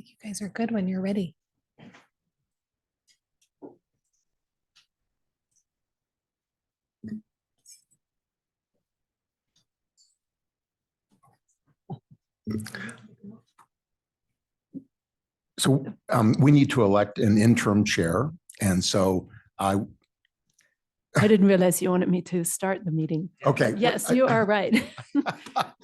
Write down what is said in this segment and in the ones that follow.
think you guys are good when you're ready. So we need to elect an interim chair. And so I didn't realize you wanted me to start the meeting. okay. Yes, you are right.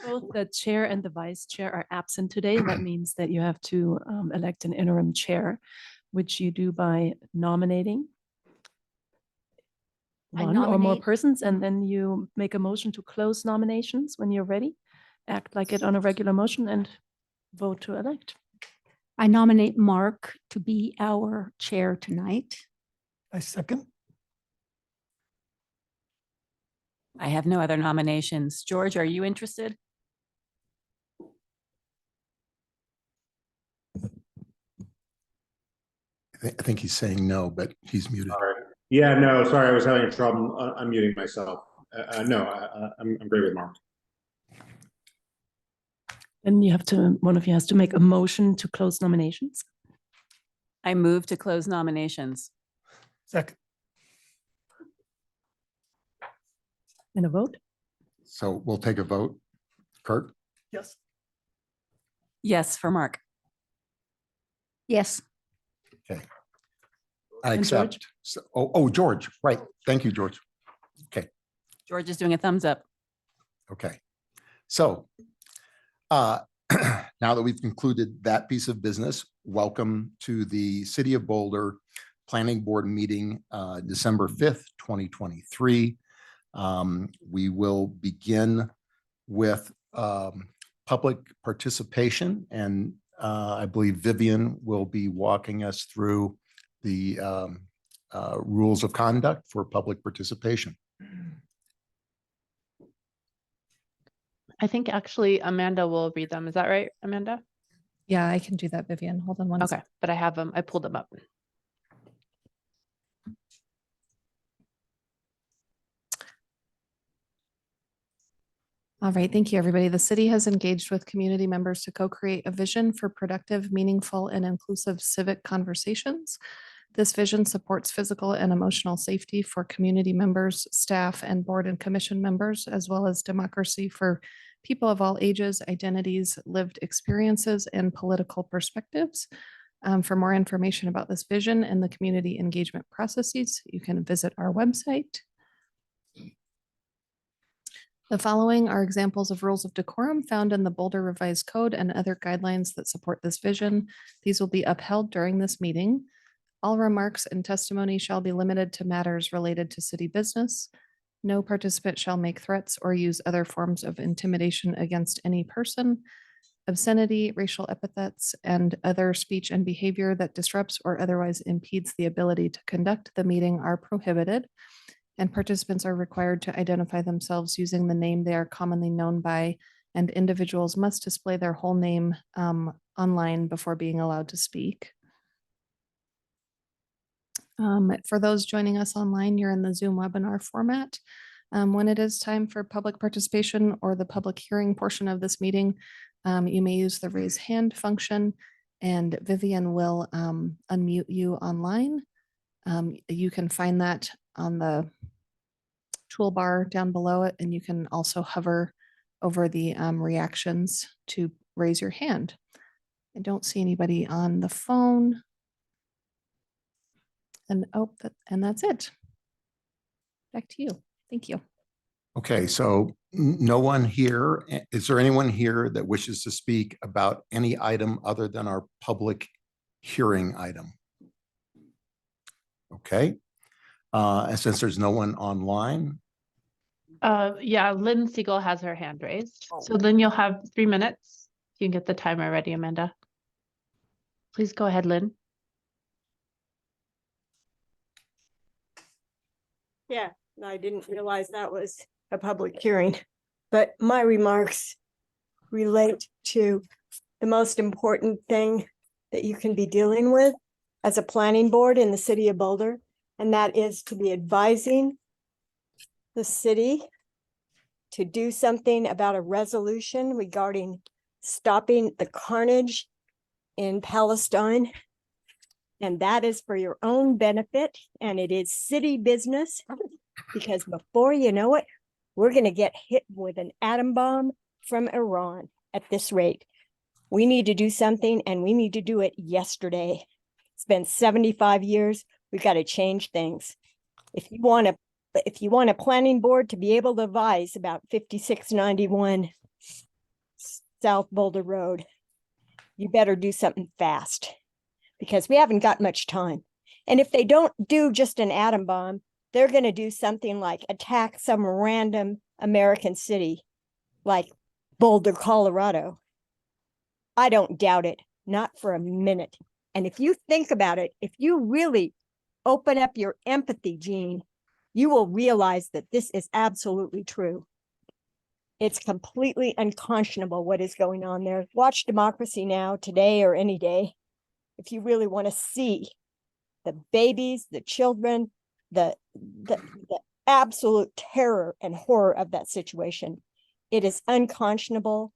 Both the chair and the vice chair are absent today. That means that you have to elect an interim chair, which you do by nominating one or more nominate- persons, and then you make a motion to close nominations when you're ready. Act like it on a regular motion and vote to elect. I nominate Mark to be our chair tonight. I second. I have no other nominations. George, are you interested? I think he's saying no, but he's muted. Sorry. Yeah, no, sorry, I was having trouble unmuting myself. No, I'm great with Mark. And you have to, one of you has to make a motion to close nominations. I move to close nominations. Second. And a vote? So we'll take a vote. Kurt, Yes. Yes, for Mark. Yes. I And George? accept. So, George, right. Thank you, George. George is doing a thumbs up. Okay. So now that we've concluded that piece of business, welcome to the City of Boulder Planning Board meeting, December 5th, 2023. We will begin with public participation, and I believe Vivian will be walking us through the rules of conduct for public participation. I think actually Amanda will read them. Is that right, Amanda? Yeah, I can do that, Vivian. Hold on one Okay, second. but I have them. I pulled them up. All right, thank you, everybody. The city has engaged with community members to co-create a vision for productive, meaningful, and inclusive civic conversations. This vision supports physical and emotional safety for community members, staff, and board and commission members, as well as democracy for people of all ages, identities, lived experiences, and political perspectives. For more information about this vision and the community engagement processes, you can visit our website. The following are examples of rules of decorum found in the Boulder Revised Code and other guidelines that support this vision. These will be upheld during this meeting. All remarks and testimony shall be limited to matters related to city business. No participant shall make threats or use other forms of intimidation against any person. Obscenity, racial epithets, and other speech and behavior that disrupts or otherwise impedes the ability to conduct the meeting are prohibited. And participants are required to identify themselves using the name they are commonly known by, and individuals must display their whole name online before being allowed to speak. For those joining us online, you're in the Zoom webinar format. When it is time for public participation or the public hearing portion of this meeting, you may use the raise hand function, and Vivian will unmute you online. You can find that on the toolbar down below it, and you can also hover over the reactions to raise your hand. I don't see anybody on the phone. And and that's it. Back to you. Thank you. Okay, so no one here. Is there anyone here that wishes to speak about any item other than our public hearing item? Okay. And since there's no one online. Yeah, Lynn Siegel has her hand raised. So Lynn, you'll have 3 minutes. You can get the timer ready, Amanda. Please go ahead, Lynn. Yeah, I didn't realize that was a public hearing, but my remarks relate to the most important thing that you can be dealing with as a planning board in the city of Boulder, and that is to be advising the city to do something about a resolution regarding stopping the carnage in Palestine. And that is for your own benefit, and it is city business, because before you know it, we're going to get hit with an atom bomb from Iran at this rate. We need to do something, and we need to do it yesterday. It's been 75 years. We've got to change things. If you want a planning board to be able to advise about 5691 South Boulder Road, you better do something fast, because we haven't got much time. And if they don't do just an atom bomb, they're going to do something like attack some random American city like Boulder, Colorado. I don't doubt it, not for a minute. And if you think about it, if you really open up your empathy, Gene, you will realize that this is absolutely true. It's completely unconscionable what is going on there. Watch Democracy Now! Today or any day. If you really want to see the babies, the children, the absolute terror and horror of that situation. It is unconscionable.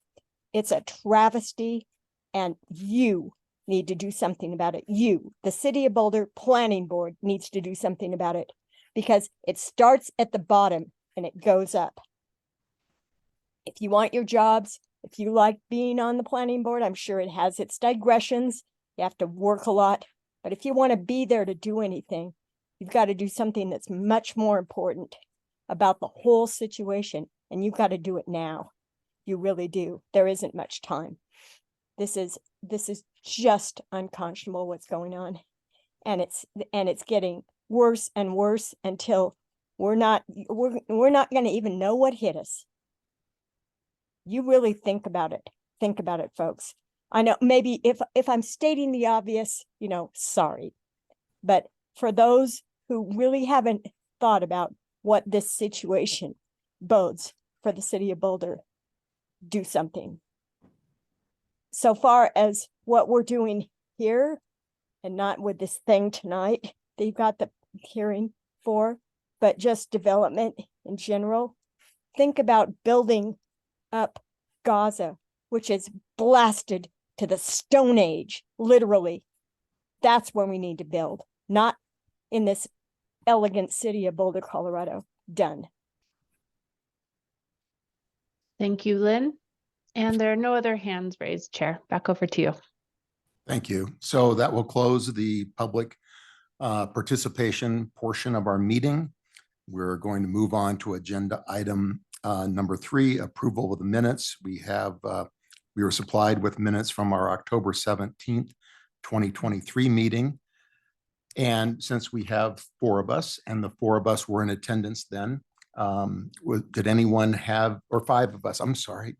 It's a travesty, and you need to do something about it. You, the City of Boulder Planning Board, needs to do something about it, because it starts at the bottom and it goes up. If you want your jobs, if you like being on the planning board, I'm sure it has its digressions. You have to work a lot, but if you want to be there to do anything, you've got to do something that's much more important about the whole situation, and you've got to do it now. You really do. There isn't much time. This is just unconscionable what's going on, and it's getting worse and worse until we're not going to even know what hit us. You really think about it. Think about it, folks. I know maybe if I'm stating the obvious, sorry, but for those who really haven't thought about what this situation bodes for the City of Boulder, do something. So far as what we're doing here, and not with this thing tonight that you've got the hearing for, but just development in general, think about building up Gaza, which is blasted to the Stone Age, literally. That's where we need to build, not in this elegant city of Boulder, Colorado. Done. Thank you, Lynn. And there are no other hands raised, Chair. Back over to you. Thank you. So that will close the public participation portion of our meeting. We're going to move on to agenda item number 3, approval of the minutes. We were supplied with minutes from our October 17th, 2023 meeting. And since we have 4 of us, and the 4 of us were in attendance then, did anyone have, or 5 of us, I'm sorry.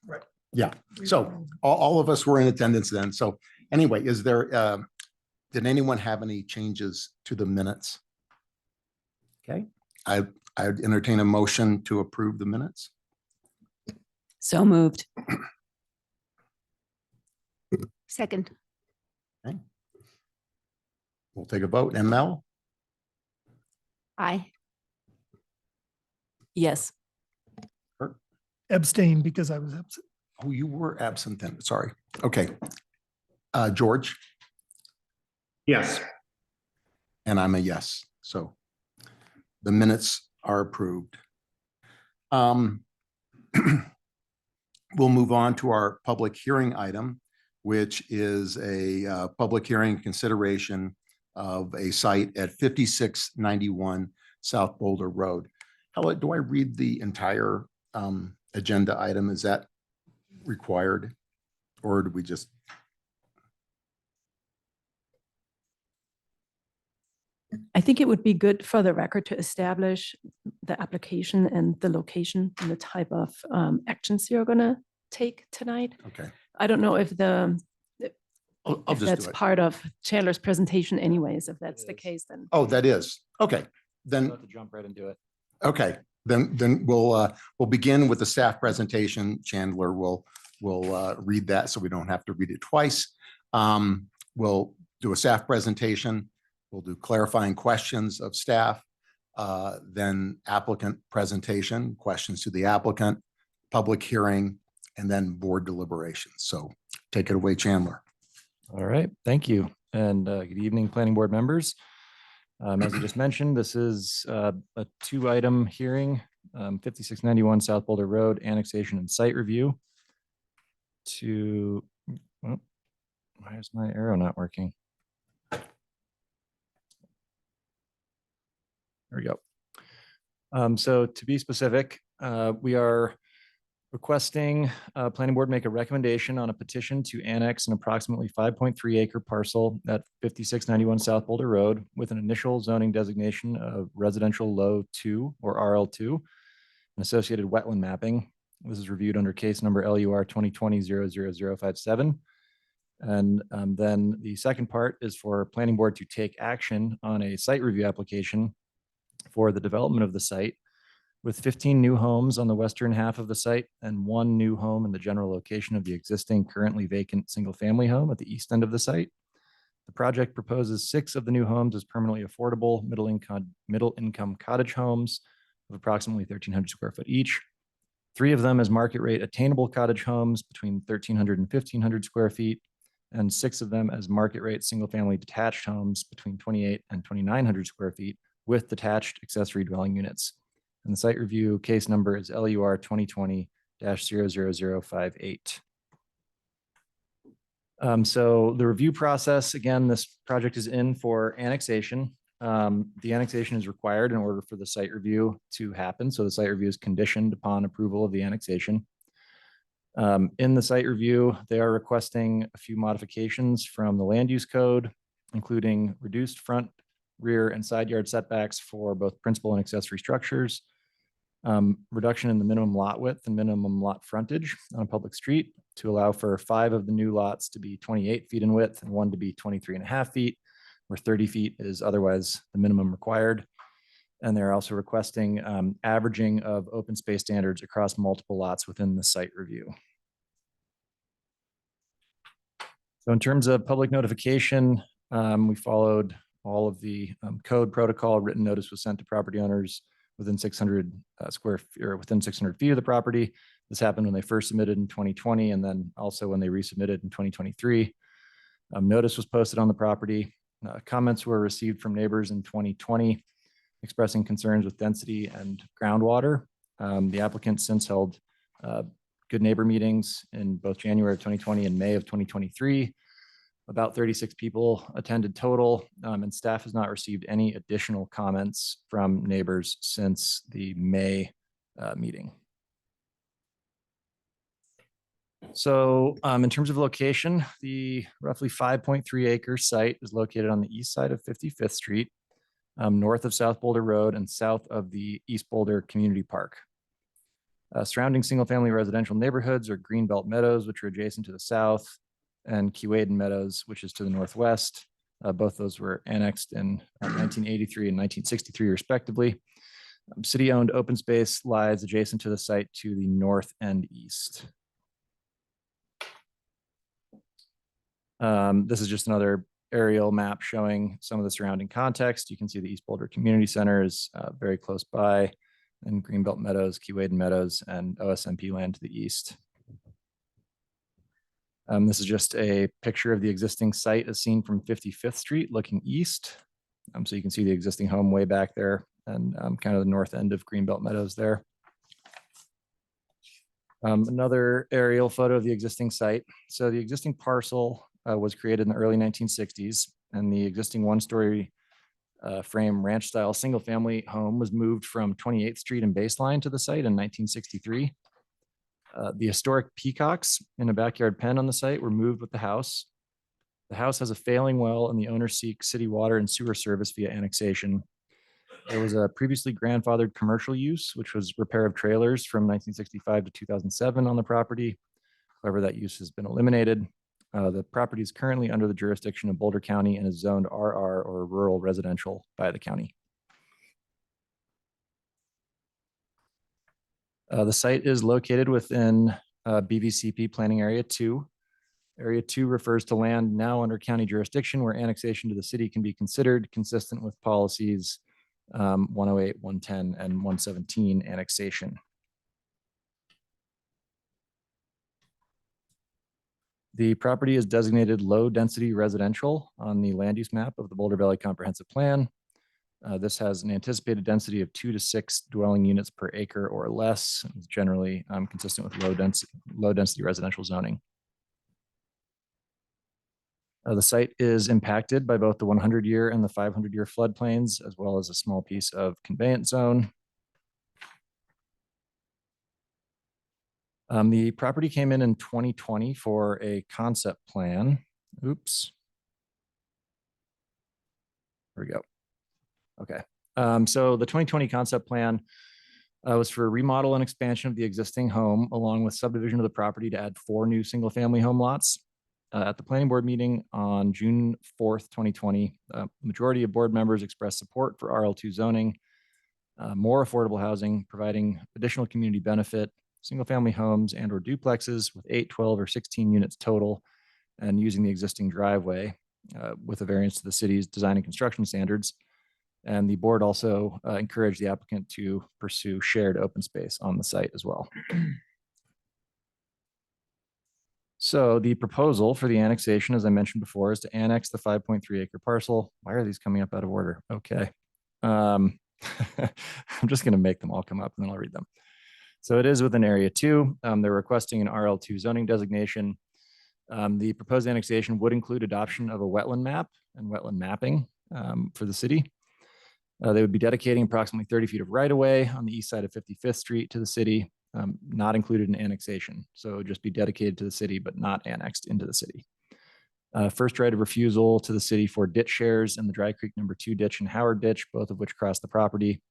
Right. Yeah, so all of us were in attendance then. So anyway, did anyone have any changes to the minutes? Okay, I'd entertain a motion to approve the minutes. So moved. Second, Okay. We'll take a vote. And Mel? aye. Yes. Abstain because I was absent. Oh, you were absent then. Sorry. Okay. George? Yes. And I'm a yes. So the minutes are approved. We'll move on to our public hearing item, which is a public hearing consideration of a site at 5691 South Boulder Road. Helen, do I read the entire agenda item? Is that required? Or do we just? I think it would be good for the record to establish the application and the location and the type of actions you're going to take tonight. Okay, I don't know if I'll if just that's do it. part of Chandler's presentation anyways. If that's the case, then. Oh, that is. Okay, then. To jump right into it. Okay, then we'll begin with the staff presentation. Chandler will read that so we don't have to read it twice. We'll do a staff presentation. We'll do clarifying questions of staff, then applicant presentation, questions to the applicant, public hearing, and then board deliberations. So take it away, Chandler. All right, thank you. And good evening, planning board members. As you just mentioned, this is a 2-item hearing, 5691 South Boulder Road, annexation and site review. Why is my arrow not working? There we go. So to be specific, we are requesting planning board make a recommendation on a petition to annex an approximately 5.3 acre parcel at 5691 South Boulder Road with an initial zoning designation of residential low 2 or RL2 and associated wetland mapping. This is reviewed under case number LUR 2020-00057. And then the second part is for planning board to take action on a site review application for the development of the site with 15 new homes on the western half of the site and 1 new home in the general location of the existing currently vacant single-family home at the east end of the site. The project proposes 6 of the new homes as permanently affordable middle-income cottage homes of approximately 1,300 square foot each. 3 of them as market rate attainable cottage homes between 1,300 and 1,500 square feet, and 6 of them as market rate single-family detached homes between 2,800 and 2,900 square feet with detached accessory dwelling units. And the site review case number is LUR 2020-00058. So the review process, again, this project is in for annexation. The annexation is required in order for the site review to happen. So the site review is conditioned upon approval of the annexation. In the site review, they are requesting a few modifications from the land use code, including reduced front, rear, and side yard setbacks for both principal and accessory structures, reduction in the minimum lot width and minimum lot frontage on a public street to allow for 5 of the new lots to be 28 feet in width and 1 to be 23.5 feet, where 30 feet is otherwise the minimum required. And they're also requesting averaging of open space standards across multiple lots within the site review. So in terms of public notification, we followed all of the code protocol. Written notice was sent to property owners within 600 within 600 feet of the property. This happened when they first submitted in 2020, and then also when they resubmitted in 2023. Notice was posted on the property. Comments were received from neighbors in 2020, expressing concerns with density and groundwater. The applicant since held good neighbor meetings in both January of 2020 and May of 2023. About 36 people attended total, and staff has not received any additional comments from neighbors since the May meeting. So in terms of location, the roughly 5.3 acre site is located on the east side of 55th Street, north of South Boulder Road and south of the East Boulder Community Park. Surrounding single-family residential neighborhoods are Greenbelt Meadows, which are adjacent to the south, and Keewaydin Meadows, which is to the northwest. Both those were annexed in 1983 and 1963, respectively. City-owned open space lies adjacent to the site to the north and east. This is just another aerial map showing some of the surrounding context. You can see the East Boulder Community Center is very close by, and Greenbelt Meadows, Keewaydin Meadows, and OSMP land to the east. This is just a picture of the existing site as seen from 55th Street looking east. So you can see the existing home way back there and kind of the north end of Greenbelt Meadows there. Another aerial photo of the existing site. So the existing parcel was created in the early 1960s, and the existing 1-story frame ranch style single family home was moved from 28th Street and Baseline to the site in 1963. The historic peacocks in a backyard pen on the site were moved with the house. The house has a failing well, and the owner seeks city water and sewer service via annexation. There was a previously grandfathered commercial use, which was repair of trailers from 1965 to 2007 on the property. However, that use has been eliminated. The property is currently under the jurisdiction of Boulder County and is zoned RR or rural residential by the county. The site is located within BVCP Planning Area 2. Area 2 refers to land now under county jurisdiction where annexation to the city can be considered consistent with policies 108, 110, and 117 annexation. The property is designated low-density residential on the land use map of the Boulder Valley Comprehensive Plan. This has an anticipated density of 2 to 6 dwelling units per acre or less, and is generally consistent with low-density residential zoning. The site is impacted by both the 100-year and the 500-year floodplains, as well as a small piece of conveyance zone. The property came in 2020 for a concept plan. Oops. There we go. Okay. So the 2020 concept plan was for a remodel and expansion of the existing home, along with subdivision of the property to add 4 new single-family home lots. At the planning board meeting on June 4th, 2020, majority of board members expressed support for RL2 zoning, more affordable housing, providing additional community benefit, single-family homes and or duplexes with 8, 12, or 16 units total, and using the existing driveway with a variance to the city's design and construction standards. And the board also encouraged the applicant to pursue shared open space on the site as well. So the proposal for the annexation, as I mentioned before, is to annex the 5.3 acre parcel. Why are these coming up out of order? Okay. I'm just going to make them all come up and then I'll read them. So it is within Area 2. They're requesting an RL2 zoning designation. The proposed annexation would include adoption of a wetland map and wetland mapping for the city. They would be dedicating approximately 30 feet of right-of-way on the east side of 55th Street to the city, not included in annexation. So it would just be dedicated to the city, but not annexed into the city. First right of refusal to the city for ditch shares in the Dry Creek number 2 ditch and Howard ditch, both of which cross the property.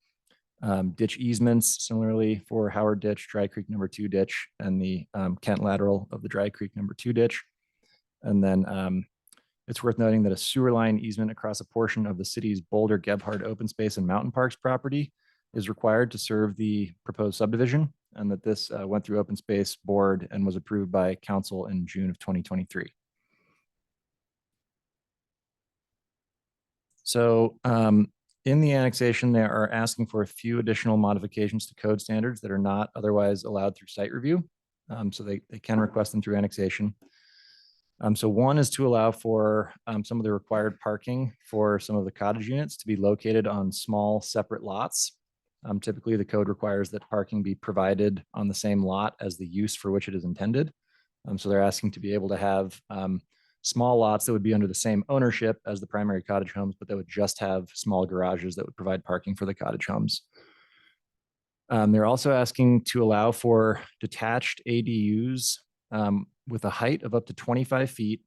Ditch easements, similarly for Howard ditch, Dry Creek number 2 ditch, and the Kent lateral of the Dry Creek number 2 ditch. And then it's worth noting that a sewer line easement across a portion of the city's Boulder Gebhard open space and mountain parks property is required to serve the proposed subdivision, and that this went through open space board and was approved by council in June of 2023. So in the annexation, they are asking for a few additional modifications to code standards that are not otherwise allowed through site review. So they can request them through annexation. So one is to allow for some of the required parking for some of the cottage units to be located on small separate lots. Typically, the code requires that parking be provided on the same lot as the use for which it is intended. So they're asking to be able to have small lots that would be under the same ownership as the primary cottage homes, but that would just have small garages that would provide parking for the cottage homes. They're also asking to allow for detached ADUs with a height of up to 25 feet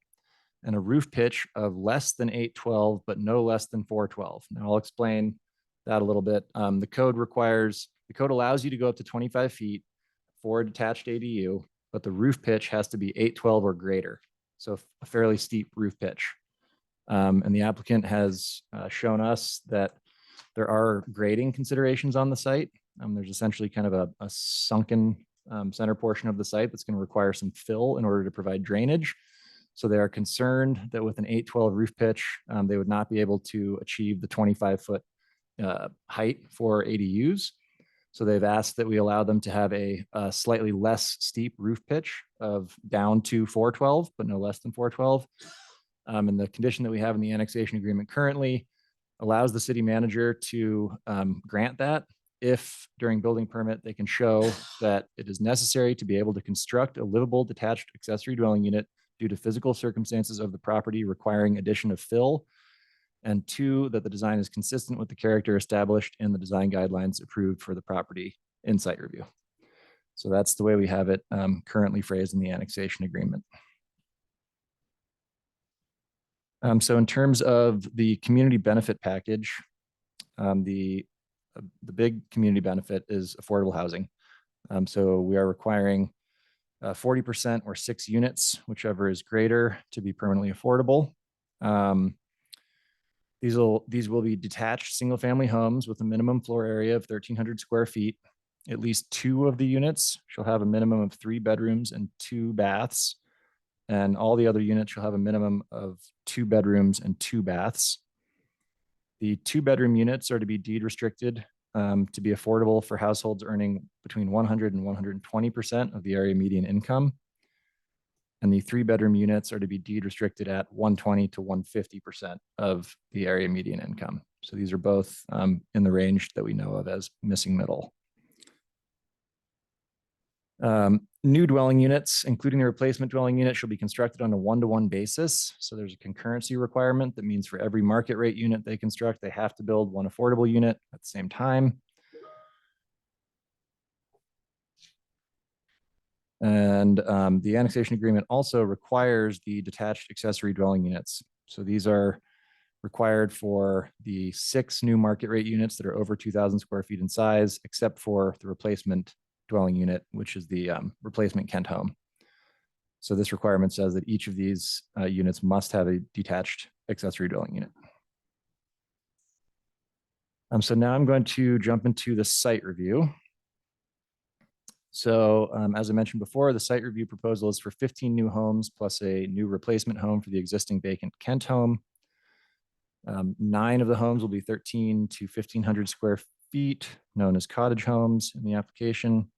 and a roof pitch of less than 812, but no less than 412. Now I'll explain that a little bit. The code allows you to go up to 25 feet for a detached ADU, but the roof pitch has to be 812 or greater. So a fairly steep roof pitch. And the applicant has shown us that there are grading considerations on the site. There's essentially kind of a sunken center portion of the site that's going to require some fill in order to provide drainage. So they are concerned that with an 812 roof pitch, they would not be able to achieve the 25-foot height for ADUs. So they've asked that we allow them to have a slightly less steep roof pitch of down to 412, but no less than 412. And the condition that we have in the annexation agreement currently allows the city manager to grant that if during building permit, they can show that it is necessary to be able to construct a livable detached accessory dwelling unit due to physical circumstances of the property requiring addition of fill. And 2, that the design is consistent with the character established in the design guidelines approved for the property in site review. So that's the way we have it currently phrased in the annexation agreement. So in terms of the community benefit package, the big community benefit is affordable housing. So we are requiring 40% or 6 units, whichever is greater, to be permanently affordable. These will be detached single-family homes with a minimum floor area of 1,300 square feet. At least 2 of the units shall have a minimum of 3 bedrooms and 2 baths, and all the other units shall have a minimum of 2 bedrooms and 2 baths. The 2-bedroom units are to be deed restricted to be affordable for households earning between 100 and 120% of the area median income. And the 3-bedroom units are to be deed restricted at 120 to 150% of the area median income. So these are both in the range that we know of as missing middle. New dwelling units, including the replacement dwelling unit, shall be constructed on a 1-to-1 basis. So there's a concurrency requirement that means for every market rate unit they construct, they have to build one affordable unit at the same time. And the annexation agreement also requires the detached accessory dwelling units. So these are required for the 6 new market rate units that are over 2,000 square feet in size, except for the replacement dwelling unit, which is the replacement Kent home. So this requirement says that each of these units must have a detached accessory dwelling unit. So now I'm going to jump into the site review. So as I mentioned before, the site review proposal is for 15 new homes plus a new replacement home for the existing vacant Kent home. 9 of the homes will be 13 to 1,500 square feet, known as cottage homes in the application.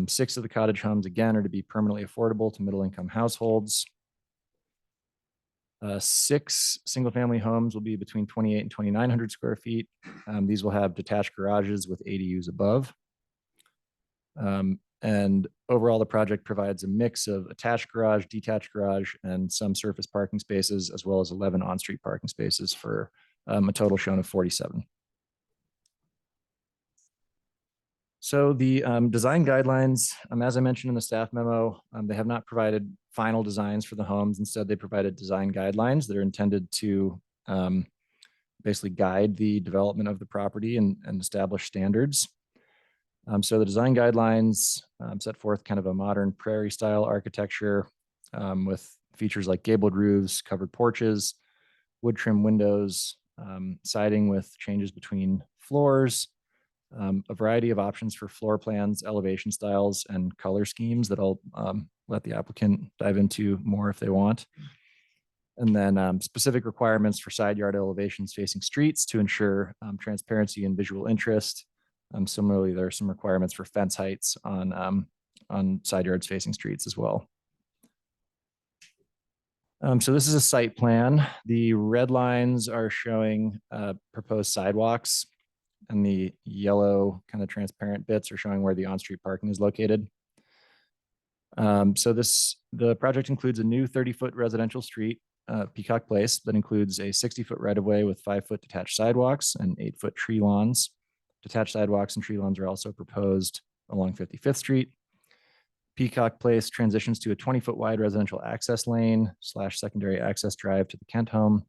6 of the cottage homes, again, are to be permanently affordable to middle-income households. 6 single-family homes will be between 2,800 and 2,900 square feet. These will have detached garages with ADUs above. And overall, the project provides a mix of attached garage, detached garage, and some surface parking spaces, as well as 11 on-street parking spaces for a total shown of 47. So the design guidelines, as I mentioned in the staff memo, they have not provided final designs for the homes. Instead, they provided design guidelines that are intended to basically guide the development of the property and establish standards. So the design guidelines set forth kind of a modern prairie style architecture with features like gabled roofs, covered porches, wood trim windows, siding with changes between floors, a variety of options for floor plans, elevation styles, and color schemes that I'll let the applicant dive into more if they want. And then specific requirements for side yard elevations facing streets to ensure transparency and visual interest. Similarly, there are some requirements for fence heights on side yards facing streets as well. So this is a site plan. The red lines are showing proposed sidewalks, and the yellow kind of transparent bits are showing where the on-street parking is located. So the project includes a new 30-foot residential street, Peacock Place, that includes a 60-foot right-of-way with 5-foot detached sidewalks and 8-foot tree lawns. Detached sidewalks and tree lawns are also proposed along 55th Street. Peacock Place transitions to a 20-foot wide residential access lane / secondary access drive to the Kent home.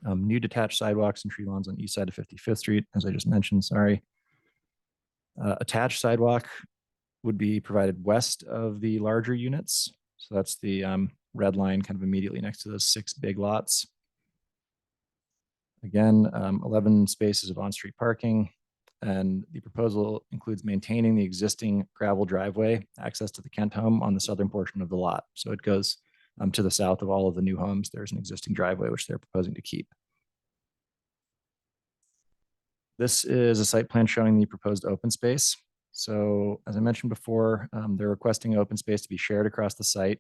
New detached sidewalks and tree lawns on east side of 55th Street, as I just mentioned, sorry. Attached sidewalk would be provided west of the larger units. So that's the red line kind of immediately next to those 6 big lots. Again, 11 spaces of on-street parking. And the proposal includes maintaining the existing gravel driveway access to the Kent home on the southern portion of the lot. So it goes to the south of all of the new homes. There's an existing driveway, which they're proposing to keep. This is a site plan showing the proposed open space. So as I mentioned before, they're requesting open space to be shared across the site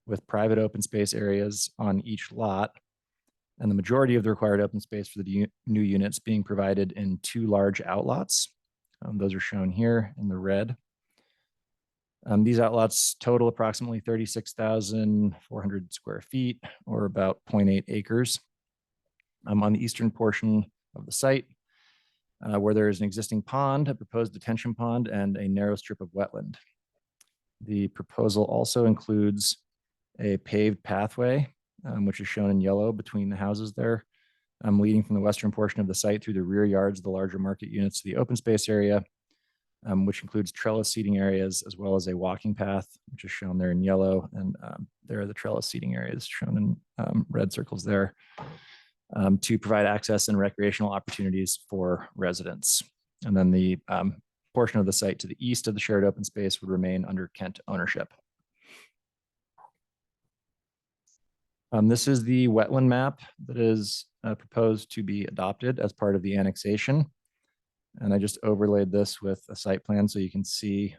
with private open space areas on each lot. And the majority of the required open space for the new units being provided in 2 large outlots. Those are shown here in the red. These outlots total approximately 36,400 square feet, or about 0.8 acres. On the eastern portion of the site, where there is an existing pond, a proposed detention pond, and a narrow strip of wetland. The proposal also includes a paved pathway, which is shown in yellow between the houses there, leading from the western portion of the site through the rear yards of the larger market units to the open space area, which includes trellis seating areas, as well as a walking path, which is shown there in yellow. And there are the trellis seating areas shown in red circles there, to provide access and recreational opportunities for residents. And then the portion of the site to the east of the shared open space would remain under Kent ownership. This is the wetland map that is proposed to be adopted as part of the annexation. And I just overlaid this with a site plan so you can see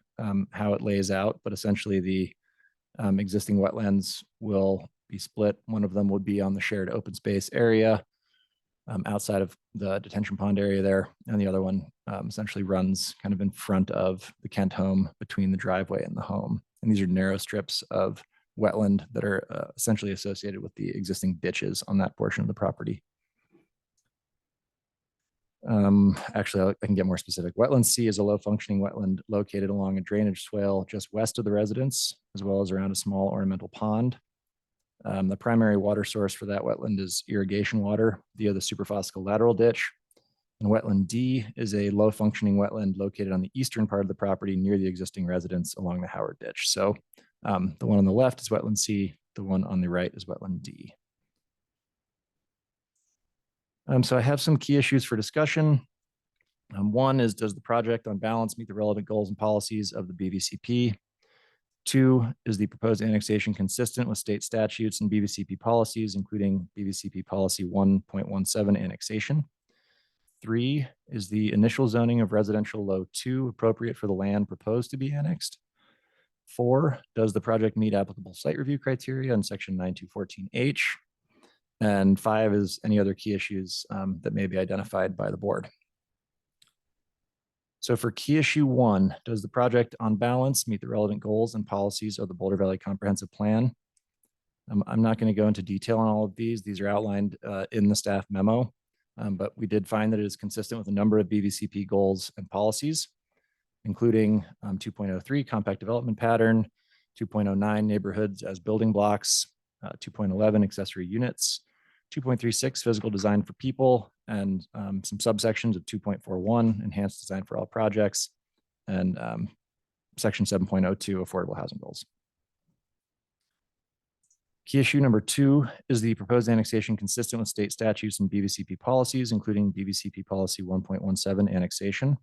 how it lays out. But essentially the Existing wetlands will be split. One of them would be on the shared open space area outside of the detention pond area there. And the other one essentially runs kind of in front of the Kent home between the driveway and the home. And these are narrow strips of wetland that are essentially associated with the existing ditches on that portion of the property. Actually, I can get more specific. Wetland C is a low functioning wetland located along a drainage swale just west of the residence, as well as around a small ornamental pond. The primary water source for that wetland is irrigation water via the Superfosco lateral ditch. And wetland D is a low functioning wetland located on the eastern part of the property near the existing residence along the Howard ditch. So the one on the left is wetland C, the one on the right is wetland D. So I have some key issues for discussion. One is, does the project on balance meet the relevant goals and policies of the BVCP? 2, is the proposed annexation consistent with state statutes and BVCP policies, including BVCP policy 1.17 annexation? 3, is the initial zoning of residential low 2 appropriate for the land proposed to be annexed? 4, does the project meet applicable site review criteria in section 9214H? And 5 is any other key issues that may be identified by the board. So for key issue 1, does the project on balance meet the relevant goals and policies of the Boulder Valley Comprehensive Plan? I'm not going to go into detail on all of these. These are outlined in the staff memo, but we did find that it is consistent with a number of BVCP goals and policies, including 2.03 compact development pattern, 2.09 neighborhoods as building blocks, 2.11 accessory units, 2.36 physical design for people, and some subsections of 2.41 enhanced design for all projects, and section 7.02 affordable housing goals. Key issue number 2, is the proposed annexation consistent with state statutes and BVCP policies, including BVCP policy 1.17 annexation?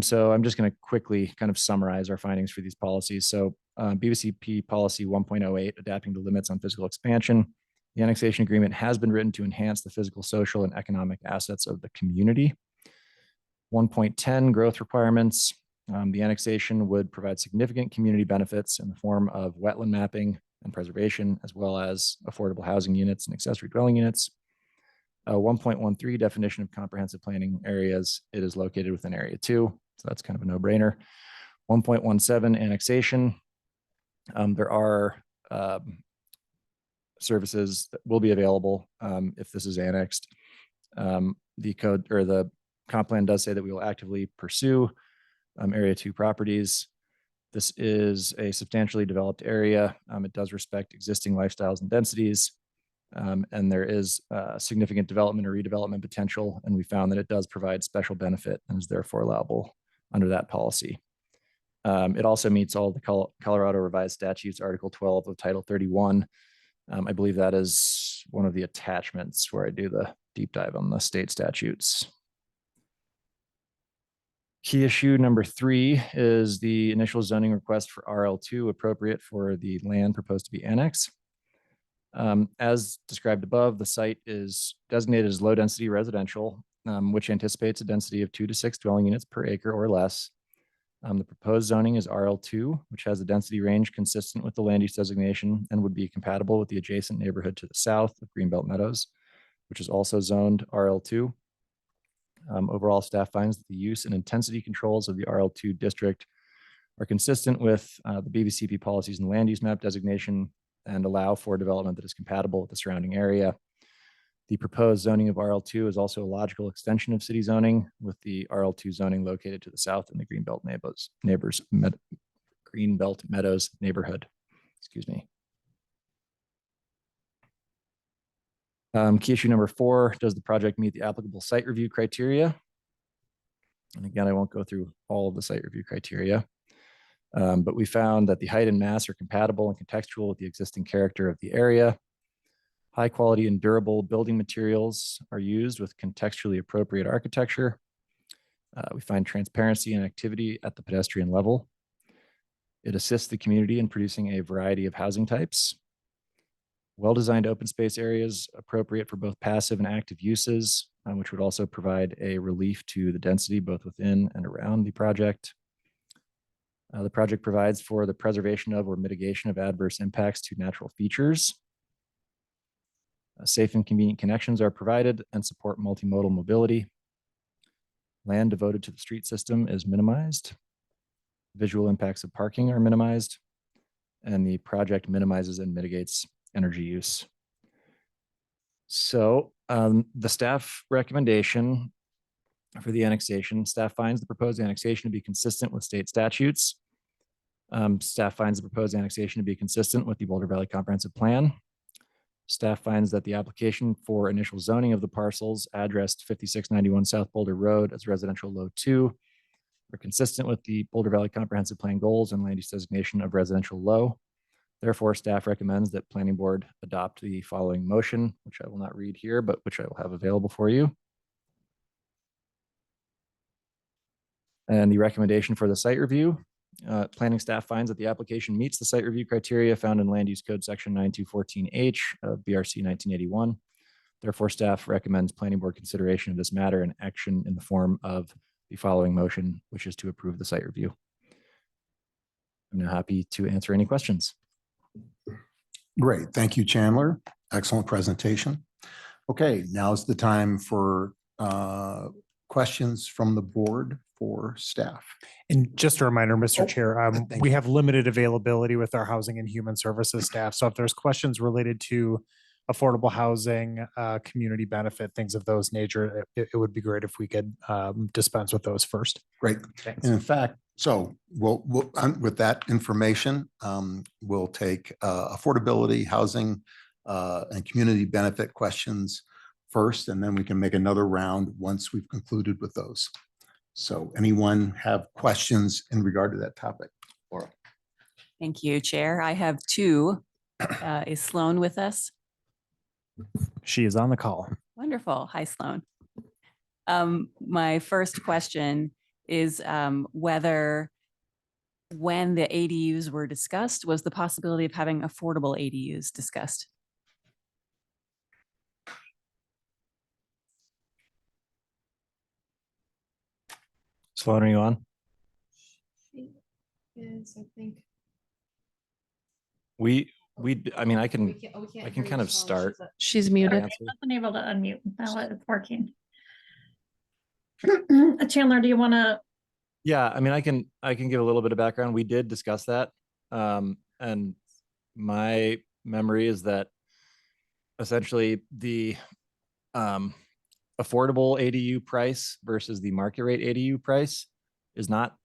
So I'm just going to quickly kind of summarize our findings for these policies. So BVCP policy 1.08, adapting to limits on physical expansion. The annexation agreement has been written to enhance the physical, social, and economic assets of the community. 1.10 growth requirements. The annexation would provide significant community benefits in the form of wetland mapping and preservation, as well as affordable housing units and accessory dwelling units. 1.13 definition of comprehensive planning areas. It is located within area 2, so that's kind of a no-brainer. 1.17 annexation. There are services that will be available if this is annexed. The code or the comp plan does say that we will actively pursue area 2 properties. This is a substantially developed area. It does respect existing lifestyles and densities. And there is significant development or redevelopment potential, and we found that it does provide special benefit and is therefore allowable under that policy. It also meets all the Colorado Revised Statutes, Article 12 of Title 31. I believe that is one of the attachments where I do the deep dive on the state statutes. Key issue number 3 is the initial zoning request for RL2 appropriate for the land proposed to be annexed. As described above, the site is designated as low density residential, which anticipates a density of 2 to 6 dwelling units per acre or less. The proposed zoning is RL2, which has a density range consistent with the land use designation and would be compatible with the adjacent neighborhood to the south of Greenbelt Meadows, which is also zoned RL2. Overall, staff finds that the use and intensity controls of the RL2 district are consistent with the BVCP policies and land use map designation and allow for development that is compatible with the surrounding area. The proposed zoning of RL2 is also a logical extension of city zoning, with the RL2 zoning located to the south in the Greenbelt Meadows neighborhood. Excuse me. Key issue number 4, does the project meet the applicable site review criteria? And again, I won't go through all of the site review criteria, but we found that the height and mass are compatible and contextual with the existing character of the area. High quality and durable building materials are used with contextually appropriate architecture. We find transparency and activity at the pedestrian level. It assists the community in producing a variety of housing types. Well-designed open space areas appropriate for both passive and active uses, which would also provide a relief to the density both within and around the project. The project provides for the preservation of or mitigation of adverse impacts to natural features. Safe and convenient connections are provided and support multimodal mobility. Land devoted to the street system is minimized. Visual impacts of parking are minimized, and the project minimizes and mitigates energy use. So the staff recommendation for the annexation, staff finds the proposed annexation to be consistent with state statutes. Staff finds the proposed annexation to be consistent with the Boulder Valley Comprehensive Plan. Staff finds that the application for initial zoning of the parcels addressed 5691 South Boulder Road as residential low 2 are consistent with the Boulder Valley Comprehensive Plan goals and land use designation of residential low. Therefore, staff recommends that planning board adopt the following motion, which I will not read here, but which I will have available for you. And the recommendation for the site review, planning staff finds that the application meets the site review criteria found in Land Use Code Section 9214H of BRC 1981. Therefore, staff recommends planning board consideration of this matter and action in the form of the following motion, which is to approve the site review. I'm now happy to answer any questions. Great. Thank you, Chandler. Excellent presentation. Okay, now's the time for questions from the board for staff. And just a reminder, Mr. Oh, Chair, thank we you. have limited availability with our Housing and Human Services staff. So if there's questions related to affordable housing, community benefit, things of those nature, it would be great if we could dispense with those first. Great. Thanks. And in fact, so we'll with that information, we'll take affordability, housing, and community benefit questions first, and then we can make another round once we've concluded with those. So anyone have questions in regard to that topic? Laura? Thank you, Chair. I have two. Is Sloan with us? She is on the call. Wonderful. Hi, Sloan. My first question is whether when the ADUs were discussed, was the possibility of having affordable ADUs discussed? Sloan, are you on? Is, I think. I mean, I can kind of start. She's muted. answer. Wasn't able to unmute. Now it's working. Chandler, do you want to? Yeah, I mean, I can give a little bit of background. We did discuss that. And my memory is that essentially the affordable ADU price versus the market rate ADU price is not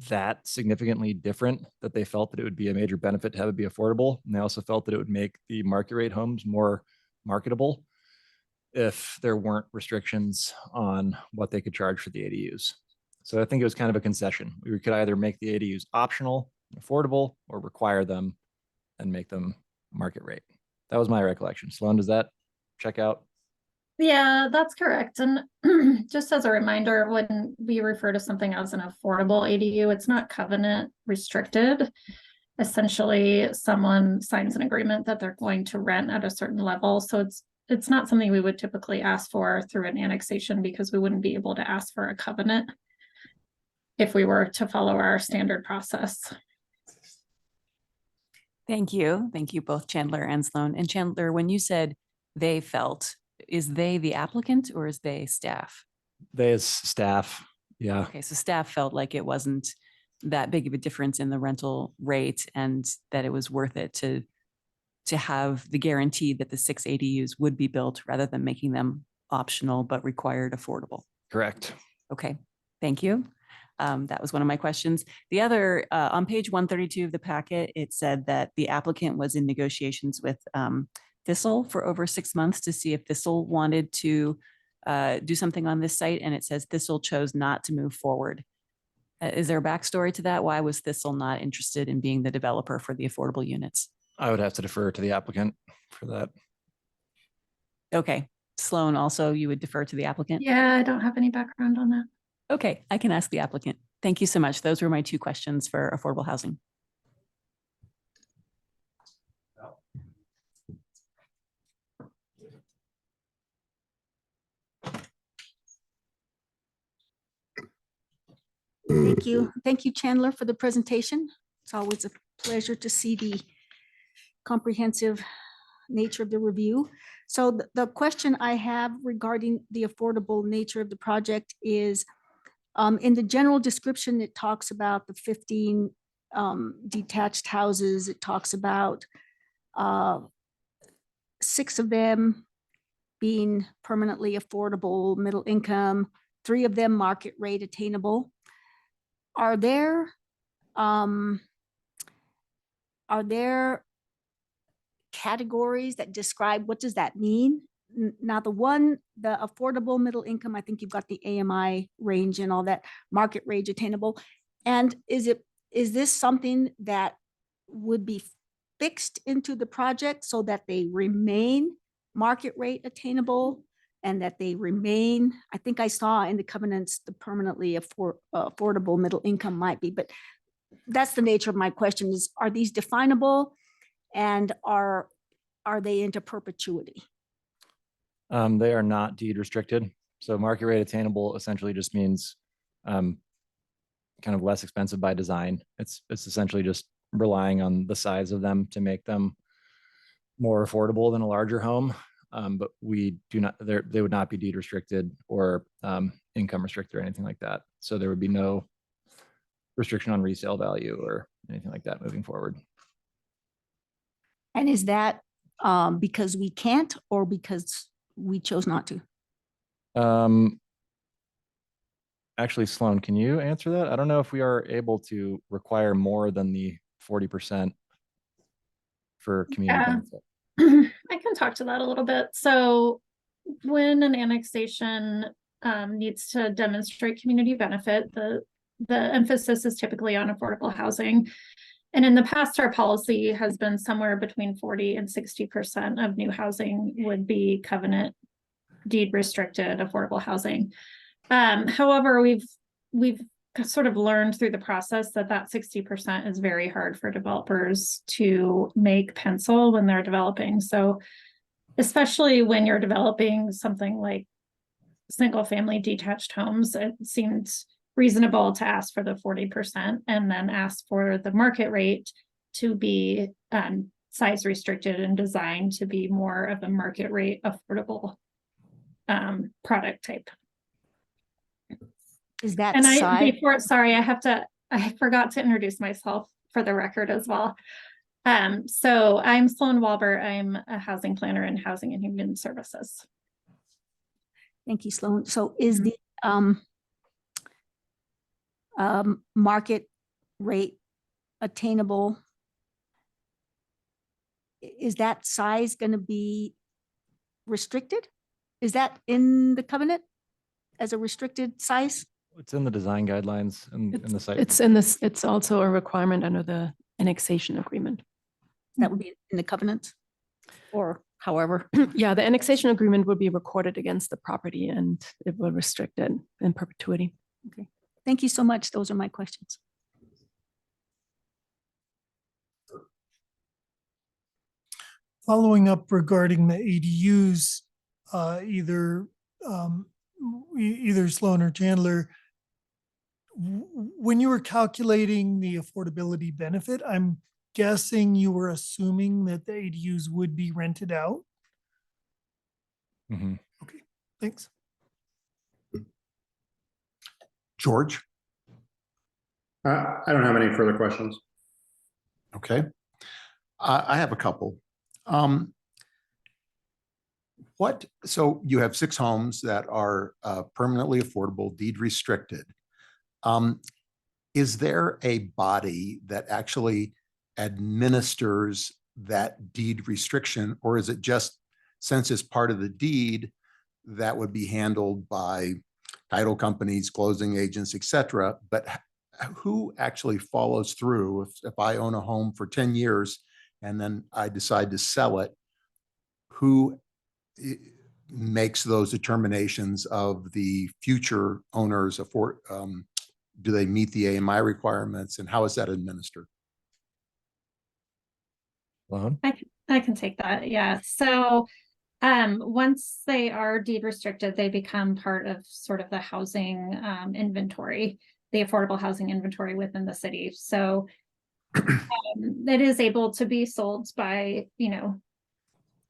that significantly different, that they felt that it would be a major benefit to have it be affordable. And they also felt that it would make the market rate homes more marketable if there weren't restrictions on what they could charge for the ADUs. So I think it was kind of a concession. We could either make the ADUs optional, affordable, or require them and make them market rate. That was my recollection. Sloan, does that check out? Yeah, that's correct. And just as a reminder, when we refer to something as an affordable ADU, it's not covenant restricted. Essentially, someone signs an agreement that they're going to rent at a certain level. So it's not something we would typically ask for through an annexation, because we wouldn't be able to ask for a covenant if we were to follow our standard process. Thank you. Thank you both, Chandler and Sloan. And Chandler, when you said they felt, is they the applicant or is they staff? They as staff. Yeah. Okay, so staff felt like it wasn't that big of a difference in the rental rate and that it was worth it to have the guarantee that the 6 ADUs would be built rather than making them optional but required affordable. Correct. Okay, thank you. That was one of my questions. The other, on page 132 of the packet, it said that the applicant was in negotiations with Thistle for over 6 months to see if Thistle wanted to do something on this site. And it says Thistle chose not to move forward. Is there a backstory to that? Why was Thistle not interested in being the developer for the affordable units? I would have to defer to the applicant for that. Okay, Sloan, also you would defer to the applicant? Yeah, I don't have any background on that. Okay, I can ask the applicant. Thank you so much. Those were my 2 questions for affordable housing. Thank you. Thank you, Chandler, for the presentation. It's always a pleasure to see the comprehensive nature of the review. So the question I have regarding the affordable nature of the project is, in the general description, it talks about the 15 detached houses. It talks about 6 of them being permanently affordable, middle income, 3 of them market rate attainable. Are there categories that describe what does that mean? Now, the affordable middle income, I think you've got the AMI range and all that, market rate attainable. And is this something that would be fixed into the project so that they remain market rate attainable and that they remain, I think I saw in the covenants, the permanently affordable middle income might be, but that's the nature of my question is, are these definable and are they into perpetuity? They are not deed restricted. So market rate attainable essentially just means kind of less expensive by design. It's essentially just relying on the size of them to make them more affordable than a larger home. But we do not, they would not be deed restricted or income restricted or anything like that. So there would be no restriction on resale value or anything like that moving forward. And is that because we can't or because we chose not to? Actually, Sloan, can you answer that? I don't know if we are able to require more than the 40% for community benefit. I can talk to that a little bit. So when an annexation needs to demonstrate community benefit, the emphasis is typically on affordable housing. And in the past, our policy has been somewhere between 40 and 60% of new housing would be covenant deed restricted affordable housing. However, we've sort of learned through the process that 60% is very hard for developers to make pencil when they're developing. So especially when you're developing something like single family detached homes, it seems reasonable to ask for the 40% and then ask for the market rate to be size restricted and designed to be more of a market rate affordable product type. Is that And size? I forgot to introduce myself for the record as well. So I'm Sloan Walber. I'm a housing planner in Housing and Human Services. Thank you, Sloan. So is the market rate attainable? Is that size going to be restricted? Is that in the covenant as a restricted size? It's in the design guidelines and in the site. It's also a requirement under the annexation agreement. That would be in the covenant or however. Yeah, the annexation agreement would be recorded against the property and it will restrict it in perpetuity. Okay. Thank you so much. Those are my questions. Following up regarding the ADUs, either Sloan or Chandler, when you were calculating the affordability benefit, I'm guessing you were assuming that the ADUs would be rented out. Mm-hmm. Okay, thanks. George? I don't have any further questions. Okay. I have a couple. So you have 6 homes that are permanently affordable, deed restricted. Is there a body that actually administers that deed restriction, or is it just, since it's part of the deed, that would be handled by title companies, closing agents, et cetera? But who actually follows through if I own a home for 10 years and then I decide to sell it? Who makes those determinations of the future owners? Do they meet the AMI requirements, and how is that administered? I can take that. Yeah. So once they are deed restricted, they become part of sort of the housing inventory. the affordable housing inventory within the city. So it is able to be sold by,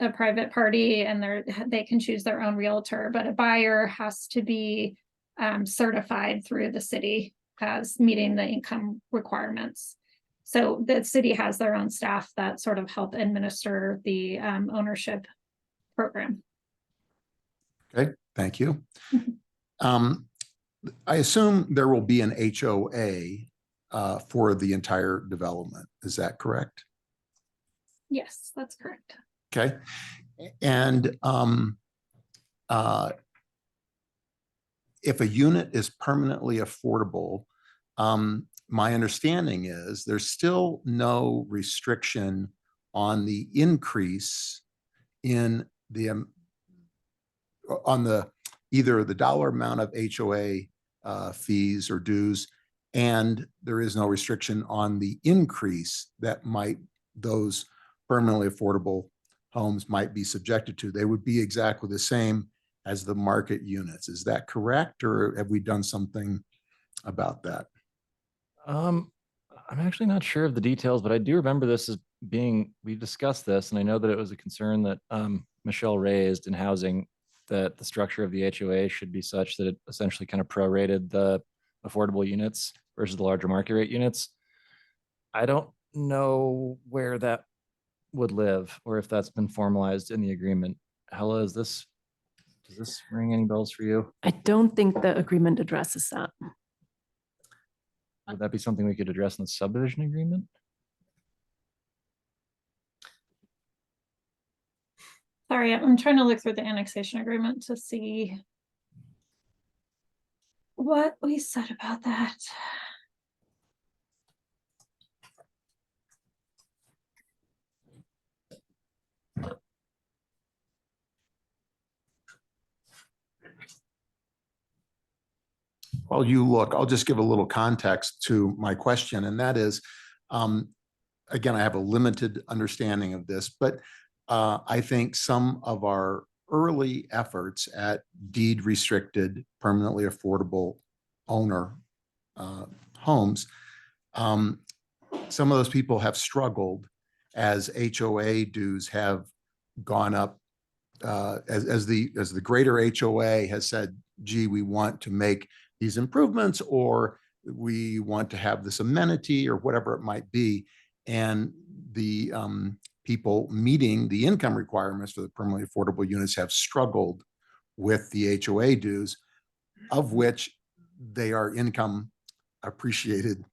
a private party, and they can choose their own realtor, but a buyer has to be certified through the city as meeting the income requirements. So the city has their own staff that sort of help administer the ownership program. Okay, thank you. Mhm. I assume there will be an HOA for the entire development. Is that correct? Yes, that's correct. Okay. And if a unit is permanently affordable, my understanding is there's still no restriction on the increase in the either the dollar amount of HOA fees or dues, and there is no restriction on the increase that those permanently affordable homes might be subjected to. They would be exactly the same as the market units. Is that correct, or have we done something about that? I'm actually not sure of the details, but I do remember this as we discussed this, and I know that it was a concern that Michelle raised in housing, that the structure of the HOA should be such that it essentially kind of prorated the affordable units versus the larger market rate units. I don't know where that would live or if that's been formalized in the agreement. Hella, does this ring any bells for you? I don't think the agreement addresses that. Would that be something we could address in the subdivision agreement? Sorry, I'm trying to look through the annexation agreement to see what we said about that. While you look, I'll just give a little context to my question, and that is, again, I have a limited understanding of this, but I think some of our early efforts at deed restricted, permanently affordable owner homes, some of those people have struggled as HOA dues have gone up, as the greater HOA has said, gee, we want to make these improvements, or we want to have this amenity, or whatever it might be. And the people meeting the income requirements for the permanently affordable units have struggled with the HOA dues, of which they are income appreciated,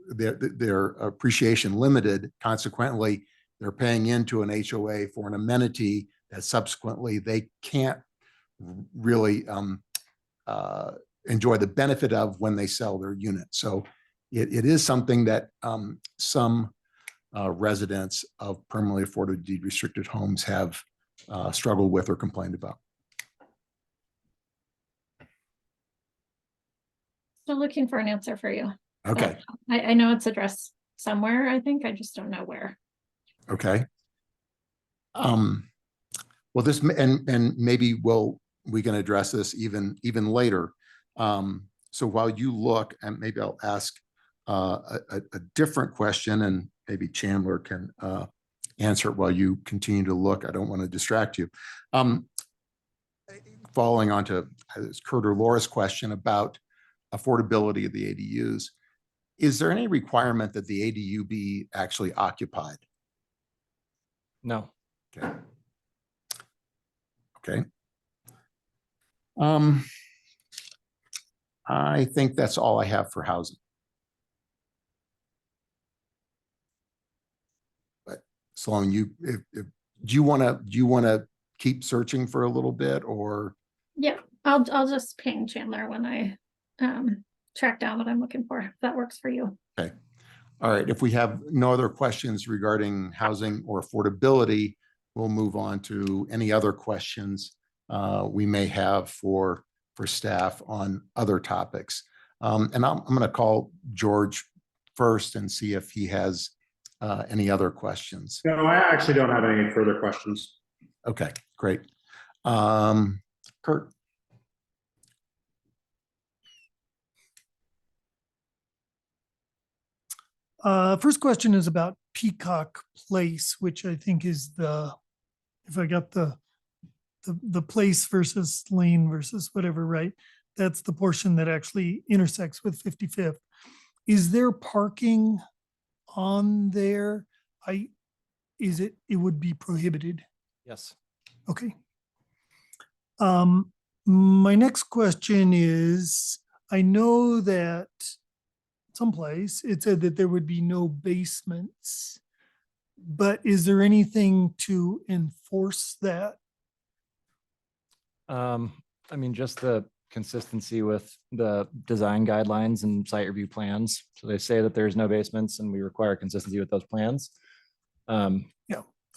their appreciation limited. Consequently, they're paying into an HOA for an amenity that subsequently they can't really enjoy the benefit of when they sell their unit. So it is something that some residents of permanently affordable deed restricted homes have struggled with or complained about. Still looking for an answer for you. Okay. I know it's addressed somewhere, I think. I just don't know where. Okay. Well, this, and maybe we can address this even later. So while you look, and maybe I'll ask a different question, and maybe Chandler can answer it while you continue to look. I don't want to distract you. Following on to Kurt or Laura's question about affordability of the ADUs, is there any requirement that the ADU be actually occupied? No. Okay. Okay. I think that's all I have for housing. But Sloan, do you want to keep searching for a little bit, or? Yeah, I'll just ping Chandler when I track down what I'm looking for, if that works for you. Okay. All right. If we have no other questions regarding housing or affordability, we'll move on to any other questions we may have for staff on other topics. And I'm going to call George first and see if he has any other questions. No, I actually don't have any further questions. Okay, great. Kurt. First question is about Peacock Place, which I think is if I got the place versus lane versus whatever, right? That's the portion that actually intersects with 55th. Is there parking on there? It would be prohibited? Yes. Okay. My next question is, I know that someplace it said that there would be no basements, but is there anything to enforce that? I mean, just the consistency with the design guidelines and site review plans. So they say that there's no basements and we require consistency with those plans. Yeah, I mean,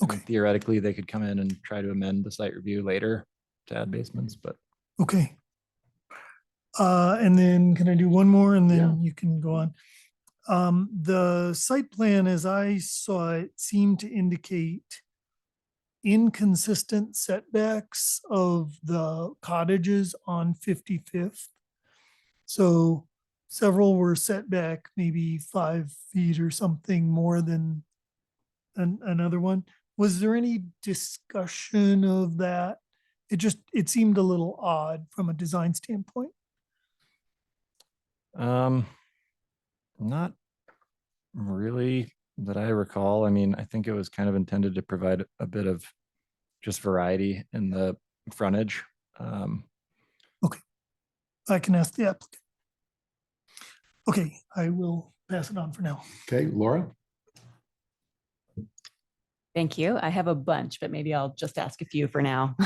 okay, theoretically, they could come in and try to amend the site review later to add basements, but okay. And then can I do one more and Yeah. then you can go on? The site plan, as I saw it, seemed to indicate inconsistent setbacks of the cottages on 55th. So several were set back maybe 5 feet or something more than another one. Was there any discussion of that? It seemed a little odd from a design standpoint. not really that I recall. I mean, I think it was kind of intended to provide a bit of just variety in the frontage. I can ask the applicant. Okay, I will pass it on for now. Okay, Laura? Thank you. I have a bunch, but maybe I'll just ask a few for now.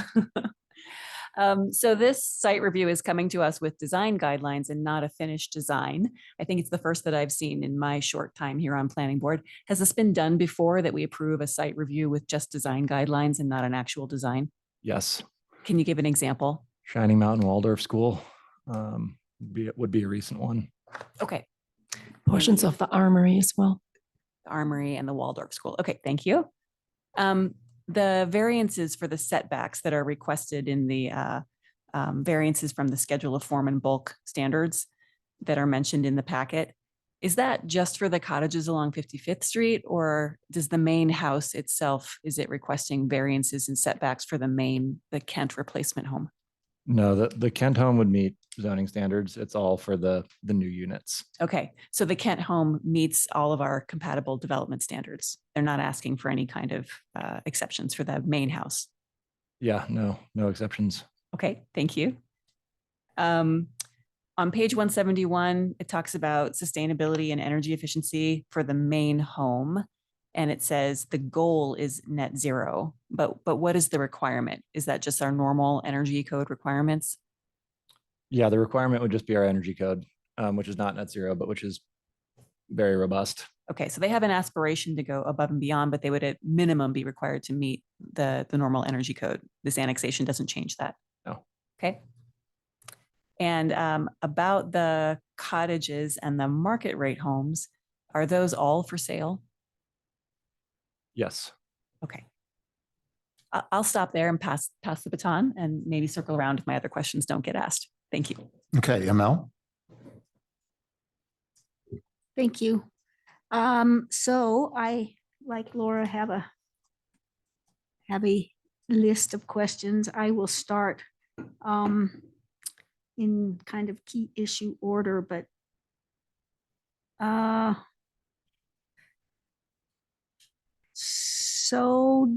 So this site review is coming to us with design guidelines and not a finished design. I think it's the first that I've seen in my short time here on planning board. Has this been done before, that we approve a site review with just design guidelines and not an actual design? Yes, Can you give an example? Shining Mountain Waldorf School would be a recent one. Okay. Portions of the Armory as well. The Armory and the Waldorf School. Okay, thank you. The variances for the setbacks that are requested in the variances from the schedule of form and bulk standards that are mentioned in the packet, is that just for the cottages along 55th Street, or does the main house itself, is it requesting variances and setbacks for the Kent replacement home? No, the Kent home would meet zoning standards. It's all for the new units. Okay, so the Kent home meets all of our compatible development standards. They're not asking for any kind of exceptions for the main house. Yeah, no exceptions. Okay, thank you. On page 171, it talks about sustainability and energy efficiency for the main home. And it says the goal is net zero, but what is the requirement? Is that just our normal energy code requirements? Yeah, the requirement would just be our energy code, which is not net zero, but which is very robust. Okay, so they have an aspiration to go above and beyond, but they would at minimum be required to meet the normal energy code. This annexation doesn't change that. No. Okay. And about the cottages and the market rate homes, are those all for sale? Yes. Okay. I'll stop there and pass the baton and maybe circle around if my other questions don't get asked. Thank you. Okay, ML? Thank you. So I, like Laura, have a list of questions. I will start in kind of key issue order, but so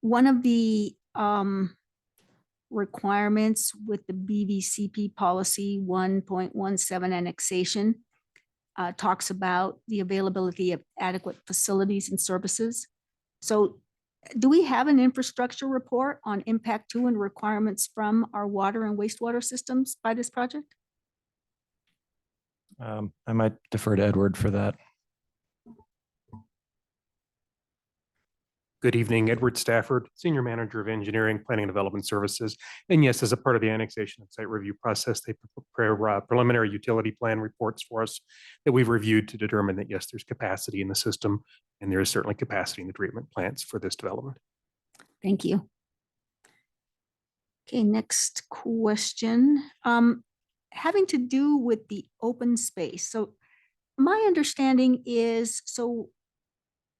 one of the requirements with the BVCP policy 1.17 annexation talks about the availability of adequate facilities and services. So do we have an infrastructure report on impact to and requirements from our water and wastewater systems by this project? I might defer to Edward for that. Good evening, Edward Stafford, Senior Manager of Engineering, Planning and Development Services. And yes, as a part of the annexation and site review process, they prepare preliminary utility plan reports for us that we've reviewed to determine that, yes, there's capacity in the system and there is certainly capacity in the treatment plants for this development. Thank you. Okay, next question. having to do with the open space. So my understanding is, so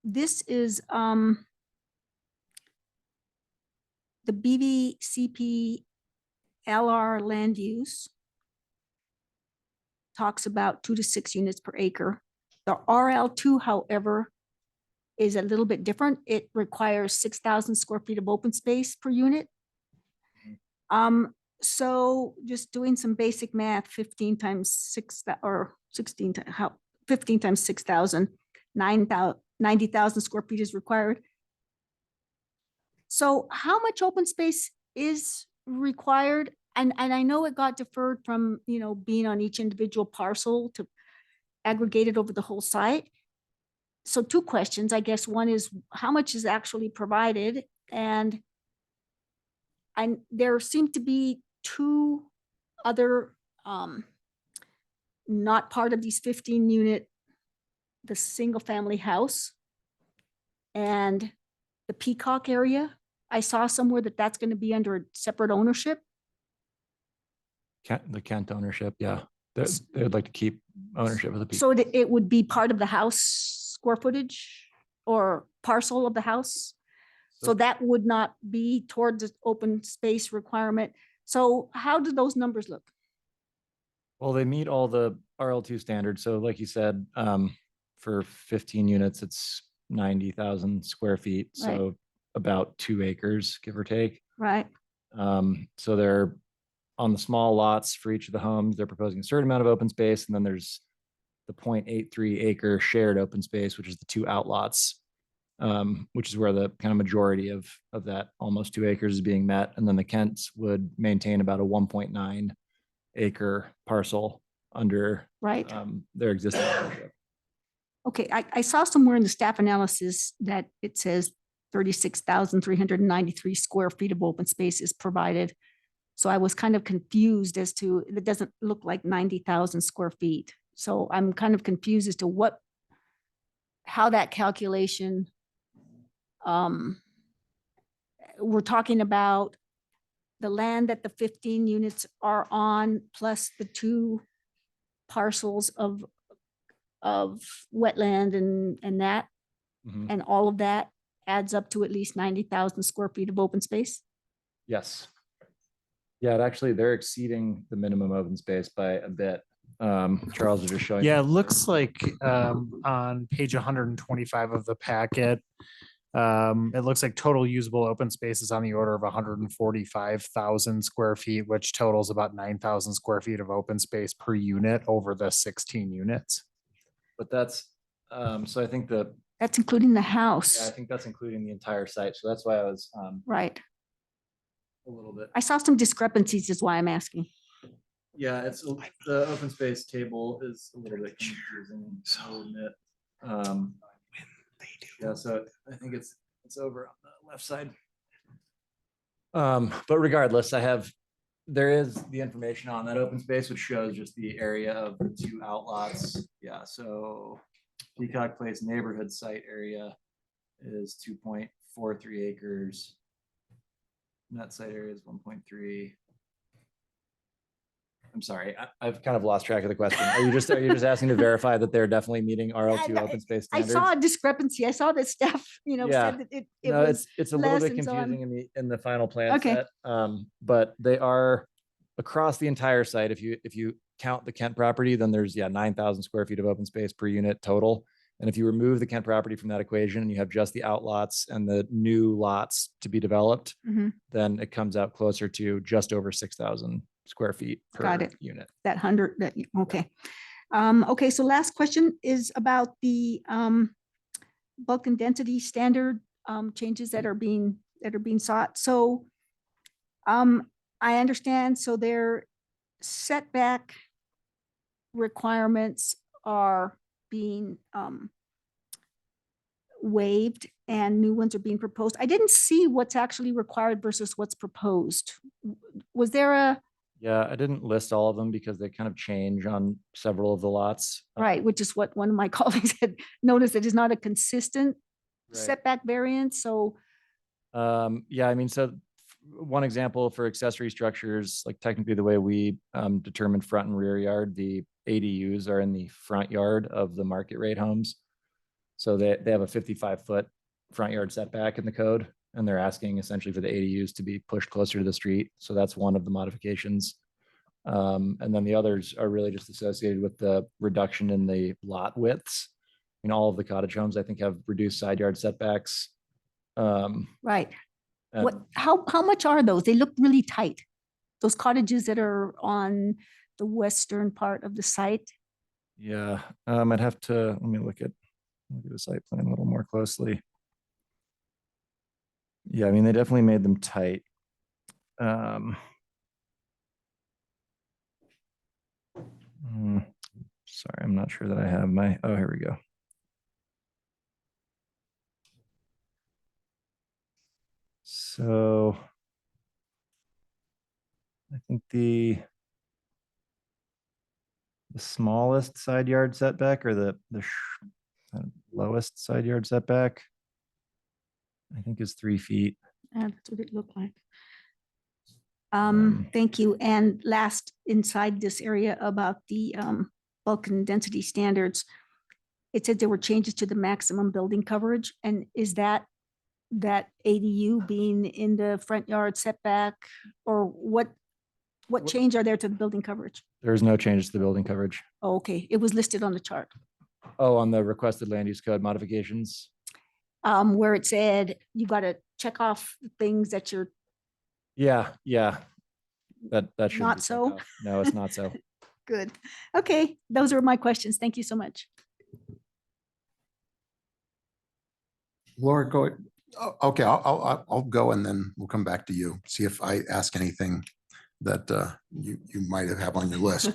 this is the BVCP LR land use talks about 2 to 6 units per acre. The RL2, however, is a little bit different. It requires 6,000 square feet of open space per unit. So just doing some basic math, 15 times 6, or 16, 15 times 6,000, 90,000 square feet is required. So how much open space is required? And I know it got deferred from, you know, being on each individual parcel to aggregated over the whole site. So 2 questions, I guess. One is how much is actually provided? And there seem to be 2 other not part of these 15 unit, the single family house and the Peacock area. I saw somewhere that that's going to be under a separate ownership. The Kent ownership, yeah. They would like to keep ownership of the people. So it would be part of the house square footage or parcel of the house. So that would not be towards the open space requirement. So how do those numbers look? Well, they meet all the RL2 standards. So like you said, for 15 units, it's 90,000 square feet. Right. So about 2 acres, give or take. Right. So they're on the small lots for each of the homes. They're proposing a certain amount of open space. And then there's the 0.83 acre shared open space, which is the 2 outlots, which is where the kind of majority of that almost 2 acres is being met. And then the Kents would maintain about a 1.9 acre parcel under Right. Their existing ownership. Okay, I saw somewhere in the staff analysis that it says 36,393 square feet of open space is provided. So I was kind of confused as to, it doesn't look like 90,000 square feet. So I'm kind of confused as to how that calculation, we're talking about the land that the 15 units are on, plus the 2 parcels of wetland and that, Mhm. and all of that adds up to at least 90,000 square feet of open space. Yes. Yeah, they're exceeding the minimum open space by a bit. Charles was just showing. Yeah, it looks like on page 125 of the packet, it looks like total usable open space is on the order of 145,000 square feet, which totals about 9,000 square feet of open space per unit over the 16 units. But that's, so I think That's including the yeah, I house, think that's including the entire site. So that's why I was right? a little bit. I saw some discrepancies is why I'm asking. Yeah, the open space table is a little bit confusing, I'll admit. Yeah, so I think it's over on the left side. But regardless, there is the information on that open space, which shows just the area of the 2 outlots. Yeah, so Peacock Place neighborhood site area is 2.43 acres. And that site area is 1.3. I'm sorry, I've kind of lost track of the question. Are you just asking to verify that they're definitely meeting RL2 open space I standards? saw a discrepancy. I saw that staff, Yeah. said that it No, was. it's a little less bit and so on. confusing in the final plan Okay. set. But they are across the entire site. If you count the Kent property, then there's 9,000 square feet of open space per unit total. And if you remove the Kent property from that equation and you have just the outlots and the new lots to be developed, Mhm. then it comes out closer to just over 6,000 square feet per Got it. unit. That 100, okay. Okay, so last question is about the bulk and density standard changes that are being sought. So I understand, so their setback requirements are being waived and new ones are being proposed. I didn't see what's actually required versus what's proposed. Was there a, Yeah, I didn't list all of them because they kind of change on several of the lots. right, which is what one of my colleagues had noticed, it is not a consistent Right. setback variance, so, Yeah, I mean, so one example for accessory structures, like technically the way we determine front and rear yard, the ADUs are in the front yard of the market rate homes. So they have a 55-foot front yard setback in the code, and they're asking essentially for the ADUs to be pushed closer to the street. So that's one of the modifications. And then the others are really just associated with the reduction in the lot widths. You know, all of the cottage homes, I think, have reduced side yard setbacks. Right. and- What, how much are those? They look really tight. Those cottages that are on the western part of the site. Yeah, I'd have to, let me look at the site plan a little more closely. Yeah, I mean, they definitely made them tight. Sorry, I'm not sure that I have my, oh, here we go. So I think the smallest side yard setback, or the lowest side yard setback, I think is 3 feet. Yeah, that's what it looked like. Um, Thank you. And last, inside this area about the bulk and density standards, it said there were changes to the maximum building coverage. And is that ADU being in the front yard setback, or what change are there to the building coverage? There's no changes to the building coverage. Oh, okay, it was listed on the chart. Oh, on the requested land use code modifications. Where it said you got to check off the things that you're Yeah, that should Not so? No, it's not so. good. Okay, those are my questions. Thank you so much. Laura, go. Okay, I'll go and then we'll come back to you. See if I ask anything that you might have on your list.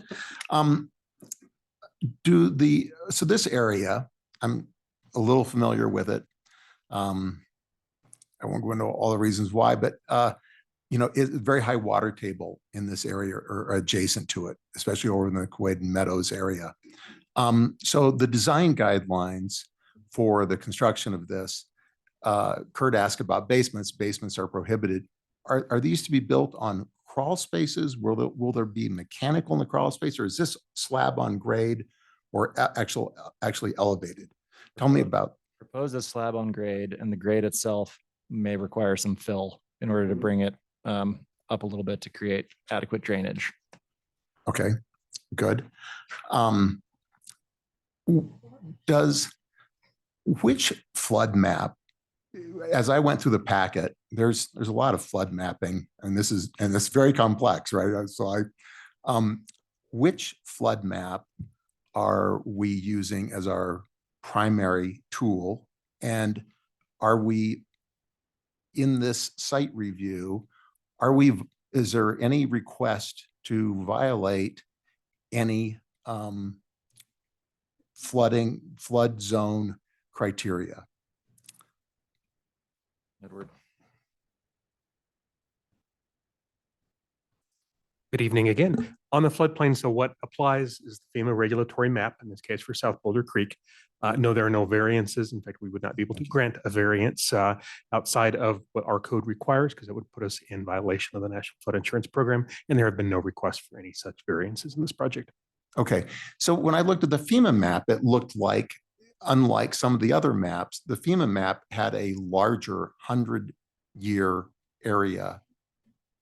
So this area, I'm a little familiar with it. I won't go into all the reasons why, but you know, it's very high water table in this area or adjacent to it, especially over in the Kuwait Meadows area. So the design guidelines for the construction of this, Kurt asked about basements. Basements are prohibited. Are these to be built on crawl spaces? Will there be mechanical in the crawl space, or is this slab on grade or actually elevated? Tell me about. Propose a slab on grade, and the grade itself may require some fill in order to bring it up a little bit to create adequate drainage. Okay, good. Which flood map, as I went through the packet, there's a lot of flood mapping, and it's very complex, right? So which flood map are we using as our primary tool? And are we, in this site review, is there any request to violate any flood zone criteria? Edward. Good evening again. On the floodplain, so what applies is the FEMA regulatory map, in this case for South Boulder Creek. No, there are no variances. In fact, we would not be able to grant a variance outside of what our code requires, because it would put us in violation of the National Flood Insurance Program. And there have been no requests for any such variances in this project. Okay, so when I looked at the FEMA map, it looked like, unlike some of the other maps, the FEMA map had a larger 100-year area.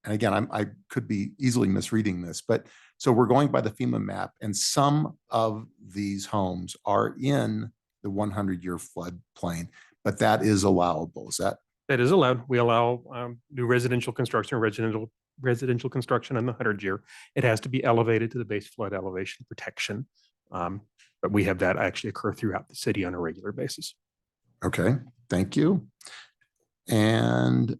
And again, I could be easily misreading this, but so we're going by the FEMA map, and some of these homes are in the 100-year floodplain, but that is allowable. Is that? That is allowed. We allow new residential construction, residential construction in the 100-year. It has to be elevated to the base flood elevation protection. But we have that actually occur throughout the city on a regular basis. Okay, thank you. And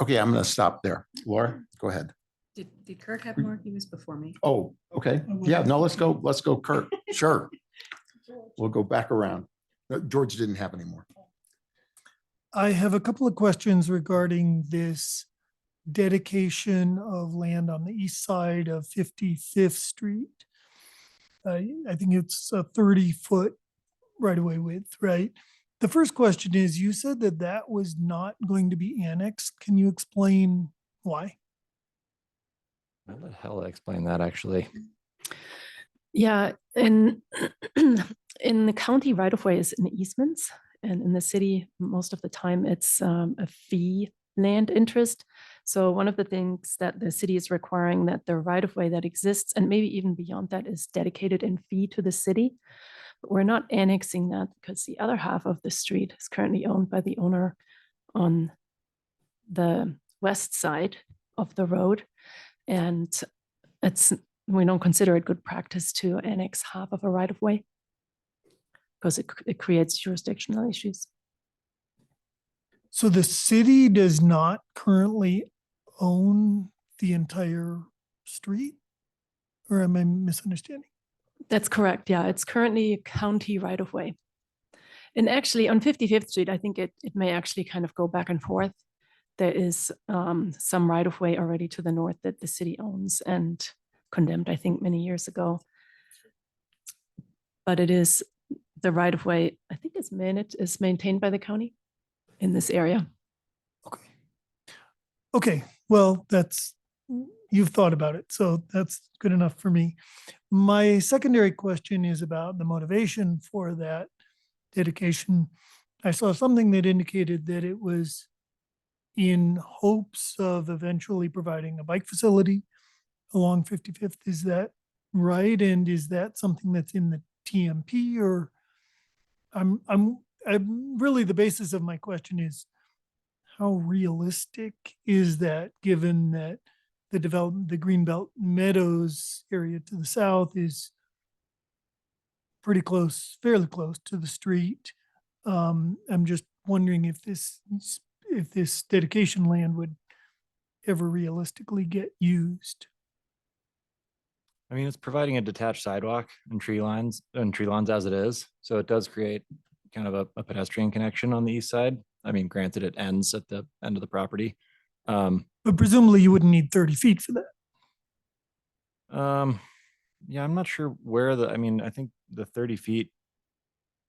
okay, I'm going to stop there. Laura, go ahead. Did Kirk have more? He was before me. Oh, okay. Yeah, no, let's go, Kurt. Sure. We'll go back around. George didn't have any more. I have a couple of questions regarding this dedication of land on the east side of 55th Street. I think it's a 30-foot right of way width, right? The first question is, you said that that was not going to be annexed. Can you explain why? I'll let Hella explain that actually. Yeah, in in the county, right of way is in easements, and in the city, most of the time it's a fee land interest. So one of the things that the city is requiring that the right of way that exists, and maybe even beyond that, is dedicated in fee to the city. But we're not annexing that because the other half of the street is currently owned by the owner on the west side of the road, and we don't consider it good practice to annex half of a right of way because it creates jurisdictional issues. So the city does not currently own the entire street? Or am I misunderstanding? That's correct. Yeah, it's currently a county right of way. And actually on 55th Street, I think it may actually kind of go back and forth. There is some right of way already to the north that the city owns and condemned, I think, many years ago. But it is the right of way, I think it's maintained by the county in this area. Okay, well, you've thought about it, so that's good enough for me. My secondary question is about the motivation for that dedication. I saw something that indicated that it was in hopes of eventually providing a bike facility along 55th. Is that right? And is that something that's in the TMP, or I'm really, the basis of my question is, how realistic is that, given that the Greenbelt Meadows area to the south is pretty close, fairly close to the street? I'm just wondering if this dedication land would ever realistically get used. I mean, it's providing a detached sidewalk and tree lines as it is. So it does create kind of a pedestrian connection on the east side. I mean, granted, it ends at the end of the property. But presumably you wouldn't need 30 feet for that. Yeah, I'm not sure I mean, I think the 30 feet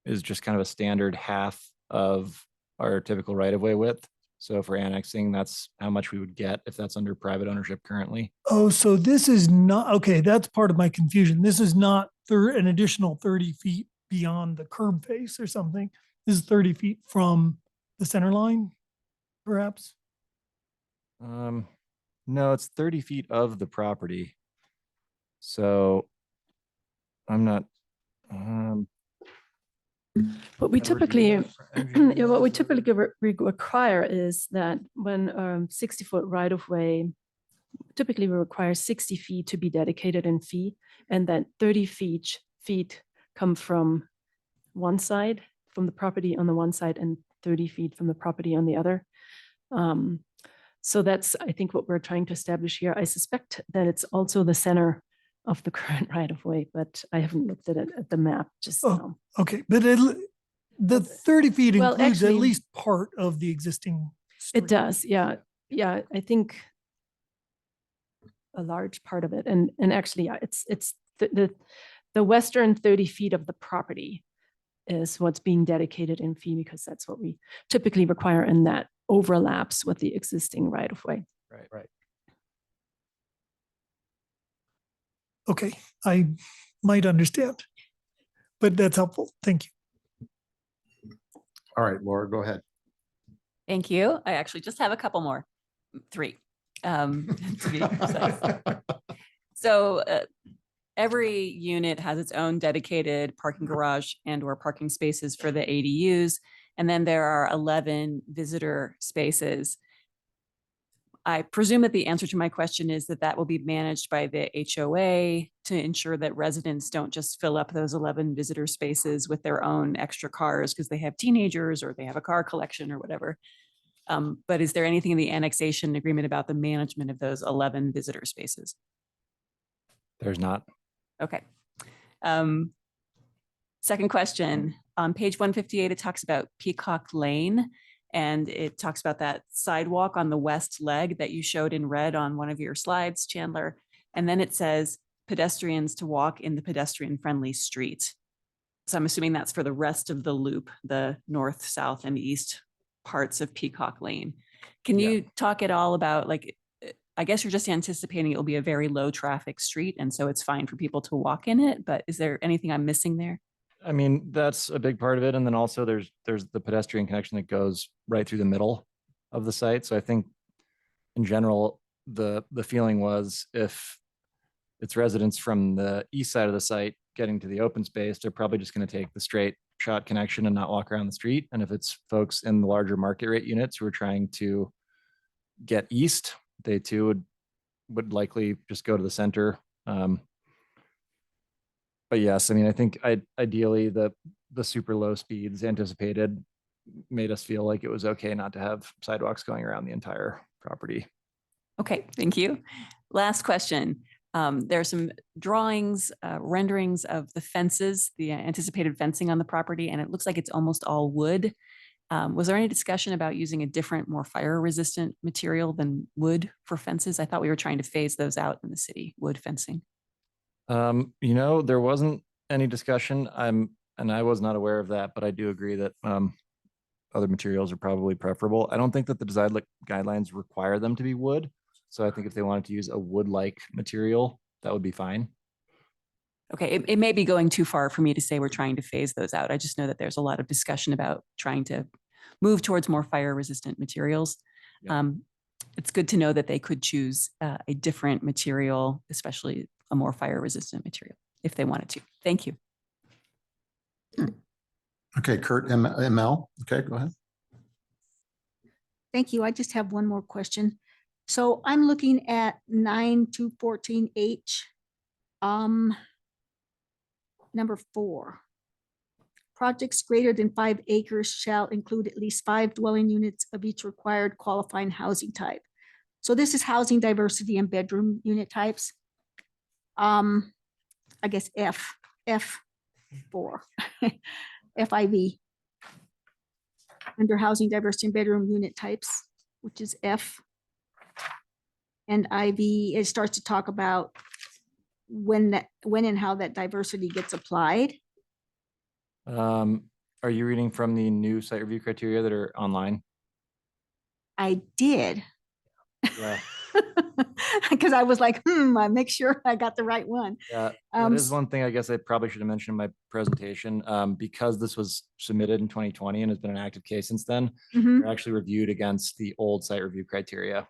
is just kind of a standard half of our typical right of way width. So if we're annexing, that's how much we would get if that's under private ownership currently. Oh, so this is not, okay, that's part of my confusion. This is not an additional 30 feet beyond the curb face or something. This is 30 feet from the center line, perhaps? No, it's 30 feet of the property. So I'm not, What we typically, what we typically require is that when 60-foot right of way, typically we require 60 feet to be dedicated in fee, and that 30 feet come from one side, from the property on the one side, and 30 feet from the property on the other. So that's, I think, what we're trying to establish here. I suspect that it's also the center of the current right of way, but I haven't looked at it at the map just now. Okay, but the 30 feet Well, includes at actually, least part of the existing street. It does, yeah. Yeah, I think a large part of it. And actually, yeah, it's the western 30 feet of the property is what's being dedicated in fee, because that's what we typically require, and that overlaps with the existing right of way. right. Okay, I might understand, but that's helpful. Thank you. All right, Laura, go ahead. Thank you. I actually just have a couple more, 3, to be precise. So every unit has its own dedicated parking garage and or parking spaces for the ADUs. And then there are 11 visitor spaces. I presume that the answer to my question is that that will be managed by the HOA to ensure that residents don't just fill up those 11 visitor spaces with their own extra cars because they have teenagers or they have a car collection or whatever. But is there anything in the annexation agreement about the management of those 11 visitor spaces? There's not. Okay. Second question, on page 158, it talks about Peacock Lane, and it talks about that sidewalk on the west leg that you showed in red on one of your slides, Chandler. And then it says pedestrians to walk in the pedestrian friendly street. So I'm assuming that's for the rest of the loop, the north, south, and east parts of Peacock Lane. Can Yeah. you talk at all about, like, I guess you're just anticipating it'll be a very low traffic street, and so it's fine for people to walk in it, but is there anything I'm missing there? I mean, that's a big part of it. And then also there's the pedestrian connection that goes right through the middle of the site. So I think in general, the feeling was if it's residents from the east side of the site getting to the open space, they're probably just going to take the straight shot connection and not walk around the street. And if it's folks in the larger market rate units who are trying to get east, they too would likely just go to the center. But yes, I mean, I think ideally the super low speeds anticipated made us feel like it was okay not to have sidewalks going around the entire property. Okay, thank you. Last question. There are some drawings, renderings of the fences, the anticipated fencing on the property, and it looks like it's almost all wood. Was there any discussion about using a different, more fire-resistant material than wood for fences? I thought we were trying to phase those out in the city, wood fencing. There wasn't any discussion. I was not aware of that, but I do agree that other materials are probably preferable. I don't think that the design guidelines require them to be wood. So I think if they wanted to use a wood-like material, that would be fine. Okay, it may be going too far for me to say we're trying to phase those out. I just know that there's a lot of discussion about trying to move towards more fire-resistant materials. Yeah. It's good to know that they could choose a different material, especially a more fire-resistant material, if they wanted to. Thank you. Okay, Kurt, ML. Okay, go ahead. Thank you. I just have one more question. So I'm looking at 9-14H. Number 4. Projects greater than 5 acres shall include at least 5 dwelling units of each required qualifying housing type. So this is housing diversity and bedroom unit types. I guess F4, FIV. Under housing diversity and bedroom unit types, which is F. And IV, it starts to talk about when and how that diversity gets applied. Are you reading from the new site review criteria that are online? I did. Yeah. Because I was like, I make sure I got the right one. Yeah, that is one thing I guess I probably should have mentioned in my presentation. Because this was submitted in 2020 and has been an active case since then, Mhm. they're actually reviewed against the old site review criteria.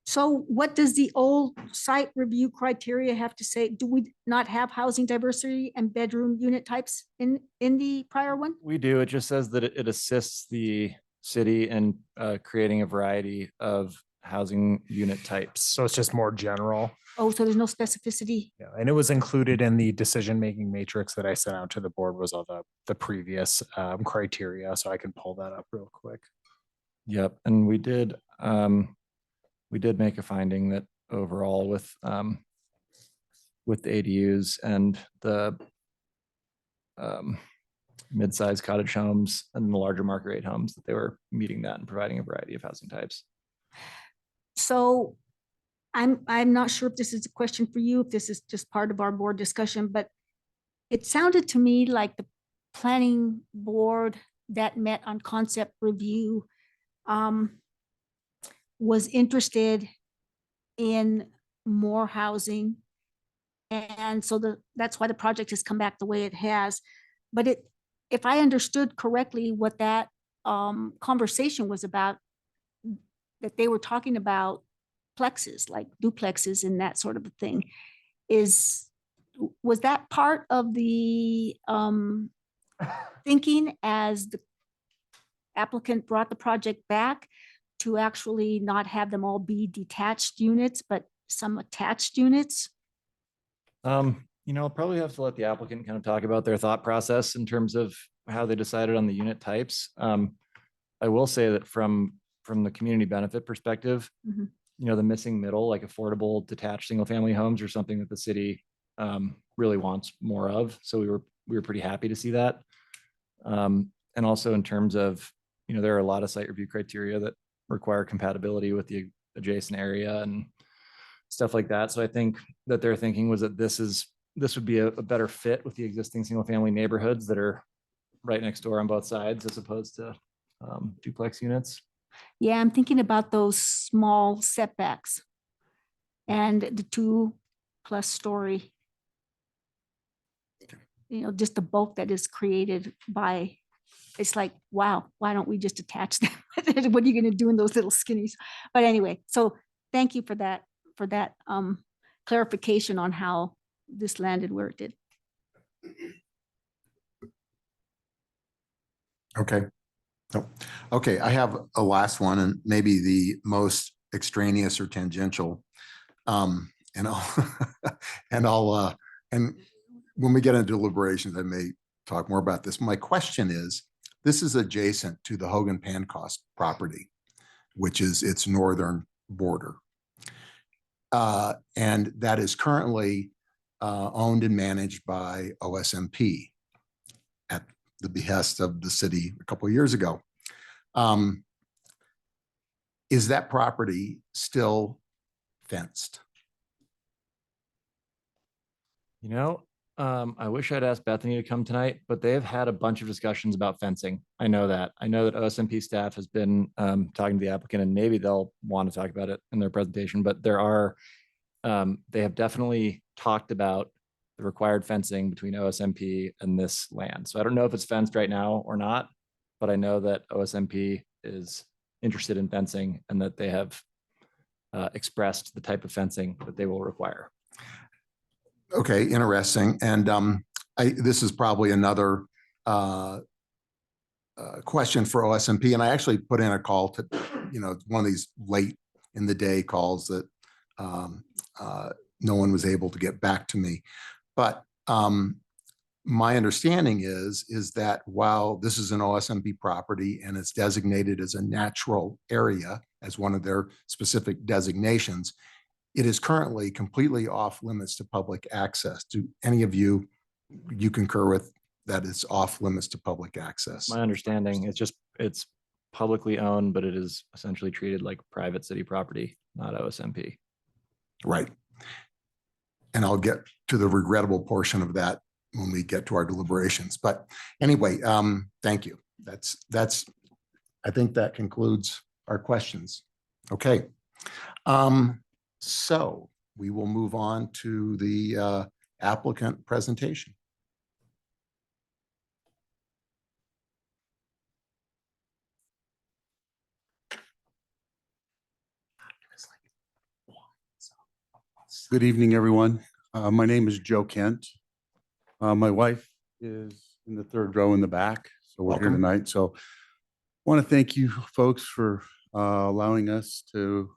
So what does the old site review criteria have to say? Do we not have housing diversity and bedroom unit types in the prior one? We do. It just says that it assists the city in creating a variety of housing unit types. So it's just more general. Oh, so there's no specificity. Yeah, and it was included in the decision-making matrix that I sent out to the board was all the previous criteria. So I can pull that up real quick. Yep, and we did make a finding that overall with the ADUs and the mid-sized cottage homes and the larger market rate homes, that they were meeting that and providing a variety of housing types. So I'm not sure if this is a question for you, if this is just part of our board discussion, but it sounded to me like the planning board that met on concept review was interested in more housing. And so that's why the project has come back the way it has. But if I understood correctly what that conversation was about, that they were talking about plexes, like duplexes and that sort of a thing, was that part of the thinking as the applicant brought the project back to actually not have them all be detached units, but some attached units? I'll probably have to let the applicant kind of talk about their thought process in terms of how they decided on the unit types. I will say that from the community benefit perspective, Mhm. The missing middle, like affordable detached single family homes, are something that the city really wants more of. So we were pretty happy to see that. And also in terms of, there are a lot of site review criteria that require compatibility with the adjacent area and stuff like that. So I think that their thinking was that this is this would be a better fit with the existing single-family neighborhoods that are right next door on both sides as opposed to duplex units. Yeah, I'm thinking about those small setbacks and the 2+ story. Just the bulk that is created by, it's like, wow, why don't we just attach them? What are you going to do in those little skinnies? But anyway, so thank you for that clarification on how this landed where it did. Okay. No. Okay, I have a last one and maybe the most extraneous or tangential. And and when we get into deliberations, I may talk more about this. My question is, this is adjacent to the Hogan Pancoast property, which is its northern border. And that is currently owned and managed by OSMP at the behest of the city a couple of years ago. Is that property still fenced? I wish I'd asked Bethany to come tonight, but they've had a bunch of discussions about fencing. I know that OSMP staff has been talking to the applicant, and maybe they'll want to talk about it in their presentation, but they have definitely talked about the required fencing between OSMP and this land. So I don't know if it's fenced right now or not, but I know that OSMP is interested in fencing and that they have expressed the type of fencing that they will require. Okay, interesting. And this is probably another question for OSMP. And I actually put in a call to, one of these late in the day calls that no one was able to get back to me. But my understanding is that while this is an OSMP property and it's designated as a natural area as one of their specific designations, it is currently completely off limits to public access. Do any of you concur with that it's off limits to public access? My understanding, it's publicly owned, but it is essentially treated like private city property, not OSMP. Right. And I'll get to the regrettable portion of that when we get to our deliberations. But anyway, thank you. I think that concludes our questions. Okay. So we will move on to the applicant presentation. Good evening, everyone. My name is Joe Kent. My wife is in the third row in the back, so we're here tonight. So I want to thank you folks for allowing us to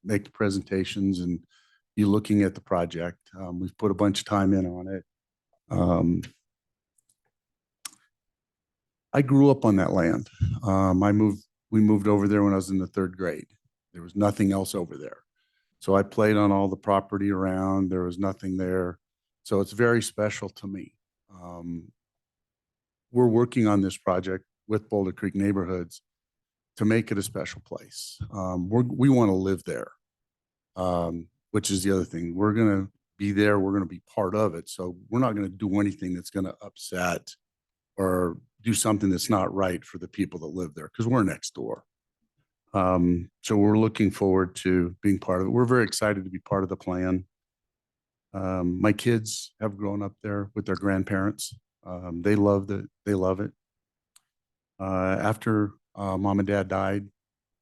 make the presentations and you looking at the project. We've put a bunch of time in on it. I grew up on that land. We moved over there when I was in the third grade. There was nothing else over there. So I played on all the property around. There was nothing there. So it's very special to me. We're working on this project with Boulder Creek Neighborhoods to make it a special place. We want to live there, which is the other thing. We're going to be there. We're going to be part of it. So we're not going to do anything that's going to upset or do something that's not right for the people that live there because we're next door. So we're looking forward to being part of it. We're very excited to be part of the plan. My kids have grown up there with their grandparents. They love it. After mom and dad died,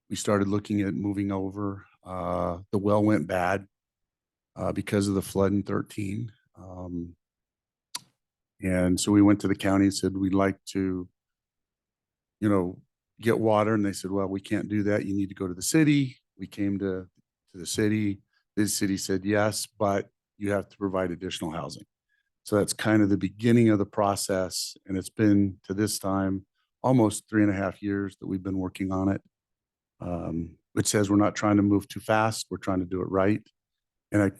we started looking at moving over. The well went bad because of the flood in 13. And so we went to the county and said, we'd like to, get water. And they said, well, we can't do that. You need to go to the city. We came to the city. The city said, yes, but you have to provide additional housing. So that's kind of the beginning of the process. And it's been to this time, almost 3.5 years that we've been working on it, which says we're not trying to move too fast. We're trying to do it right. And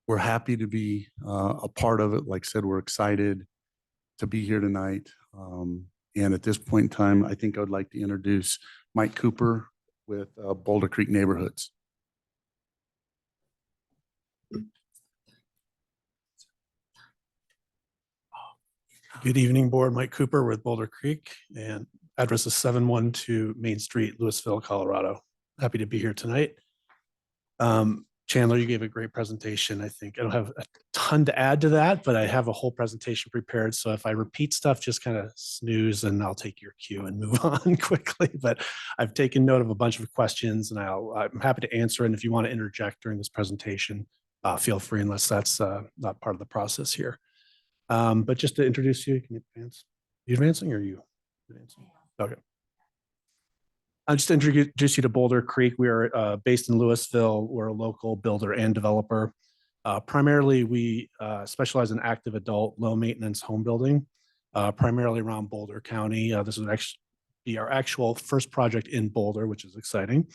we're happy to be a part of it. Like I said, we're excited to be here tonight. And at this point in time, I think I would like to introduce Mike Cooper with Boulder Creek Neighborhoods. Good evening, Board. Mike Cooper with Boulder Creek, and address is 712 Main Street, Louisville, Colorado. Happy to be here tonight. Chandler, you gave a great presentation. I think I don't have a ton to add to that, but I have a whole presentation prepared. So if I repeat stuff, just kind of snooze and I'll take your cue and move on quickly. But I've taken note of a bunch of questions and I'm happy to answer. And if you want to interject during this presentation, feel free, unless that's not part of the process here. But just to introduce you, can you advance? Are you advancing or are you advancing? Okay. I'll just introduce you to Boulder Creek. We are based in Louisville. We're a local builder and developer. Primarily, we specialize in active adult, low maintenance home building, primarily around Boulder County. This would actually be our actual first project in Boulder, which is exciting,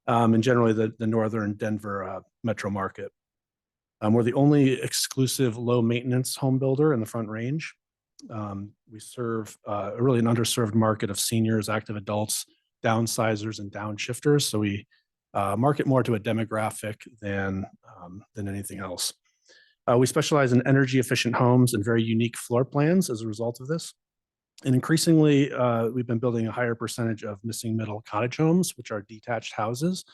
and generally the northern Denver metro market. We're the only exclusive low maintenance home builder in the Front Range. We serve really an underserved market of seniors, active adults, downsizers, and downshifters. So we market more to a demographic than anything else. We specialize in energy efficient homes and very unique floor plans as a result of this. And increasingly, we've been building a higher percentage of missing middle cottage homes, which are detached houses.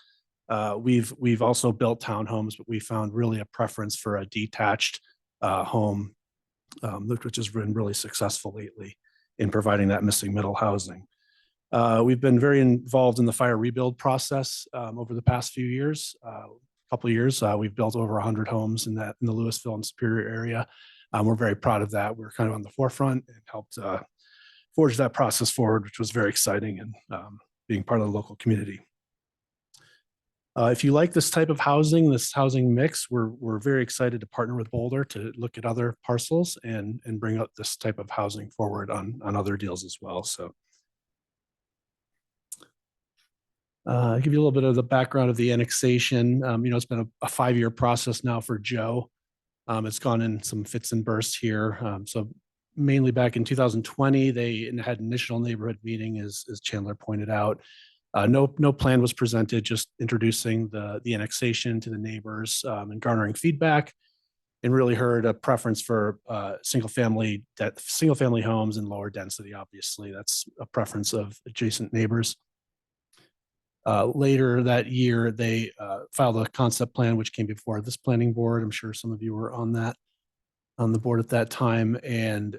We've also built townhomes, but we found really a preference for a detached home, which has been really successful lately in providing that missing middle housing. We've been very involved in the fire rebuild process over the past few years. Couple of years, we've built over 100 homes in the Louisville and Superior area. We're very proud of that. We're kind of on the forefront and helped forge that process forward, which was very exciting, and being part of the local community. If you like this type of housing, this housing mix, we're very excited to partner with Boulder to look at other parcels and bring up this type of housing forward on other deals as well. So I'll give you a little bit of the background of the annexation. It's been a 5-year process now for Joe. It's gone in some fits and bursts here. So mainly back in 2020, they had an initial neighborhood meeting, as Chandler pointed out. No plan was presented, just introducing the annexation to the neighbors and garnering feedback, and really heard a preference for single family homes and lower density. Obviously, that's a preference of adjacent neighbors. Later that year, they filed a concept plan, which came before this planning board. I'm sure some of you were on the board at that time. And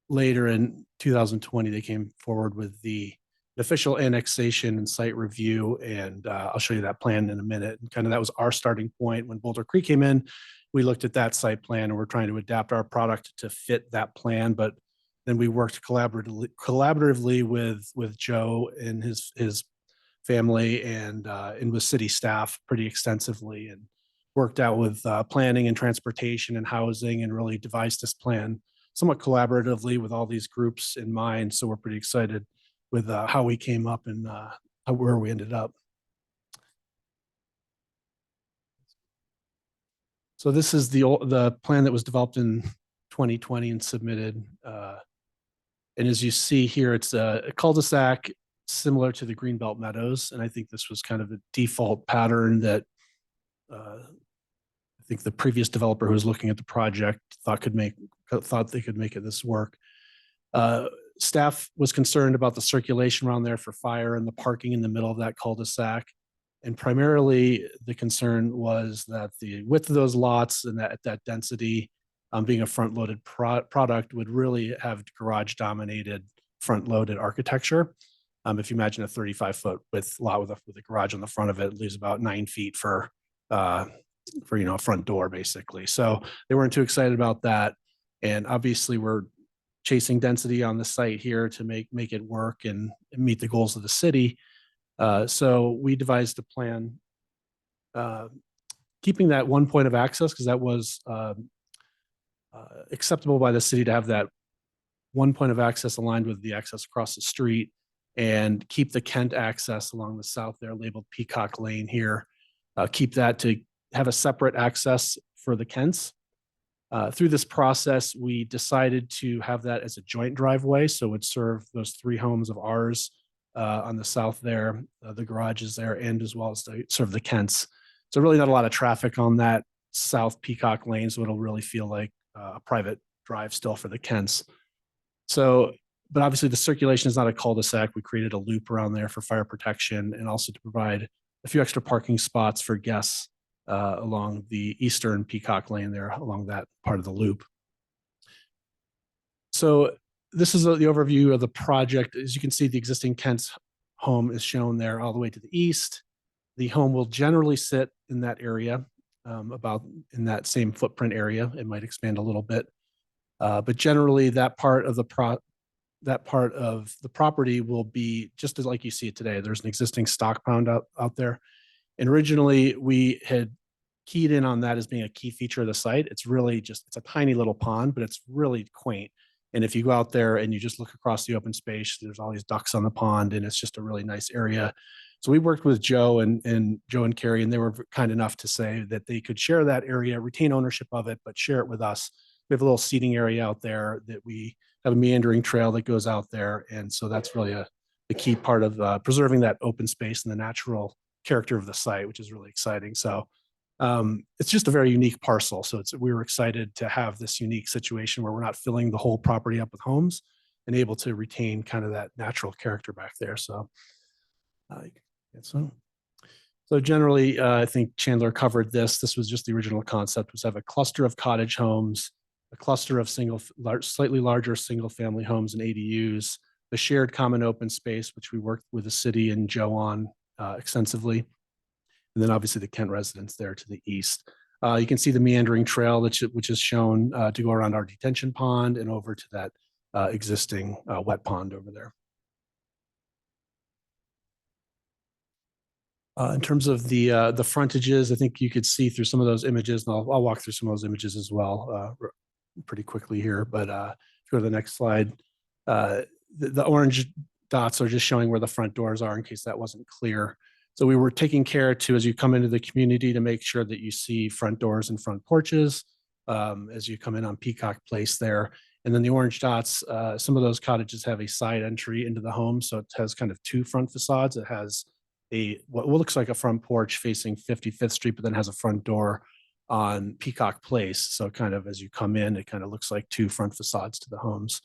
later in 2020, they came forward with the official annexation and site review. And I'll show you that plan in a minute. And kind of that was our starting point. When Boulder Creek came in, we looked at that site plan and we're trying to adapt our product to fit that plan. But then we worked collaboratively with Joe and his family and with city staff pretty extensively, and worked out with planning and transportation and housing, and really devised this plan somewhat collaboratively with all these groups in mind. So we're pretty excited with how we came up and where we ended up. So this is the plan that was developed in 2020 and submitted. And as you see here, it's a cul-de-sac similar to the Greenbelt Meadows. And I think this was kind of a default pattern that I think the previous developer who was looking at the project thought they could make this work. Staff was concerned about the circulation around there for fire and the parking in the middle of that cul-de-sac. And primarily the concern was that the width of those lots and that density, being a front-loaded product, would really have garage-dominated front-loaded architecture. If you imagine a 35-foot width lot with a garage on the front of it, leaves about 9 feet for a front door, basically. So they weren't too excited about that. And obviously we're chasing density on the site here to make it work and meet the goals of the city. So we devised a plan, keeping that one point of access, because that was acceptable by the city to have that one point of access aligned with the access across the street, and keep the Kent access along the south there labeled Peacock Lane here. Keep that to have a separate access for the Kents, Through this process, we decided to have that as a joint driveway, so it would serve those 3 homes of ours on the south there, the garages there, and as well as to serve the Kents. So really not a lot of traffic on that South Peacock Lane, so it'll really feel like a private drive still for the Kents. So, but obviously the circulation is not a cul-de-sac. We created a loop around there for fire protection and also to provide a few extra parking spots for guests along the eastern Peacock Lane there, along that part of the loop. So this is the overview of the project. As you can see, the existing Kent's home is shown there all the way to the east. The home will generally sit in that area, about in that same footprint area. It might expand a little bit, but generally that part of the property will be just as like you see it today. There's an existing stock pond out there. And originally we had keyed in on that as being a key feature of the site. It's really just, it's a tiny little pond, but it's really quaint. And if you go out there and you just look across the open space, there's all these ducks on the pond and it's just a really nice area. So we worked with Joe and Carrie, and they were kind enough to say that they could share that area, retain ownership of it, but share it with us. We have a little seating area out there that we have a meandering trail that goes out there. And so that's really the key part of preserving that open space and the natural character of the site, which is really exciting. So it's just a very unique parcel. So we were excited to have this unique situation where we're not filling the whole property up with homes and able to retain kind of that natural character back there. So, so generally, I think Chandler covered this. This was just the original concept, was have a cluster of cottage homes, a cluster of slightly larger single family homes and ADUs, the shared common open space, which we worked with the city and Joe on extensively. And then obviously the Kent residents there to the east. You can see the meandering trail, which is shown to go around our detention pond and over to that existing wet pond over there. In terms of the frontages, I think you could see through some of those images, and I'll walk through some of those images as well pretty quickly here. But if you go to the next slide, the orange dots are just showing where the front doors are in case that wasn't clear. So we were taking care to, as you come into the community, to make sure that you see front doors and front porches as you come in on Peacock Place there. And then the orange dots, some of those cottages have a side entry into the home. So it has kind of 2 front facades. It has what looks like a front porch facing 55th Street, but then has a front door on Peacock Place. So kind of as you come in, it kind of looks like 2 front facades to the homes.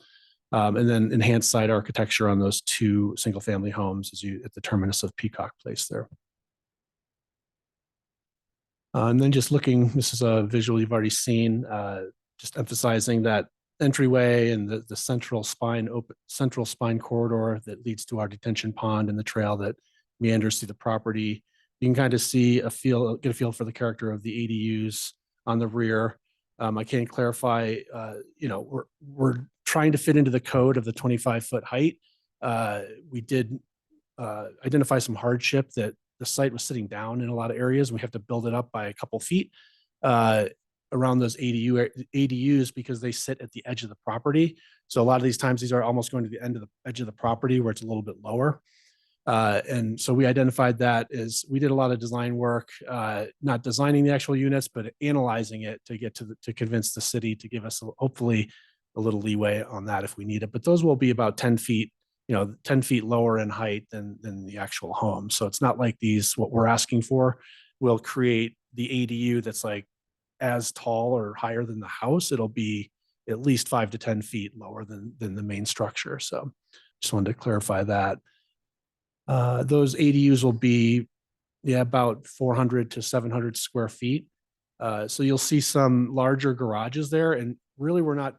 And then enhanced side architecture on those 2 single family homes as you at the terminus of Peacock Place there. And then just looking, this is a visual you've already seen, just emphasizing that entryway and the central spine corridor that leads to our detention pond and the trail that meanders through the property. You can kind of see get a feel for the character of the ADUs on the rear. I can't clarify, we're trying to fit into the code of the 25-foot height. We did identify some hardship that the site was sitting down in a lot of areas. We have to build it up by a couple feet around those ADUs because they sit at the edge of the property. So a lot of these times, these are almost going to the edge of the property where it's a little bit lower. And so we identified that as we did a lot of design work, not designing the actual units, but analyzing it to get to convince the city to give us hopefully a little leeway on that if we need it. But those will be about 10 feet, 10 feet lower in height than the actual home. So it's not like what we're asking for will create the ADU that's like as tall or higher than the house. It'll be at least 5 to 10 feet lower than the main structure. So just wanted to clarify that. Those ADUs will be about 400 to 700 square feet. So you'll see some larger garages there, and really we're not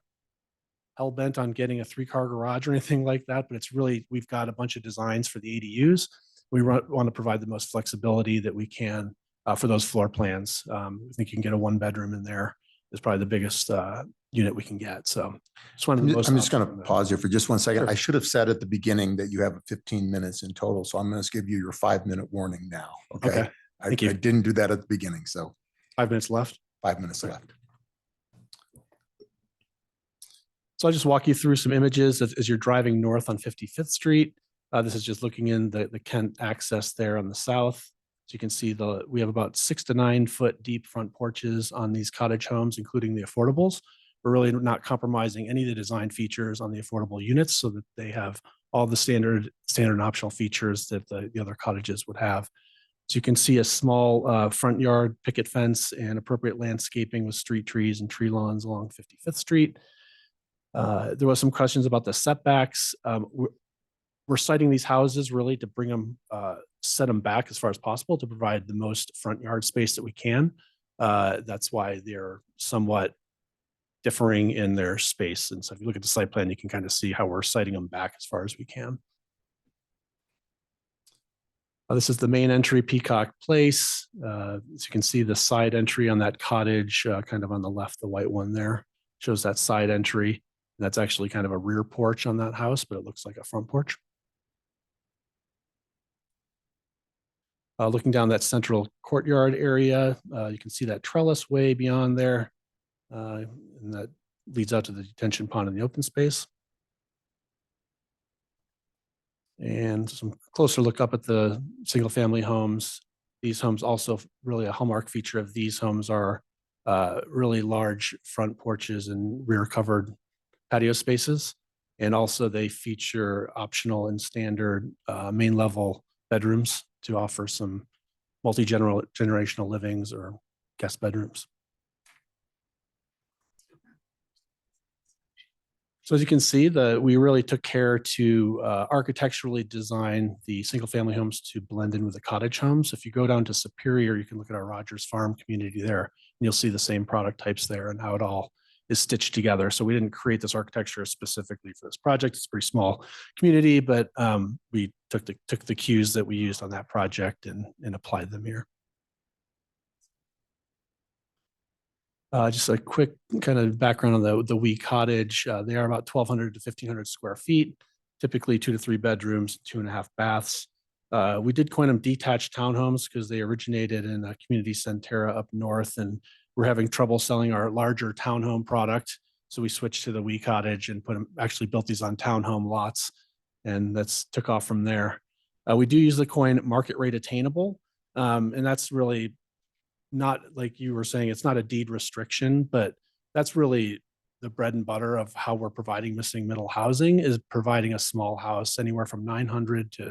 hell bent on getting a 3-car garage or anything like that, but it's really, we've got a bunch of designs for the ADUs. We want to provide the most flexibility that we can for those floor plans. I think you can get a 1-bedroom in there. It's probably the biggest unit we can get. So I'm just going to pause here for just 1 second. Sure. I should have said at the beginning that you have 15 minutes in total. So I'm going to give you your 5-minute warning now. Okay. Thank you. I didn't do that at the beginning. So 5 minutes left. 5 minutes left. So I'll just walk you through some images as you're driving north on 55th Street. This is just looking in the Kent access there on the south. So you can see we have about 6 to 9 foot deep front porches on these cottage homes, including the affordables. We're really not compromising any of the design features on the affordable units so that they have all the standard and optional features that the other cottages would have. So you can see a small front yard picket fence and appropriate landscaping with street trees and tree lawns along 55th Street. There was some questions about the setbacks. We're citing these houses really to bring them, set them back as far as possible to provide the most front yard space that we can. That's why they're somewhat differing in their space. And so if you look at the site plan, you can kind of see how we're citing them back as far as we can. This is the main entry, Peacock Place. As you can see, the side entry on that cottage, kind of on the left, the white one there, shows that side entry. That's actually kind of a rear porch on that house, but it looks like a front porch. Looking down that central courtyard area, you can see that trellis way beyond there. And that leads out to the detention pond in the open space. And some closer look up at the single family homes. These homes also really a hallmark feature of these homes are really large front porches and rear covered patio spaces. And also they feature optional and standard main level bedrooms to offer some multi-generational livings or guest bedrooms. So as you can see, we really took care to architecturally design the single family homes to blend in with the cottage homes. If you go down to Superior, you can look at our Rogers Farm community there, and you'll see the same product types there and how it all is stitched together. So we didn't create this architecture specifically for this project. It's a pretty small community, but we took the cues that we used on that project and applied them here. Just a quick kind of background on the Wee Cottage. They are about 1,200 to 1,500 square feet, typically 2 to 3 bedrooms, 2.5 baths. We did coin them detached townhomes because they originated in Community Centera up north, and we're having trouble selling our larger townhome product. So we switched to the Wee Cottage and actually built these on townhome lots, and that's took off from there. We do use the coin market rate attainable, and that's really not, like you were saying, it's not a deed restriction, but that's really the bread and butter of how we're providing missing middle housing, is providing a small house anywhere from 900 to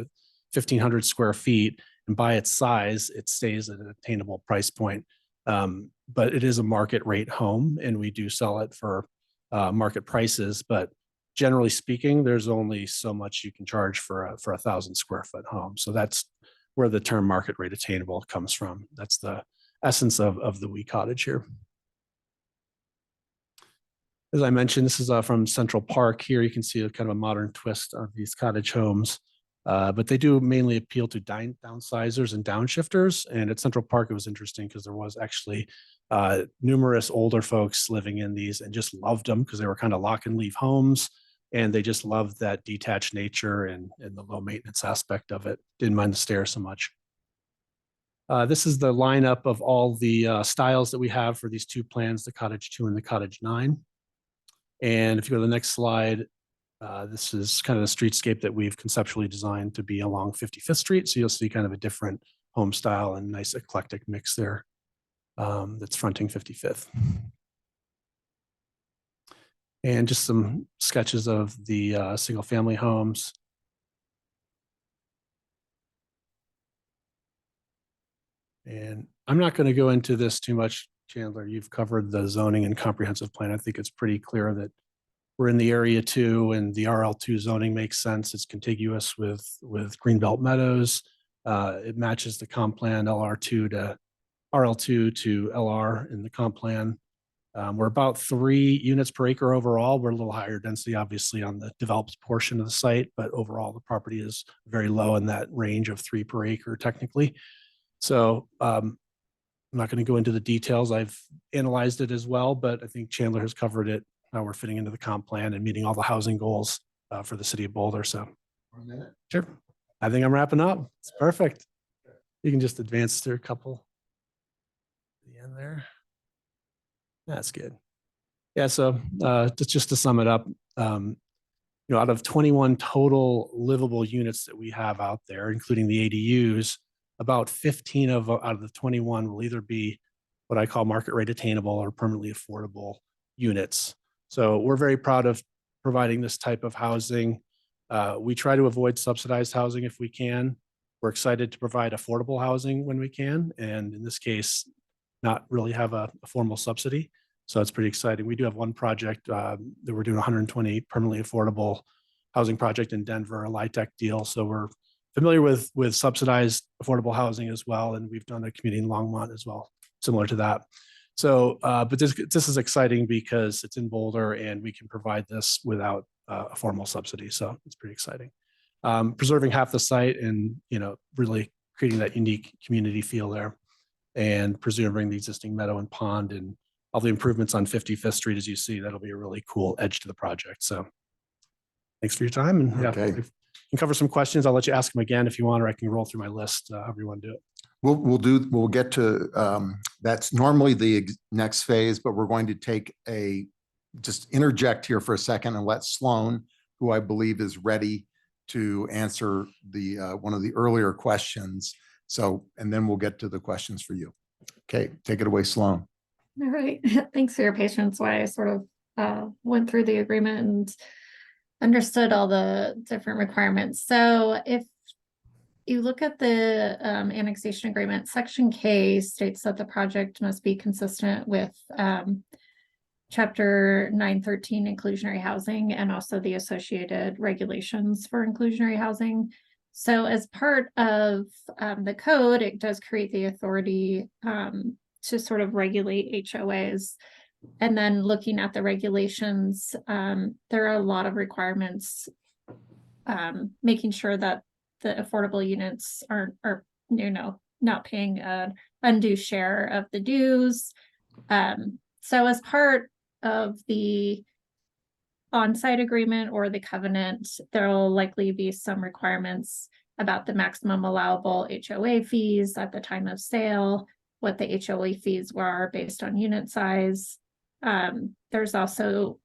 1,500 square feet. And by its size, it stays at an attainable price point. But it is a market rate home, and we do sell it for market prices. But generally speaking, there's only so much you can charge for a 1,000 square foot home. So that's where the term market rate attainable comes from. That's the essence of the Wee Cottage here. As I mentioned, this is from Central Park. Here you can see a kind of a modern twist of these cottage homes, but they do mainly appeal to downsizers and downshifters. And at Central Park, it was interesting because there was actually numerous older folks living in these and just loved them because they were kind of lock and leave homes. And they just loved that detached nature and the low maintenance aspect of it. Didn't mind the stairs so much. This is the lineup of all the styles that we have for these two plans, the Cottage 2 and the Cottage 9. And if you go to the next slide, this is kind of the streetscape that we've conceptually designed to be along 55th Street. So you'll see kind of a different home style and nice eclectic mix there that's fronting 55th. And just some sketches of the single family homes. And I'm not going to go into this too much, Chandler. You've covered the zoning and comprehensive plan. I think it's pretty clear that we're in the area 2 and the RL2 zoning makes sense. It's contiguous with Greenbelt Meadows. It matches the comp plan LR2 to RL2 to LR in the comp plan. We're about 3 units per acre overall. We're a little higher density, obviously, on the developed portion of the site, but overall the property is very low in that range of 3 per acre technically. So I'm not going to go into the details. I've analyzed it as well, but I think Chandler has covered it, how we're fitting into the comp plan and meeting all the housing goals for the city of Boulder. So sure, I think I'm wrapping up. It's perfect. You can just advance through a couple at the end there. That's good. Yeah, so just to sum it up, out of 21 total livable units that we have out there, including the ADUs, about 15 out of the 21 will either be what I call market rate attainable or permanently affordable units. So we're very proud of providing this type of housing. We try to avoid subsidized housing if we can. We're excited to provide affordable housing when we can, and in this case, not really have a formal subsidy. So it's pretty exciting. We do have one project that we're doing 120 permanently affordable housing project in Denver, a LIHTC deal. So we're familiar with subsidized affordable housing as well, and we've done a community in Longmont as well, similar to that. So, but this is exciting because it's in Boulder and we can provide this without a formal subsidy. So it's pretty exciting. Preserving half the site and, really creating that unique community feel there, and preserving the existing meadow and pond and all the improvements on 55th Street, as you see. That'll be a really cool edge to the project. So thanks for your time. And yeah, Okay. we can cover some questions. I'll let you ask them again if you want, or I can roll through my list, however you want to do it. We'll get to, that's normally the next phase, but we're going to just interject here for a second and let Sloan, who I believe is ready to answer one of the earlier questions. So, and then we'll get to the questions for you. Okay, take it away, Sloan. All right, thanks for your patience while I sort of went through the agreement and understood all the different requirements. So if you look at the annexation agreement, section K states that the project must be consistent with chapter 913 inclusionary housing and also the associated regulations for inclusionary housing. So as part of the code, it does create the authority to sort of regulate HOAs. And then looking at the regulations, there are a lot of requirements, making sure that the affordable units are not paying an undue share of the dues. So as part of the on-site agreement or the covenant, there will likely be some requirements about the maximum allowable HOA fees at the time of sale, what the HOA fees were based on unit size. There's also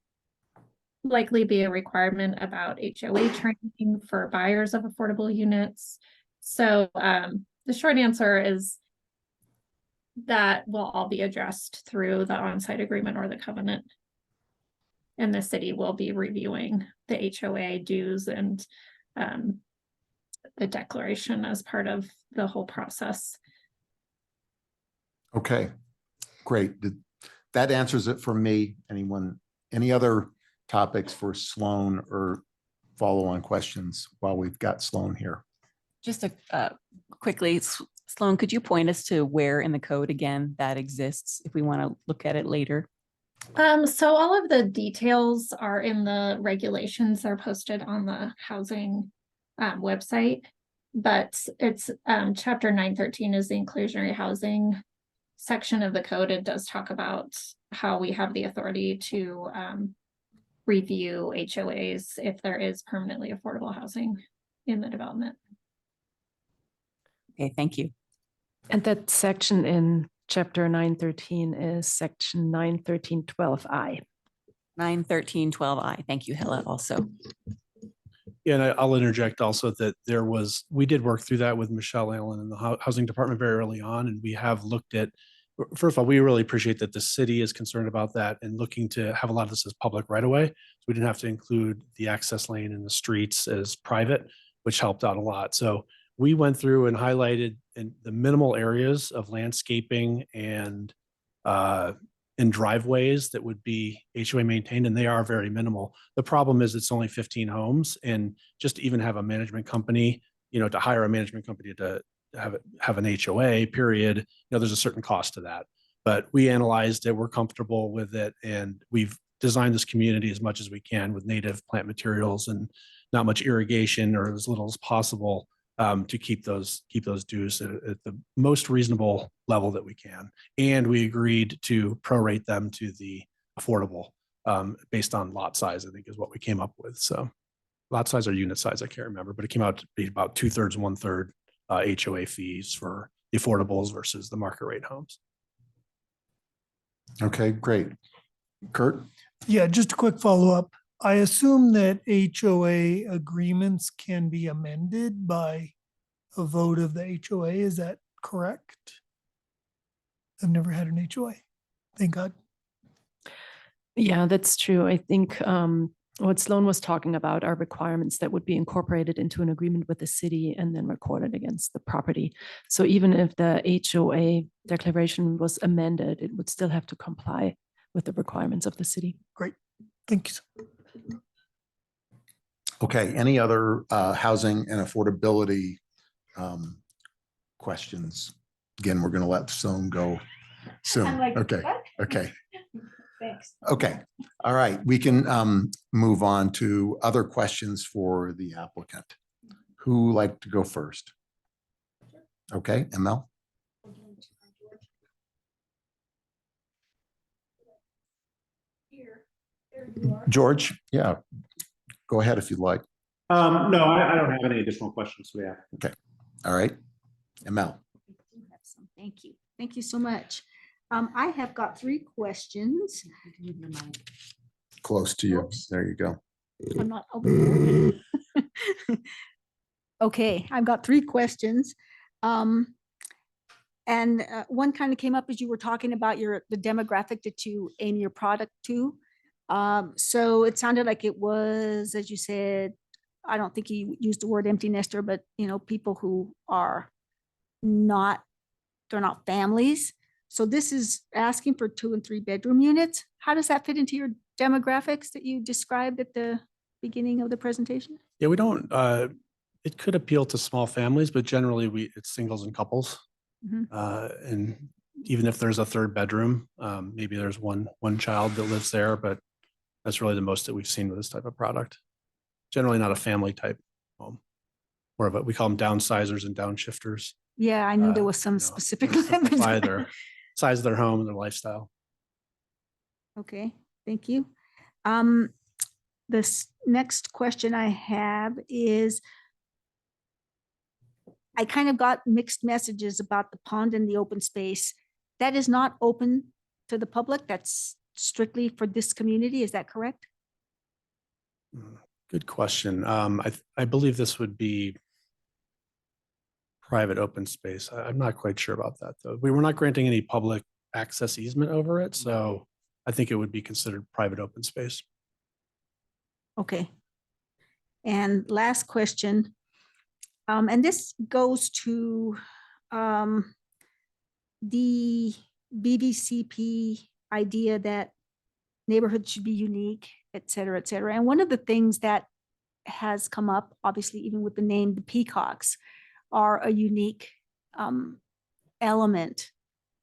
likely be a requirement about HOA training for buyers of affordable units. So the short answer is that will all be addressed through the on-site agreement or the covenant. And the city will be reviewing the HOA dues and the declaration as part of the whole process. Okay, great. That answers it for me. Any other topics for Sloan or follow-on questions while we've got Sloan here? Just quickly, Sloan, could you point us to where in the code again that exists if we want to look at it later? So all of the details are in the regulations. They're posted on the housing website, but it's chapter 913 is the inclusionary housing section of the code. It does talk about how we have the authority to review HOAs if there is permanently affordable housing in the development. Okay, thank you. And that section in chapter 913 is section 913.12I. 913.12I. Thank you, Hilla, also. Yeah, and I'll interject also that we did work through that with Michelle Allen in the housing department very early on, and we have looked at, first of all, we really appreciate that the city is concerned about that and looking to have a lot of this as public right away. So we didn't have to include the access lane and the streets as private, which helped out a lot. So we went through and highlighted in the minimal areas of landscaping and driveways that would be HOA maintained, and they are very minimal. The problem is it's only 15 homes, and just to even have a management company, to hire a management company to have an HOA period, there's a certain cost to that. But we analyzed it, we're comfortable with it, and we've designed this community as much as we can with native plant materials and not much irrigation or as little as possible, to keep those dues at the most reasonable level that we can. And we agreed to prorate them to the affordable based on lot size, I think is what we came up with. So lot size or unit size, I can't remember, but it came out to be about 2/3, 1/3 HOA fees for the affordables versus the market rate homes. Okay, great. Kurt? Yeah, just a quick follow-up. I assume that HOA agreements can be amended by a vote of the HOA. Is that correct? I've never had an HOA. Thank God. Yeah, that's true. I think what Sloan was talking about are requirements that would be incorporated into an agreement with the city and then recorded against the property. So even if the HOA declaration was amended, it would still have to comply with the requirements of the city. Great. Thank you. Okay, any other housing and affordability questions? Again, we're going to let Sloan go soon. Okay, okay. Thanks. Okay, all right. We can move on to other questions for the applicant. Who would like to go first? Okay, ML? George, yeah, go ahead if you'd like. No, I don't have any additional questions. So yeah. Okay, all right. ML. Thank you. Thank you so much. I have got 3 questions. Close to you. Oops. There you go. I'm not over there. Okay, I've got 3 questions. And one kind of came up as you were talking about the demographic that you aim your product to. So it sounded like it was, as you said, I don't think you used the word empty nester, but people who are they're not families. So this is asking for 2 and 3 bedroom units. How does that fit into your demographics that you described at the beginning of the presentation? Yeah, we don't, it could appeal to small families, but generally it's singles and couples. Mhm. And even if there's a 3rd bedroom, maybe there's one child that lives there, but that's really the most that we've seen with this type of product. Generally not a family type home. More of it, we call them downsizers and downshifters. Yeah, I knew there was some specific language. Simplify their size of their home and their lifestyle. Okay, thank you. This next question I have is, I kind of got mixed messages about the pond and the open space. That is not open to the public. That's strictly for this community. Is that correct? Good question. I believe this would be private open space. I'm not quite sure about that, though. We were not granting any public access easement over it, so I think it would be considered private open space. Okay. And last question, and this goes to the BVCP idea that neighborhoods should be unique, et cetera, et cetera. And one of the things that has come up, obviously, even with the name, the Peacocks are a unique element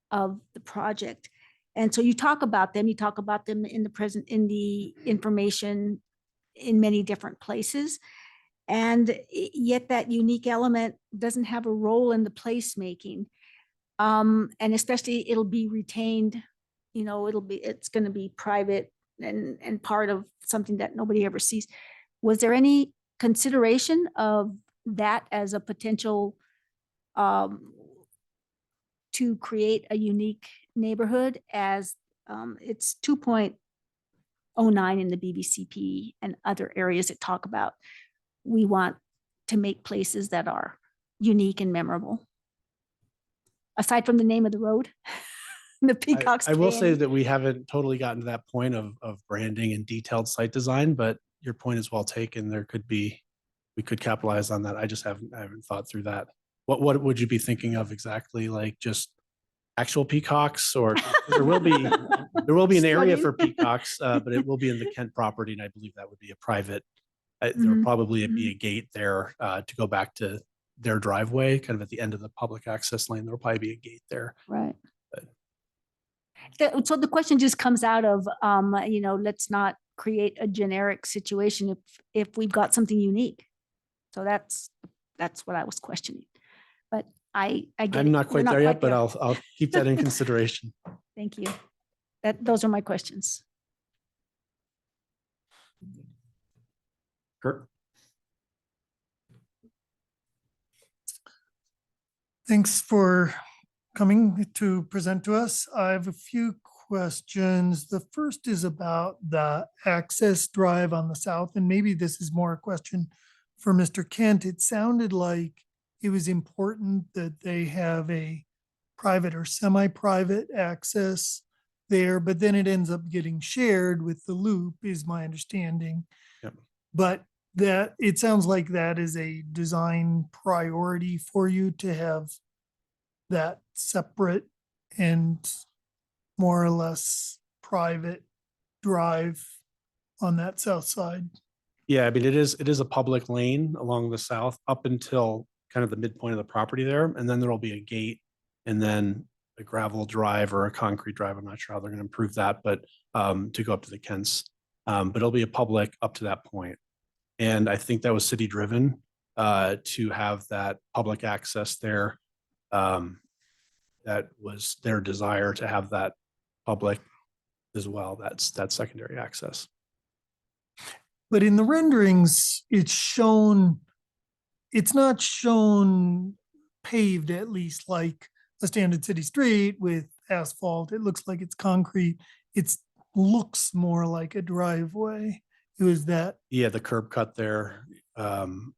of the project. And so you talk about them in the information in many different places. And yet that unique element doesn't have a role in the placemaking. And especially it'll be retained, it's going to be private and part of something that nobody ever sees. Was there any consideration of that as a potential to create a unique neighborhood, as it's 2.09 in the BVCP and other areas that talk about we want to make places that are unique and memorable? Aside from the name of the road, the Peacocks. I will say that we haven't totally gotten to that point of branding and detailed site design, but your point is well taken. We could capitalize on that. I haven't thought through that. What would you be thinking of exactly? Like just actual peacocks, or there will be an area for peacocks, but it will be in the Kent property, and I believe that would be a private. There will probably be a gate there to go back to their driveway, kind of at the end of the public access lane. There'll probably be a gate there. Right. So the question just comes out of, let's not create a generic situation if we've got something unique. So that's what I was questioning. But I get I'm it. not We're quite there yet, but I'll keep that in consideration. Thank you. Those are my questions. Kurt? Thanks for coming to present to us. I have a few questions. The first is about the access drive on the south, and maybe this is more a question for Mr. Kent. It sounded like it was important that they have a private or semi-private access there, but then it ends up getting shared with the loop, is my understanding. Yep. But that, it sounds like that is a design priority for you to have that separate and more or less private drive on that south side. Yeah, I mean, it is a public lane along the south up until kind of the midpoint of the property there. And then there'll be a gate and then a gravel drive or a concrete drive. I'm not sure how they're going to improve that, but to go up to the Kents. But it'll be a public up to that point. And I think that was city driven to have that public access there. That was their desire to have that public as well. That's secondary access. But in the renderings, it's not shown paved, at least like a standard city street with asphalt. It looks like it's concrete. It looks more like a driveway. It was that. Yeah, the curb cut there.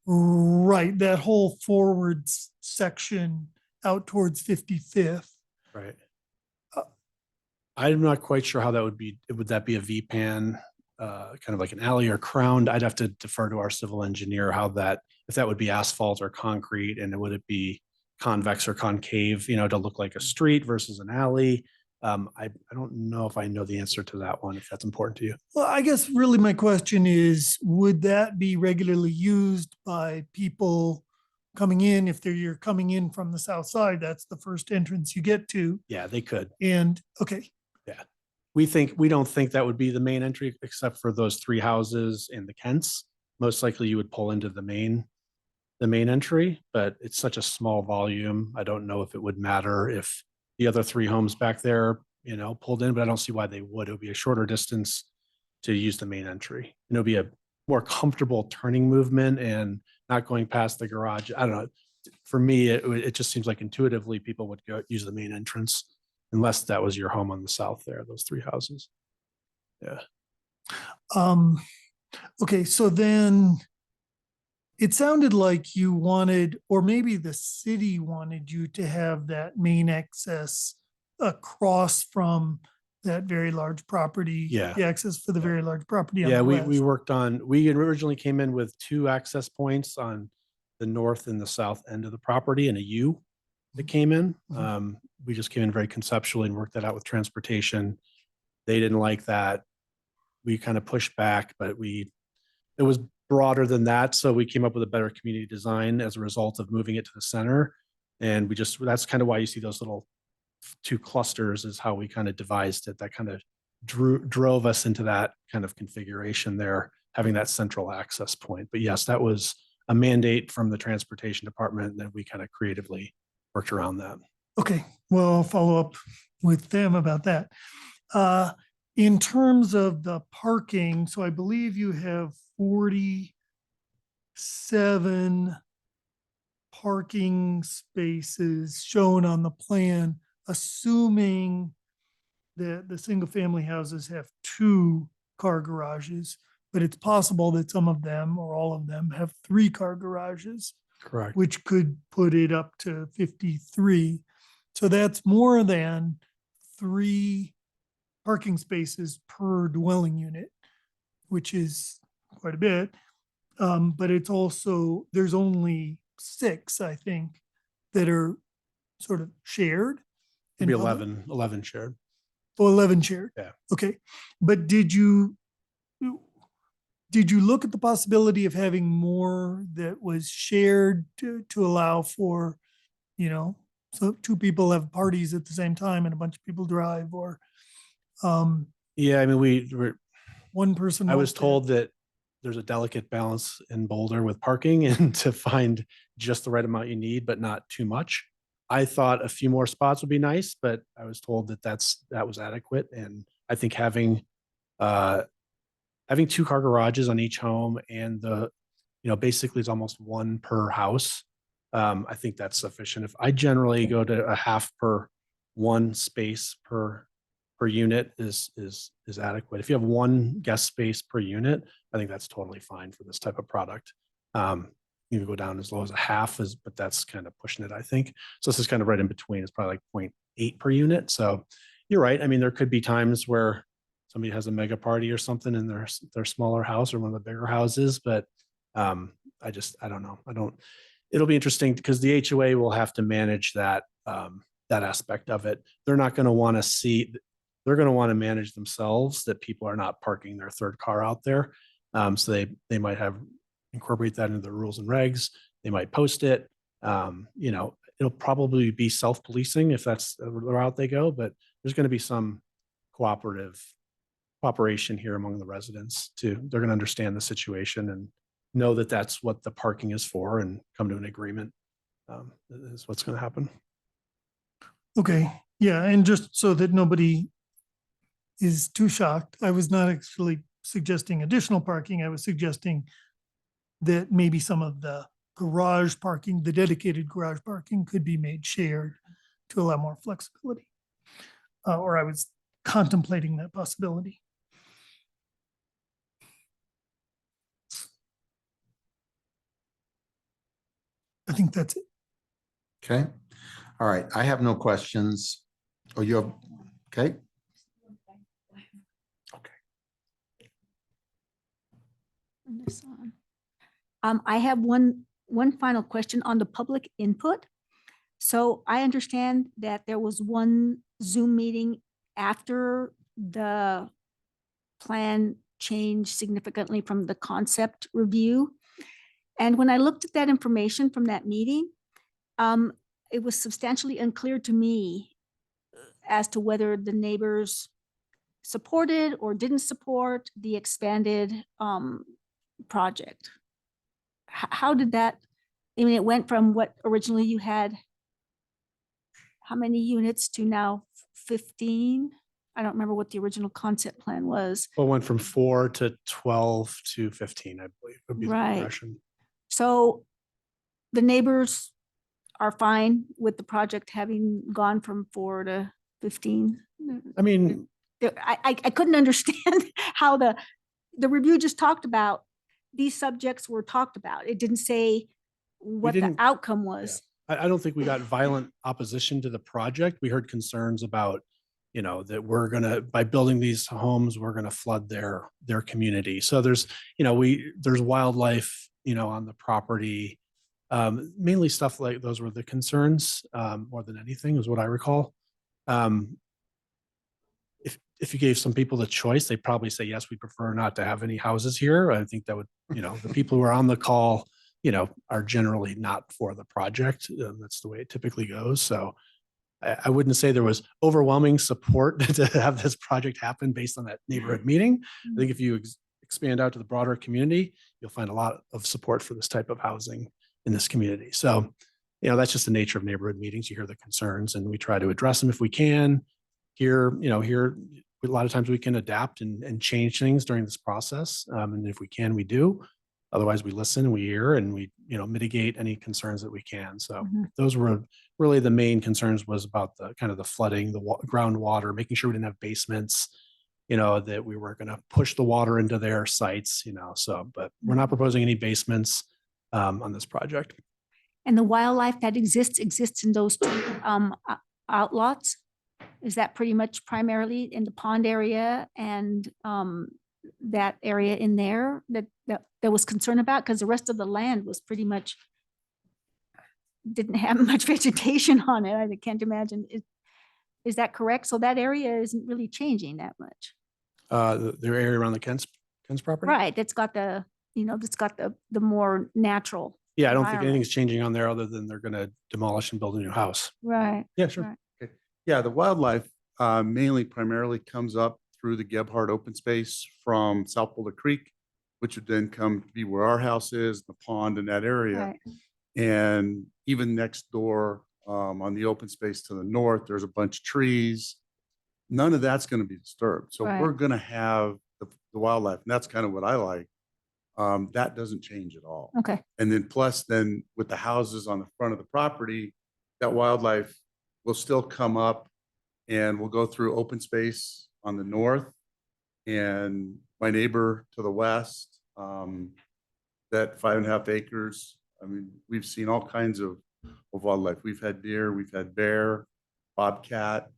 Right, that whole forward section out towards 55th. Right. I'm not quite sure how that would be. Would that be a V-pan, kind of like an alley or crowned? I'd have to defer to our civil engineer how that, if that would be asphalt or concrete, and would it be convex or concave, to look like a street versus an alley? I don't know if I know the answer to that one, if that's important to you. Well, I guess really my question is, would that be regularly used by people coming in? If you're coming in from the south side, that's the first entrance you get to. Yeah, they could. And, okay. Yeah. We don't think that would be the main entry, except for those three houses in the Kents. Most likely you would pull into the main entry, but it's such a small volume. I don't know if it would matter if the other three homes back there, pulled in, but I don't see why they would. It would be a shorter distance to use the main entry. And it'll be a more comfortable turning movement and not going past the garage. I don't know. For me, it just seems like intuitively people would go use the main entrance unless that was your home on the south there, those three houses. Yeah. Okay, so then it sounded like you wanted, or maybe the city wanted you to have that main access across from that very large property. Yeah. The access for the very large property. on Yeah, the we west. worked on, we originally came in with 2 access points on the north and the south end of the property and a U that came in. We just came in very conceptually and worked that out with transportation. They didn't like that. We kind of pushed back, but it was broader than that. So we came up with a better community design as a result of moving it to the center. And that's kind of why you see those little 2 clusters is how we kind of devised it. That kind of drove us into that kind of configuration there, having that central access point. But yes, that was a mandate from the transportation department, and then we kind of creatively worked around that. Okay, well, I'll follow up with them about that. In terms of the parking, so I believe you have 47 parking spaces shown on the plan, assuming that the single family houses have 2 car garages, but it's possible that some of them or all of them have 3 car garages. Correct. Which could put it up to 53. So that's more than 3 parking spaces per dwelling unit, which is quite a bit. But it's also, there's only 6, I think, that are sort of shared. Maybe in public. 11 shared. Oh, 11 shared. Yeah. Okay. But did you look at the possibility of having more that was shared to allow for, so 2 people have parties at the same time and a bunch of people drive, or Yeah, I mean, one person. I was wants to- told that there's a delicate balance in Boulder with parking and to find just the right amount you need, but not too much. I thought a few more spots would be nice, but I was told that was adequate. And I think having 2 car garages on each home and basically it's almost 1 per house. I think that's sufficient. If I generally go to a half per 1 space per unit is adequate. If you have 1 guest space per unit, I think that's totally fine for this type of product. even go down as low as a half is, but that's kind of pushing it, I think. So this is kind of right in between. It's probably like 0.8 per unit. So you're right. I mean, there could be times where somebody has a mega party or something in their smaller house or one of the bigger houses, but I don't know. It'll be interesting because the HOA will have to manage that aspect of it. They're not going to want to see, they're going to want to manage themselves that people are not parking their third car out there. So they might have incorporate that into the rules and regs. They might post it. It'll probably be self-policing if that's the route they go, but there's going to be some cooperation here among the residents too. They're going to understand the situation and know that that's what the parking is for and come to an agreement. Is what's going to happen. Okay, yeah, and just so that nobody is too shocked, I was not actually suggesting additional parking. I was suggesting that maybe some of the garage parking, the dedicated garage parking could be made shared to allow more flexibility. Or I was contemplating that possibility. I think that's it. Okay. All right. I have no questions. Oh, you have, okay. I have one final question on the public input. So I understand that there was one Zoom meeting after the plan changed significantly from the concept review. And when I looked at that information from that meeting, it was substantially unclear to me as to whether the neighbors supported or didn't support the expanded project. How did that, I mean, it went from what originally you had, how many units to now 15? I don't remember what the original concept plan was. Well, it went from 4 to 12 to 15, I believe would be the Right. progression. So the neighbors are fine with the project having gone from 4 to 15? I mean, I couldn't understand how the review just talked about, these subjects were talked about. It didn't say what the didn't- outcome was. I don't think we got violent opposition to the project. We heard concerns about, that we're gonna, by building these homes, we're gonna flood their community. So there's wildlife, on the property. Mainly stuff like those were the concerns, more than anything is what I recall. If you gave some people the choice, they'd probably say, yes, we prefer not to have any houses here. I think that would, the people who are on the call, are generally not for the project. That's the way it typically goes. So I wouldn't say there was overwhelming support to have this project happen based on that neighborhood meeting. I think if you expand out to the broader community, you'll find a lot of support for this type of housing in this community. So, that's just the nature of neighborhood meetings. You hear the concerns and we try to address them if we can. Here, a lot of times we can adapt and change things during this process. And if we can, we do. Otherwise, we listen, we hear, and we, mitigate any concerns that we can. So those were really the main concerns, was about the kind of the flooding, the groundwater, making sure we didn't have basements, that we weren't going to push the water into their sites, so, but we're not proposing any basements on this project. And the wildlife that exists in those two outlots? Is that pretty much primarily in the pond area and that area in there that was concern about? Because the rest of the land was pretty much, didn't have much vegetation on it. I can't imagine. Is that correct? So that area isn't really changing that much. The area around the Kent's property? Right. That's got the, that's got the more natural. Yeah, I don't think environment. anything's changing on there other than they're going to demolish and build a new house. Right. Yeah, sure. Right. Yeah, the wildlife primarily comes up through the Gebhardt open space from South Boulder Creek, which would then come to be where our house is, the pond in that area. Right. And even next door on the open space to the north, there's a bunch of trees. None of that's going to be disturbed. So Right. we're going to have the wildlife, and that's kind of what I like. That doesn't change at all. Okay. And then plus then with the houses on the front of the property, that wildlife will still come up and we'll go through open space on the north. And my neighbor to the west, that 5.5 acres, I mean, we've seen all kinds of wildlife. We've had deer, we've had bear, bobcat,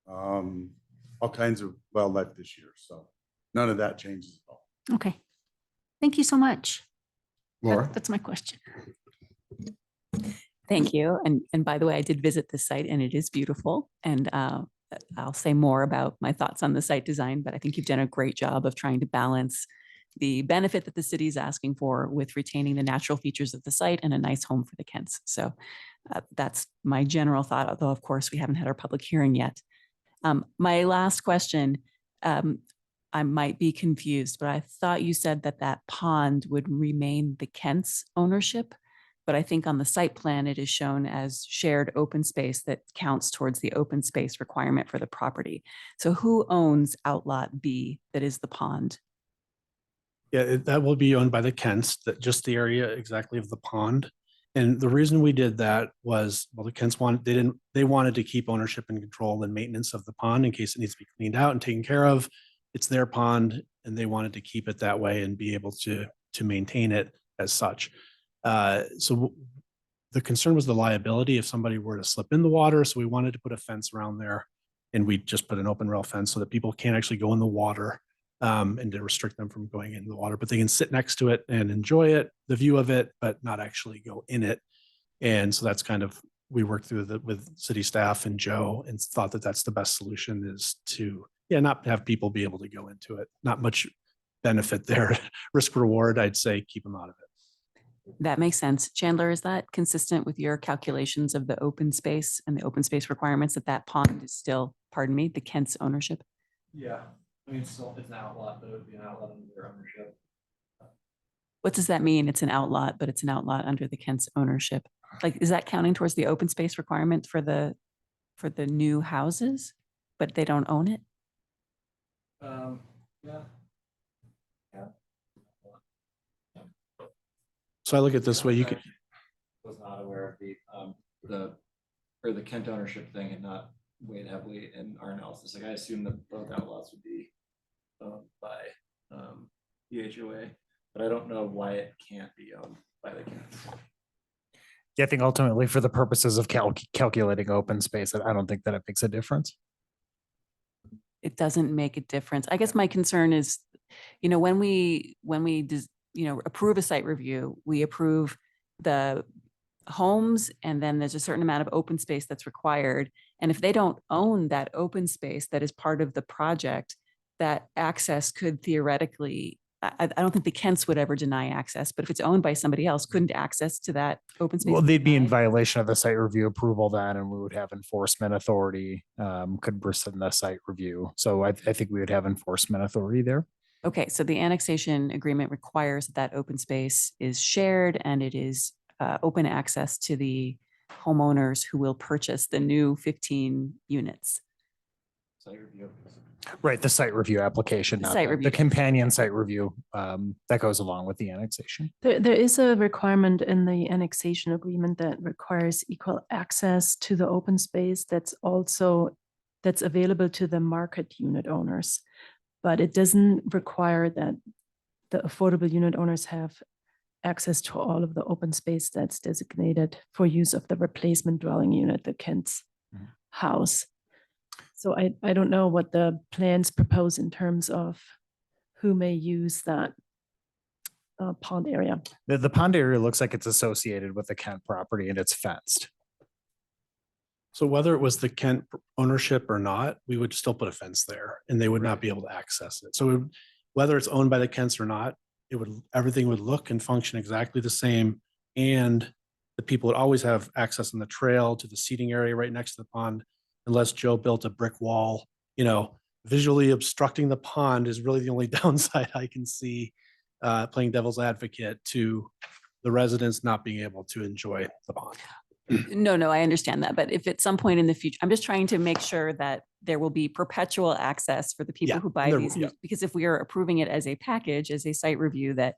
all kinds of wildlife this year. So none of that changes at all. Okay. Thank you so much. Laura? That's my question. Thank you. And by the way, I did visit the site and it is beautiful. And I'll say more about my thoughts on the site design, but I think you've done a great job of trying to balance the benefit that the city is asking for with retaining the natural features of the site and a nice home for the Kents. So that's my general thought, although of course we haven't had our public hearing yet. My last question, I might be confused, but I thought you said that that pond would remain the Kents' ownership. But I think on the site plan, it is shown as shared open space that counts towards the open space requirement for the property. So who owns Outlot B that is the pond? Yeah, that will be owned by the Kents, that just the area exactly of the pond. And the reason we did that was, well, the Kents they wanted to keep ownership and control and maintenance of the pond in case it needs to be cleaned out and taken care of. It's their pond and they wanted to keep it that way and be able to maintain it as such. So the concern was the liability if somebody were to slip in the water. So we wanted to put a fence around there, and we just put an open rail fence so that people can't actually go in the water, and to restrict them from going into the water, but they can sit next to it and enjoy it, the view of it, but not actually go in it. And so that's kind of, we worked through with city staff and Joe and thought that that's the best solution, is to, not have people be able to go into it. Not much benefit there. Risk reward, I'd say keep them out of it. That makes sense. Chandler, is that consistent with your calculations of the open space and the open space requirements that pond is still, pardon me, the Kent's ownership? Yeah, I mean, it's an outlot, but it would be an outlot under their ownership. What does that mean? It's an outlot, but it's an outlot under the Kent's ownership. Like, is that counting towards the open space requirement for the new houses, but they don't own it? Yeah. So I look at it this way, you could, Was not aware of the Kent ownership thing and not weighed heavily in our analysis. Like, I assume that both outlaws would be owned by the HOA, but I don't know why it can't be owned by the Kents. Yeah, I think ultimately for the purposes of calculating open space, I don't think that it makes a difference. It doesn't make a difference. I guess my concern is, when we approve a site review, we approve the homes, and then there's a certain amount of open space that's required. And if they don't own that open space that is part of the project, that access could theoretically, I don't think the Kents would ever deny access, but if it's owned by somebody else, couldn't access to that open space? Well, they'd be in denied? violation of the site review approval then, and we would have enforcement authority, could rescind the site review. So I think we would have enforcement authority there. Okay, so the annexation agreement requires that open space is shared and it is open access to the homeowners who will purchase the new 15 units. Site review. Right, the site review application, not Site the review. companion site review, that goes along with the annexation. There is a requirement in the annexation agreement that requires equal access to the open space that's available to the market unit owners. But it doesn't require that the affordable unit owners have access to all of the open space that's designated for use of the replacement dwelling unit, the Kent's house. So I don't know what the plans propose in terms of who may use that pond area. The pond area looks like it's associated with the Kent property and it's fenced. so whether it was the Kent ownership or not, we would still put a fence there and they would not be able to access it. So whether it's owned by the Kents or not, everything would look and function exactly the same. And the people would always have access on the trail to the seating area right next to the pond, unless Joe built a brick wall. Visually obstructing the pond is really the only downside I can see, playing devil's advocate to the residents not being able to enjoy the pond. No, I understand that. But if at some point in the future, I'm just trying to make sure that there will be perpetual access for the people Yeah, who buy there these. will, yeah. Because if we are approving it as a package, as a site review, that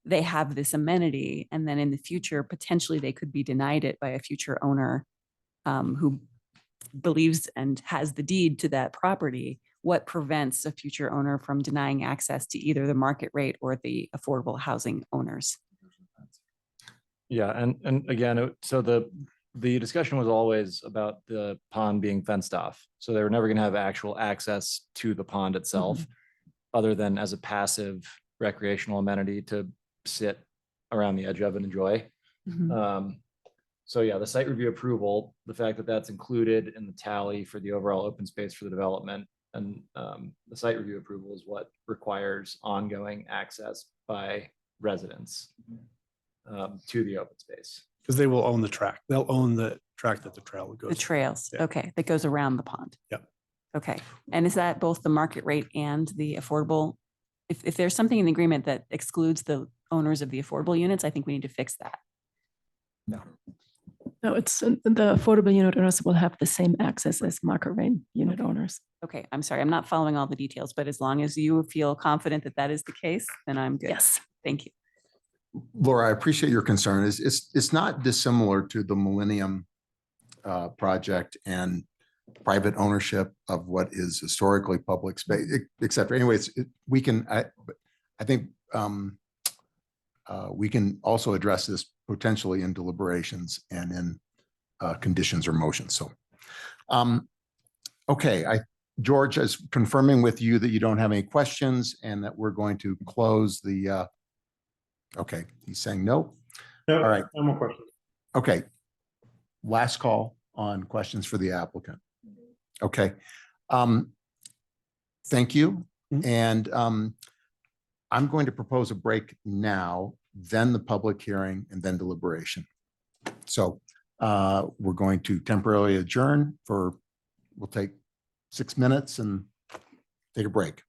they have this amenity, and then in the future, potentially they could be denied it by a future owner who believes and has the deed to that property. What prevents a future owner from denying access to either the market rate or the affordable housing owners? Yeah, and again, so the discussion was always about the pond being fenced off. So they were never gonna have actual access to the pond itself, other than as a passive recreational amenity to sit around the edge of and enjoy. So yeah, the site review approval, the fact that that's included in the tally for the overall open space for the development, and the site review approval is what requires ongoing access by residents to the open space. Because they will own the track. They'll own the track that the trail goes. The trails, Yeah. okay, that goes around the pond. Yep. Okay, and is that both the market rate and the affordable? If there's something in the agreement that excludes the owners of the affordable units, I think we need to fix that. No, it's the affordable unit owners will have the same access as market rate unit owners. Okay, I'm sorry, I'm not following all the details, but as long as you feel confident that that is the case, then I'm good. Yes. Thank you. Laura, I appreciate your concern. It's not dissimilar to the Millennium project and private ownership of what is historically public space, except anyways, I think we can also address this potentially in deliberations and in conditions or motions. So, okay, George is confirming with you that you don't have any questions and that we're going to close the, okay, he's saying no. No, All right. no more questions. Okay. Last call on questions for the applicant. Okay. Thank you. And I'm going to propose a break now, then the public hearing, and then deliberation. So we're going to temporarily adjourn for, we'll take 6 minutes and take a break.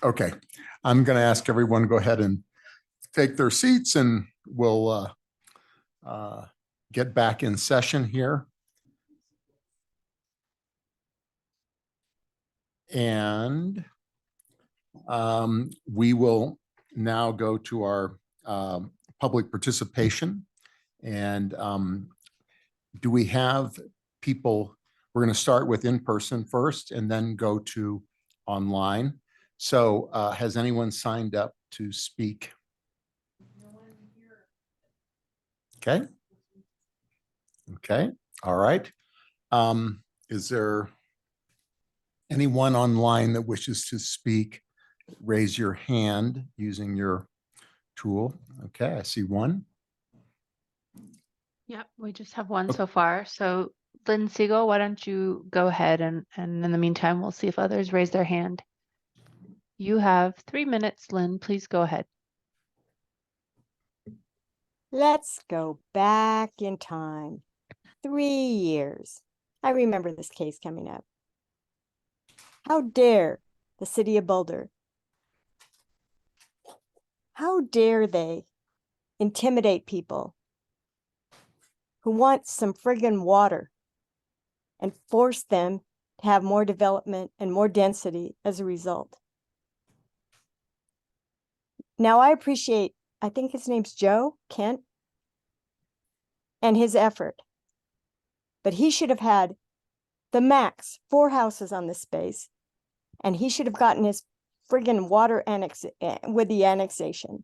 Okay, I'm going to ask everyone to go ahead and take their seats and we'll get back in session here. And we will now go to our public participation. And do we have people? We're going to start with in-person first and then go to online. So has anyone signed up to speak? Okay. Okay. All right. Is there anyone online that wishes to speak? Raise your hand using your tool. Okay, I see one. Yep, we just have one so far. So Lynn Siegel, why don't you go ahead and in the meantime, we'll see if others raise their hand. You have 3 minutes, Lynn. Please go ahead. Let's go back in time. 3 years. I remember this case coming up. How dare the city of Boulder? How dare they intimidate people who want some friggin' water and force them to have more development and more density as a result? Now, I appreciate, I think his name's Joe Kent, and his effort. But he should have had the max 4 houses on this space, and he should have gotten his friggin' water annex with the annexation.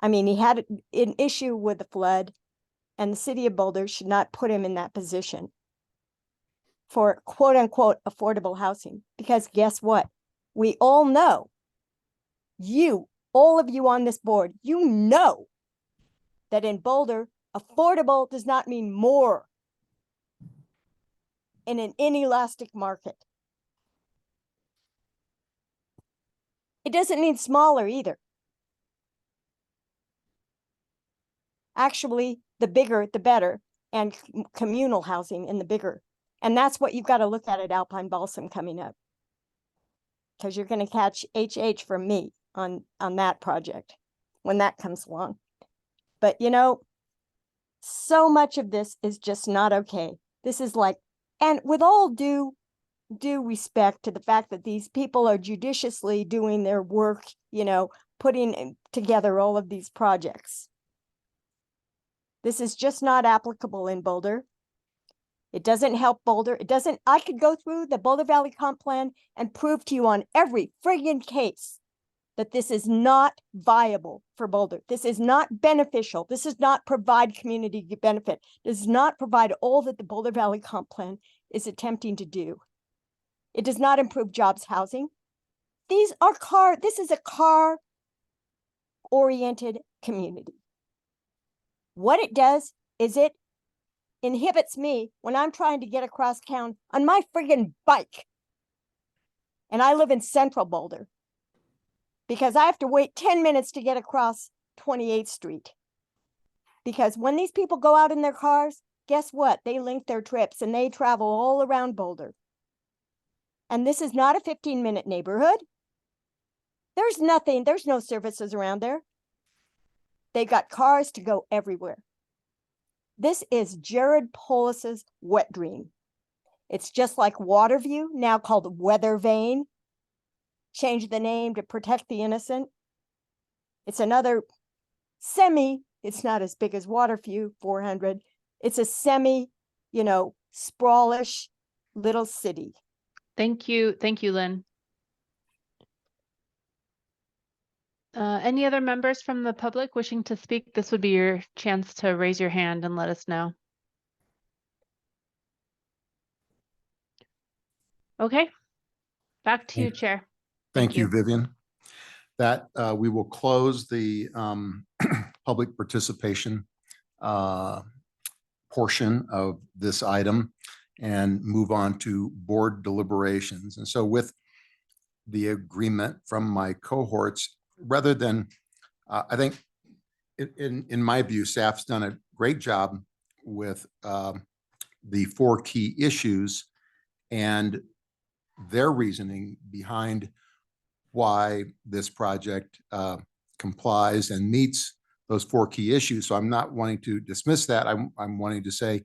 I mean, he had an issue with the flood, and the city of Boulder should not put him in that position for quote unquote affordable housing. Because guess what? We all know, all of you on this board, you know that in Boulder, affordable does not mean more in an inelastic market. It doesn't mean smaller either. Actually, the bigger, the better, and communal housing in the bigger. And that's what you've got to look at Alpine Balsam coming up. Because you're going to catch HH from me on that project when that comes along. But you know, so much of this is just not okay. This is like, and with all due respect to the fact that these people are judiciously doing their work, you know, putting together all of these projects. This is just not applicable in Boulder. It doesn't help Boulder. It doesn't, I could go through the Boulder Valley Comp Plan and prove to you on every friggin' case that this is not viable for Boulder. This is not beneficial. This does not provide community benefit. This does not provide all that the Boulder Valley Comp Plan is attempting to do. It does not improve jobs, housing. This is a car-oriented community. What it does is it inhibits me when I'm trying to get across town on my friggin' bike. And I live in Central Boulder because I have to wait 10 minutes to get across 28th Street. Because when these people go out in their cars, guess what? They link their trips and they travel all around Boulder. And this is not a 15-minute neighborhood. There's no services around there. They've got cars to go everywhere. This is Jared Polis's wet dream. It's just like Waterview, now called Weather Vane. Changed the name to protect the innocent. It's another it's not as big as Waterview, 400. It's a sprawlish little city. Thank you, Lynn. Any other members from the public wishing to speak? This would be your chance to raise your hand and let us know. Okay, back to you, Chair. Thank you, Vivian. That we will close the public participation portion of this item and move on to board deliberations. And so with the agreement from my cohorts, rather than, I think in my view, staff's done a great job with the 4 key issues and their reasoning behind why this project complies and meets those 4 key issues. So I'm not wanting to dismiss that. I'm wanting to say,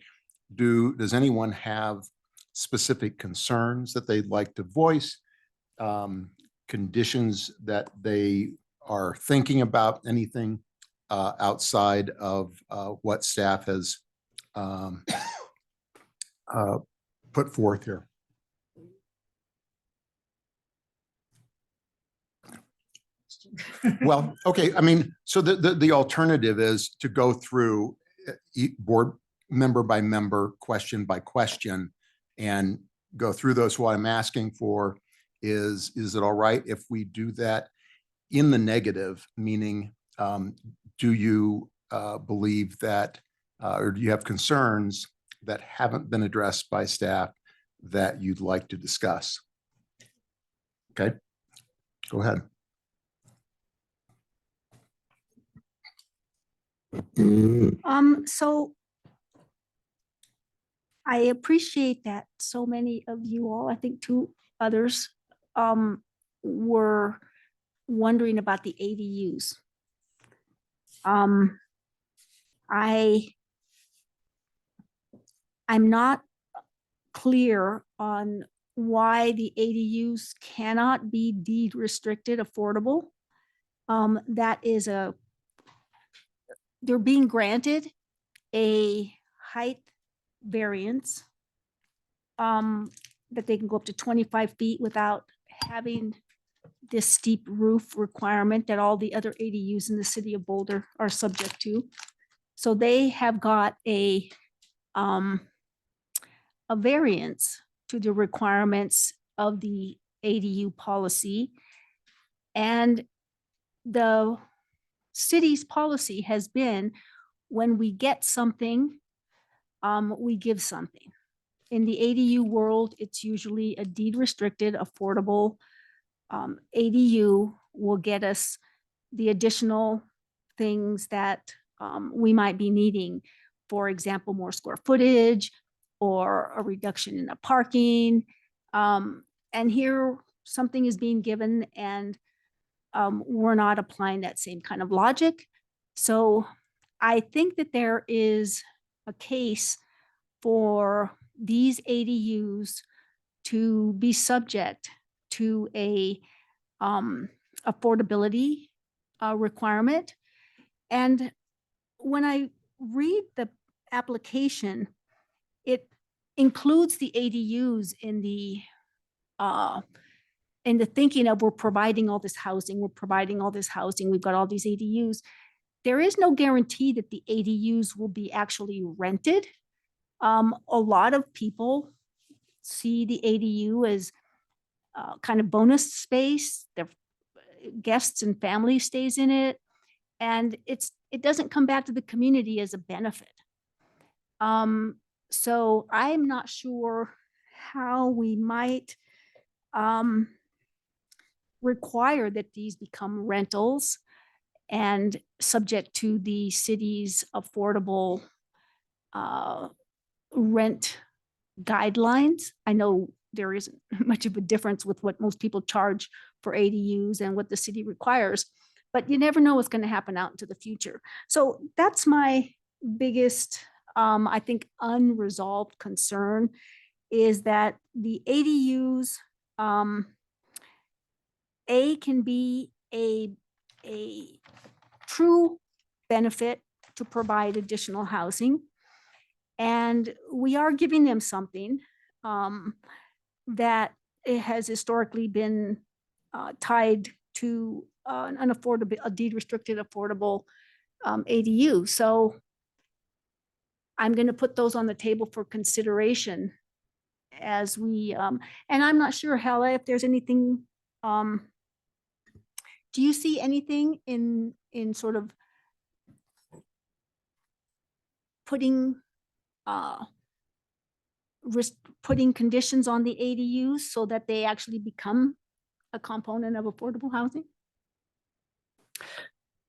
does anyone have specific concerns that they'd like to voice? Conditions that they are thinking about, anything outside of what staff has put forth here? Well, okay, I mean, so the alternative is to go through board member by member, question by question, and go through those. What I'm asking for is it all right if we do that in the negative, meaning do you believe that, or do you have concerns that haven't been addressed by staff that you'd like to discuss? Okay, go ahead. So I appreciate that so many of you all, I think 2 others, were wondering about the ADUs. I'm not clear on why the ADUs cannot be deed restricted affordable. That is they're being granted a height variance that they can go up to 25 feet without having this steep roof requirement that all the other ADUs in the city of Boulder are subject to. So they have got a variance to the requirements of the ADU policy. And the city's policy has been, when we get something, we give something. In the ADU world, it's usually a deed restricted, affordable ADU will get us the additional things that we might be needing. For example, more square footage or a reduction in the parking. And here something is being given and we're not applying that same kind of logic. So I think that there is a case for these ADUs to be subject to a affordability requirement. And when I read the application, it includes the ADUs in the thinking of, we're providing all this housing, we've got all these ADUs. There is no guarantee that the ADUs will be actually rented. A lot of people see the ADU as kind of bonus space. Their guests and family stays in it, and it doesn't come back to the community as a benefit. So I'm not sure how we might require that these become rentals and subject to the city's affordable rent guidelines. I know there isn't much of a difference with what most people charge for ADUs and what the city requires, but you never know what's going to happen out into the future. So that's my biggest, I think, unresolved concern, is that the ADUs, can be a true benefit to provide additional housing. And we are giving them something that it has historically been tied to a deed restricted affordable ADU. So I'm going to put those on the table for consideration as we, and I'm not sure, Hella, if there's anything, do you see anything in sort of putting putting conditions on the ADUs so that they actually become a component of affordable housing?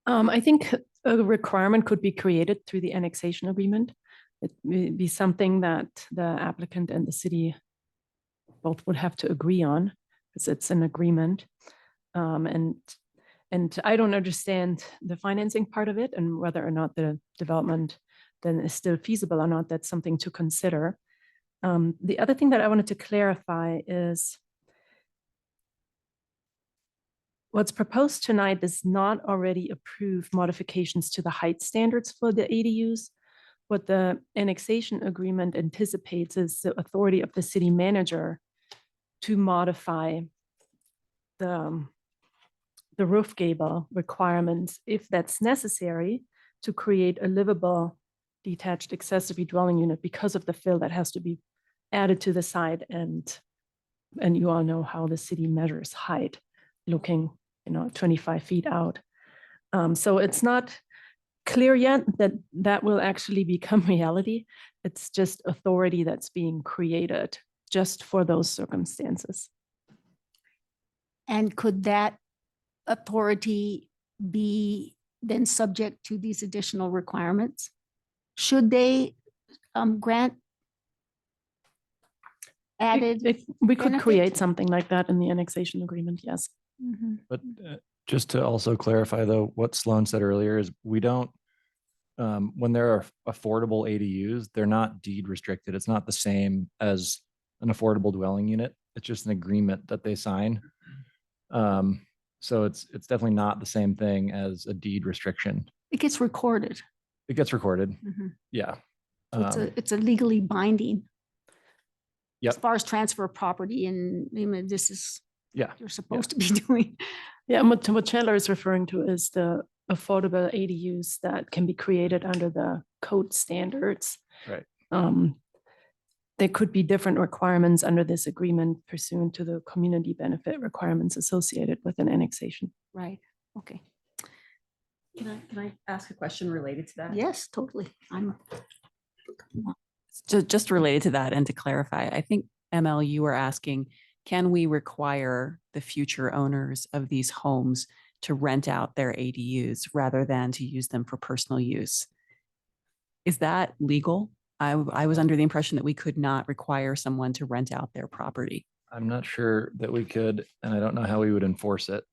I think a requirement could be created through the annexation agreement. It may be something that the applicant and the city both would have to agree on, because it's an agreement. And I don't understand the financing part of it and whether or not the development then is still feasible or not. That's something to consider. The other thing that I wanted to clarify is what's proposed tonight does not already approve modifications to the height standards for the ADUs. What the annexation agreement anticipates is the authority of the city manager to modify the roof gable requirements if that's necessary to create a livable detached accessory dwelling unit because of the fill that has to be added to the site. And you all know how the city measures height, looking 25 feet out. So it's not clear yet that that will actually become reality. It's just authority that's being created just for those circumstances. And could that authority be then subject to these additional requirements? Should they grant added? We could benefit? create something like that in the annexation agreement, yes. Mhm. But just to also clarify though, what Sloan said earlier is we don't, when there are affordable ADUs, they're not deed restricted. It's not the same as an affordable dwelling unit. It's just an agreement that they sign. So it's definitely not the same thing as a deed restriction. It gets recorded. It gets recorded. Mhm. Yeah. So it's a legally binding. Yep. As far as transfer of property and this is Yeah. what you're supposed to be doing. Yeah, and what Chandler is referring to is the affordable ADUs that can be created under the code standards. Right. There could be different requirements under this agreement pursuant to the community benefit requirements associated with an annexation. Right. Okay. Can I ask a question related to that? Yes, totally. Just related to that and to clarify, I think ML, you were asking, can we require the future owners of these homes to rent out their ADUs rather than to use them for personal use? Is that legal? I was under the impression that we could not require someone to rent out their property. I'm not sure that we could, and I don't know how we would enforce it,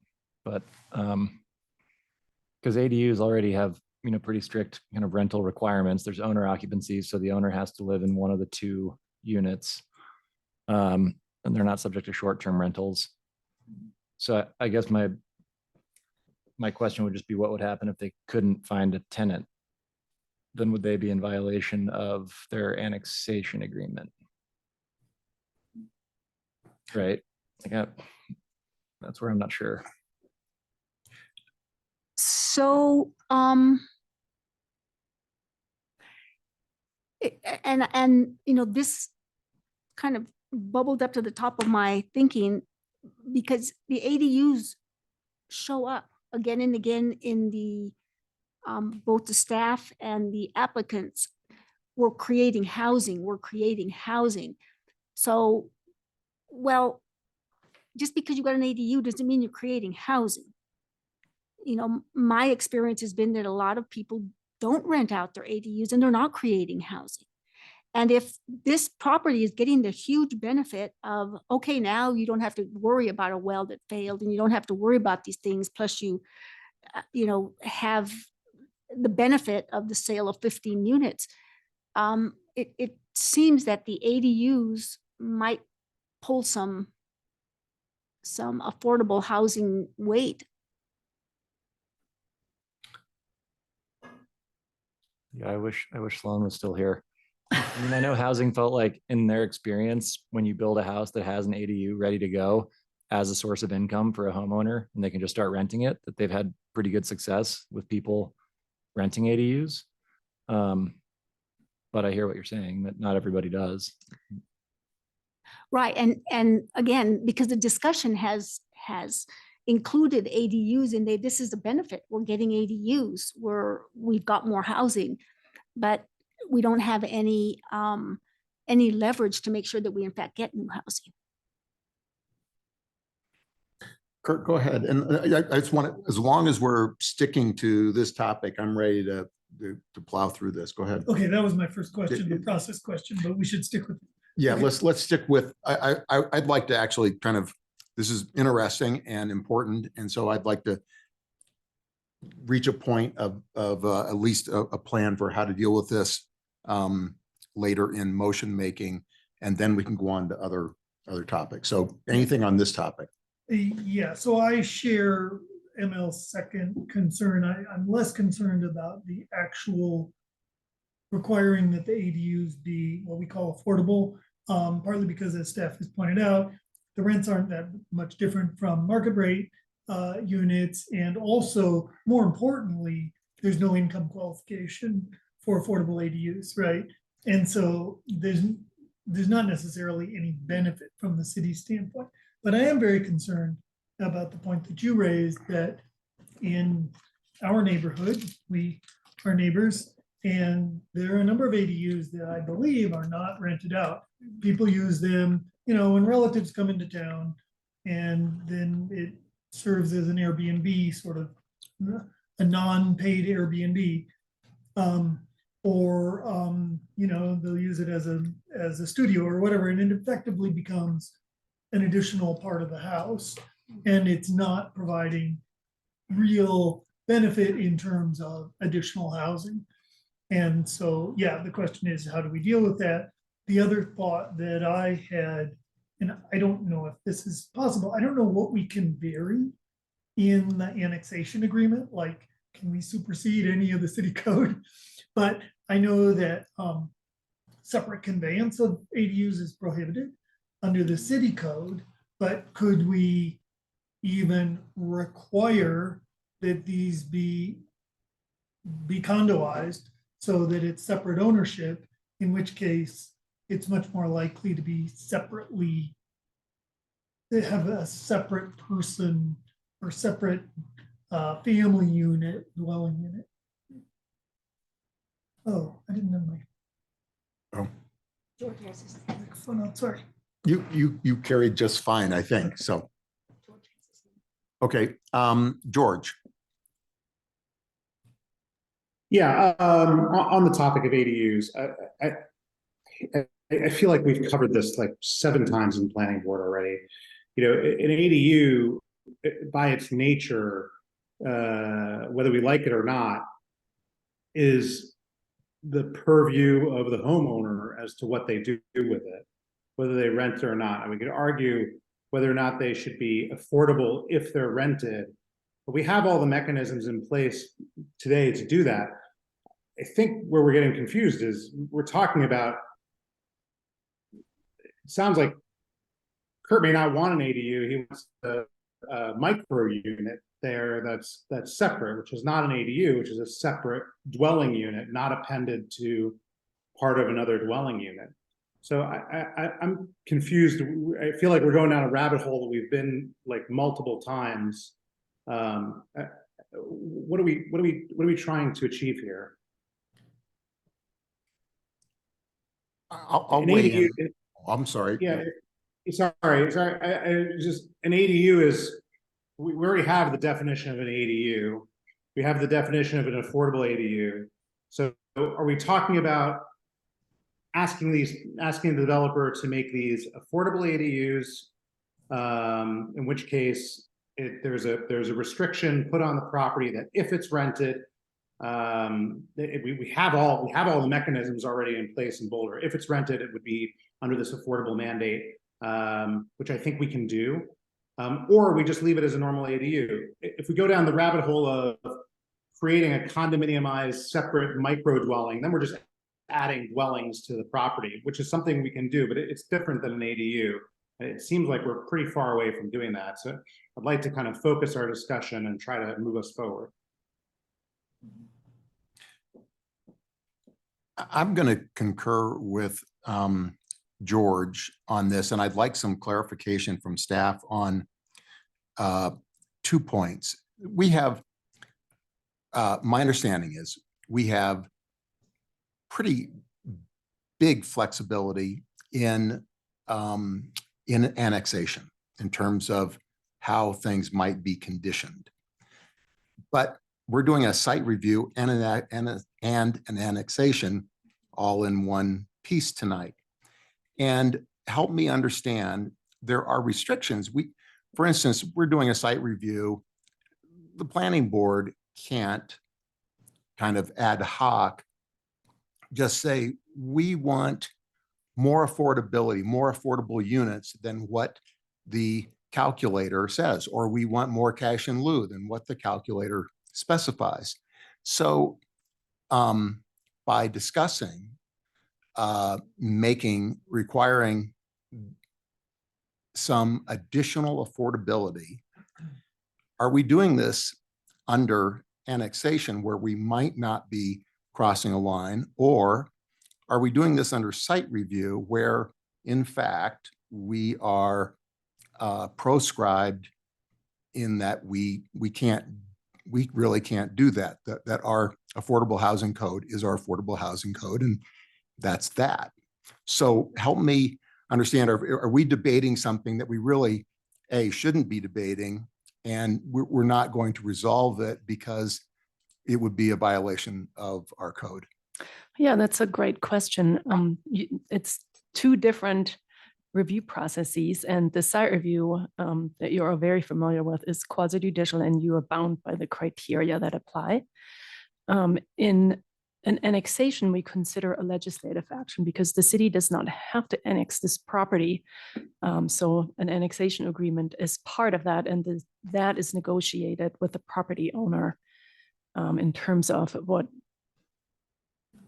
but because ADUs already have, pretty strict kind of rental requirements. There's owner occupancy, so the owner has to live in one of the two units. And they're not subject to short-term rentals. So I guess my question would just be, what would happen if they couldn't find a tenant? Then would they be in violation of their annexation agreement? Right? That's where I'm not sure. So, this kind of bubbled up to the top of my thinking because the ADUs show up again and again in the both the staff and the applicants. We're creating housing. So, well, just because you got an ADU doesn't mean you're creating housing. My experience has been that a lot of people don't rent out their ADUs and they're not creating housing. And if this property is getting the huge benefit of, okay, now you don't have to worry about a well that failed and you don't have to worry about these things. Plus you have the benefit of the sale of 15 units. It seems that the ADUs might pull some affordable housing weight. Yeah, I wish Sloan was still here. I know housing felt like, in their experience, when you build a house that has an ADU ready to go as a source of income for a homeowner, and they can just start renting it, that they've had pretty good success with people renting ADUs. But I hear what you're saying, that not everybody does. Right. And again, because the discussion has included ADUs and this is a benefit. We're getting ADUs we've got more housing, but we don't have any leverage to make sure that we in fact get new housing. Kurt, go ahead. And I just want to, as long as we're sticking to this topic, I'm ready to plow through this. Go ahead. Okay, that was my first question, the process question, but we should stick with. Yeah, Okay. let's stick with, I'd like to actually kind of this is interesting and important. And so I'd like to reach a point of at least a plan for how to deal with this later in motion making, and then we can go on to other topics. So anything on this topic? Yeah, so I share ML's second concern. I'm less concerned about the actual requiring that the ADUs be what we call affordable, partly because as staff has pointed out, the rents aren't that much different from market rate units. And also, more importantly, there's no income qualification for affordable ADUs, right? And so there's not necessarily any benefit from the city standpoint. But I am very concerned about the point that you raised, that in our neighborhood, we are neighbors, and there are a number of ADUs that I believe are not rented out. People use them, when relatives come into town, and then it serves as an Airbnb, sort of a non-paid Airbnb. They'll use it as a studio or whatever, and it effectively becomes an additional part of the house, and it's not providing real benefit in terms of additional housing. And so, yeah, the question is, how do we deal with that? The other thought that I had, and I don't know if this is possible, I don't know what we can vary in the annexation agreement, like, can we supersede any of the city code? But I know that separate conveyance of ADUs is prohibited under the city code, but could we even require that these be condoized so that it's separate ownership, in which case it's much more likely to be separately, they have a separate person or separate family unit, dwelling unit. Oh, I didn't have my. Oh. George has his microphone on, sorry. You carried just fine, I think, so. Okay, George. Yeah, on the topic of ADUs, I feel like we've covered this like 7 times in planning board already. An ADU, by its nature, whether we like it or not, is the purview of the homeowner as to what they do with it, whether they rent it or not. And we could argue whether or not they should be affordable if they're rented. But we have all the mechanisms in place today to do that. I think where we're getting confused is we're talking about, it sounds like Kurt may not want an ADU, he wants a micro unit there that's separate, which is not an ADU, which is a separate dwelling unit, not appended to part of another dwelling unit. So I'm confused. I feel like we're going down a rabbit hole that we've been like multiple times. What are we trying to achieve here? I'll weigh in. I'm sorry. Yeah, sorry. Just an ADU is, we already have the definition of an ADU. We have the definition of an affordable ADU. So are we talking about asking the developer to make these affordable ADUs, in which case there's a restriction put on the property that if it's rented, we have all the mechanisms already in place in Boulder. If it's rented, it would be under this affordable mandate, which I think we can do. Or we just leave it as a normal ADU. If we go down the rabbit hole of creating a condominiumized separate micro dwelling, then we're just adding dwellings to the property, which is something we can do, but it's different than an ADU. It seems like we're pretty far away from doing that. So I'd like to kind of focus our discussion and try to move us forward. I'm going to concur with George on this, and I'd like some clarification from staff on 2 points. We have, my understanding is we have pretty big flexibility in annexation in terms of how things might be conditioned. But we're doing a site review and an annexation all in one piece tonight. And help me understand, there are restrictions. for instance, we're doing a site review. The planning board can't kind of ad hoc just say, we want more affordability, more affordable units than what the calculator says, or we want more cash in lieu than what the calculator specifies. So by discussing, requiring some additional affordability, are we doing this under annexation where we might not be crossing a line, or are we doing this under site review where in fact we are proscribed in that we really can't do that, that our affordable housing code is our affordable housing code, and that's that. So help me understand, are we debating something that we really shouldn't be debating, and we're not going to resolve it because it would be a violation of our code? Yeah, that's a great question. It's two different review processes, and the site review that you are very familiar with is quasi-judicial, and you are bound by the criteria that apply. In an annexation, we consider a legislative action because the city does not have to annex this property. So an annexation agreement is part of that, and that is negotiated with the property owner in terms of what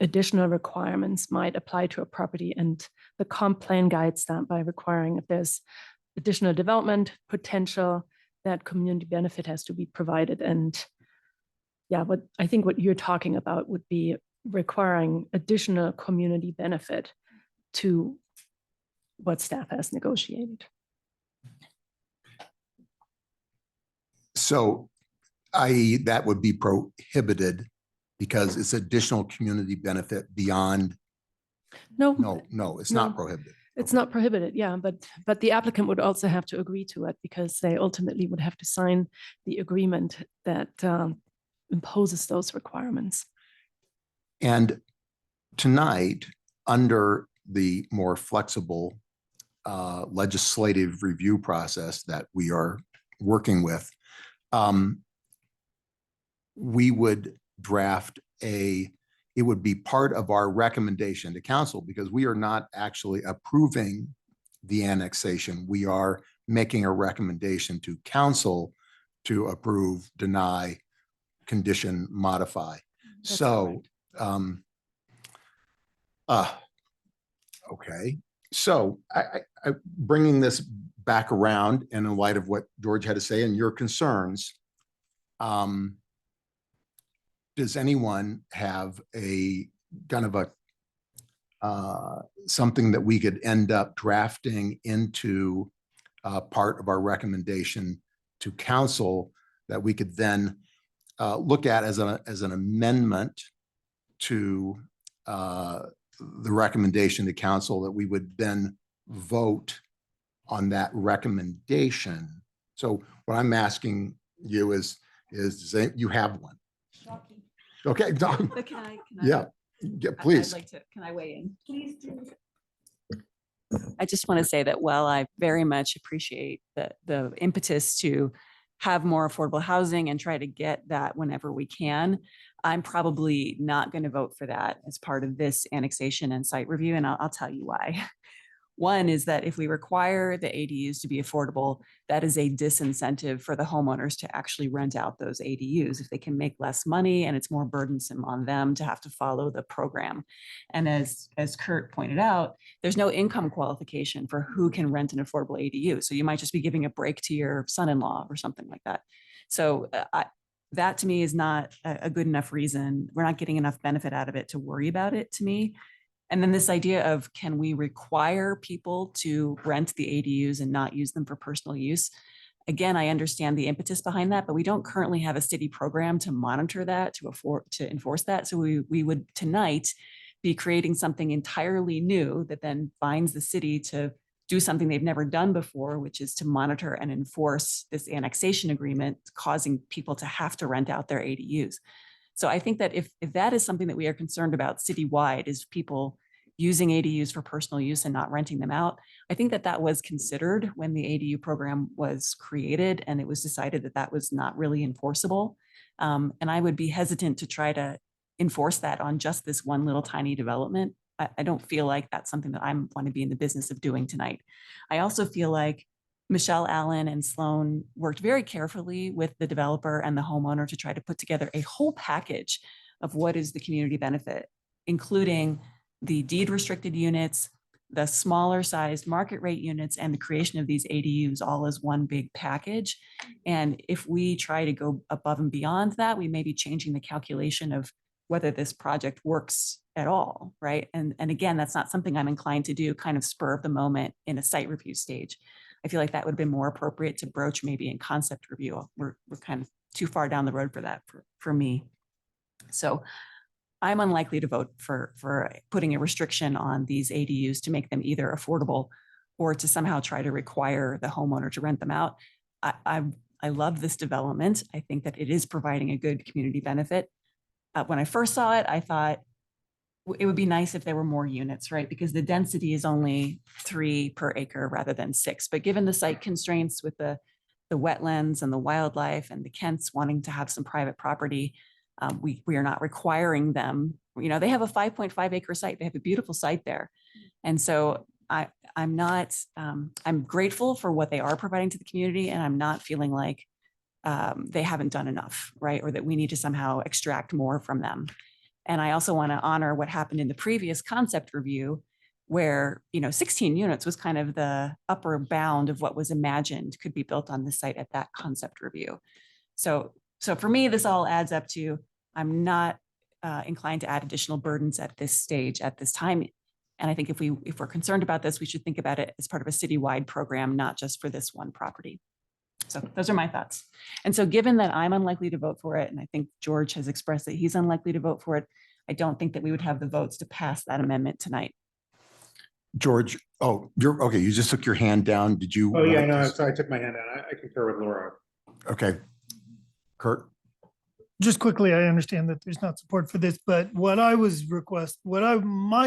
additional requirements might apply to a property, and the comp plan guides that by requiring if there's additional development potential, that community benefit has to be provided. And yeah, I think what you're talking about would be requiring additional community benefit to what staff has negotiated. So i.e. that would be prohibited because it's additional community benefit beyond. No, it's not prohibited. It's not prohibited, yeah, but the applicant would also have to agree to it because they ultimately would have to sign the agreement that imposes those requirements. And tonight, under the more flexible legislative review process that we are working with, we would draft it would be part of our recommendation to council, because we are not actually approving the annexation. We are making a recommendation to council to approve, deny, condition, modify. That's So, okay. So I bringing this back around, and in light of what George had to say and your concerns, does anyone have a kind of a something that we could end up drafting into part of our recommendation to council that we could then look at as an amendment to the recommendation to council, that we would then vote on that recommendation? So what I'm asking you is you have one? Okay. But can I? Yeah, please. I'd like to, can I weigh in? Please do. I just want to say that while I very much appreciate the impetus to have more affordable housing and try to get that whenever we can, I'm probably not going to vote for that as part of this annexation and site review. And I'll tell you why. One is that if we require the ADUs to be affordable, that is a disincentive for the homeowners to actually rent out those ADUs if they can make less money, and it's more burdensome on them to have to follow the program. And as Kurt pointed out, there's no income qualification for who can rent an affordable ADU. So you might just be giving a break to your son-in-law or something like that. So that to me is not a good enough reason. We're not getting enough benefit out of it to worry about it, to me. And then this idea of, can we require people to rent the ADUs and not use them for personal use? Again, I understand the impetus behind that, but we don't currently have a city program to monitor that, to enforce that. So we would tonight be creating something entirely new that then binds the city to do something they've never done before, which is to monitor and enforce this annexation agreement, causing people to have to rent out their ADUs. So I think that if that is something that we are concerned about citywide, is people using ADUs for personal use and not renting them out. I think that that was considered when the ADU program was created, and it was decided that that was not really enforceable. And I would be hesitant to try to enforce that on just this one little tiny development. I don't feel like that's something that I want to be in the business of doing tonight. I also feel like Michelle Allen and Sloan worked very carefully with the developer and the homeowner to try to put together a whole package of what is the community benefit, including the deed restricted units, the smaller sized market rate units, and the creation of these ADUs all as one big package. And if we try to go above and beyond that, we may be changing the calculation of whether this project works at all, right? And again, that's not something I'm inclined to do kind of spur of the moment in a site review stage. I feel like that would have been more appropriate to broach maybe in concept review. We're kind of too far down the road for that for me. So I'm unlikely to vote for putting a restriction on these ADUs to make them either affordable or to somehow try to require the homeowner to rent them out. I love this development. I think that it is providing a good community benefit. When I first saw it, I thought it would be nice if there were more units, right? Because the density is only 3 per acre rather than 6. But given the site constraints with the wetlands and the wildlife and the Kents wanting to have some private property, we are not requiring them. You know, they have a 5.5 acre site. They have a beautiful site there. And so I'm grateful for what they are providing to the community, and I'm not feeling like they haven't done enough, right? Or that we need to somehow extract more from them. And I also want to honor what happened in the previous concept review where, 16 units was kind of the upper bound of what was imagined could be built on the site at that concept review. So for me, this all adds up to, I'm not inclined to add additional burdens at this stage, at this time. And I think if we're concerned about this, we should think about it as part of a citywide program, not just for this one property. So those are my thoughts. And so given that I'm unlikely to vote for it, and I think George has expressed that he's unlikely to vote for it, I don't think that we would have the votes to pass that amendment tonight. George, you're okay. You just took your hand down. Did you? Oh, yeah, no, sorry, I took my hand down. I concur with Laura. Okay. Kurt? Just quickly, I understand that there's not support for this, but my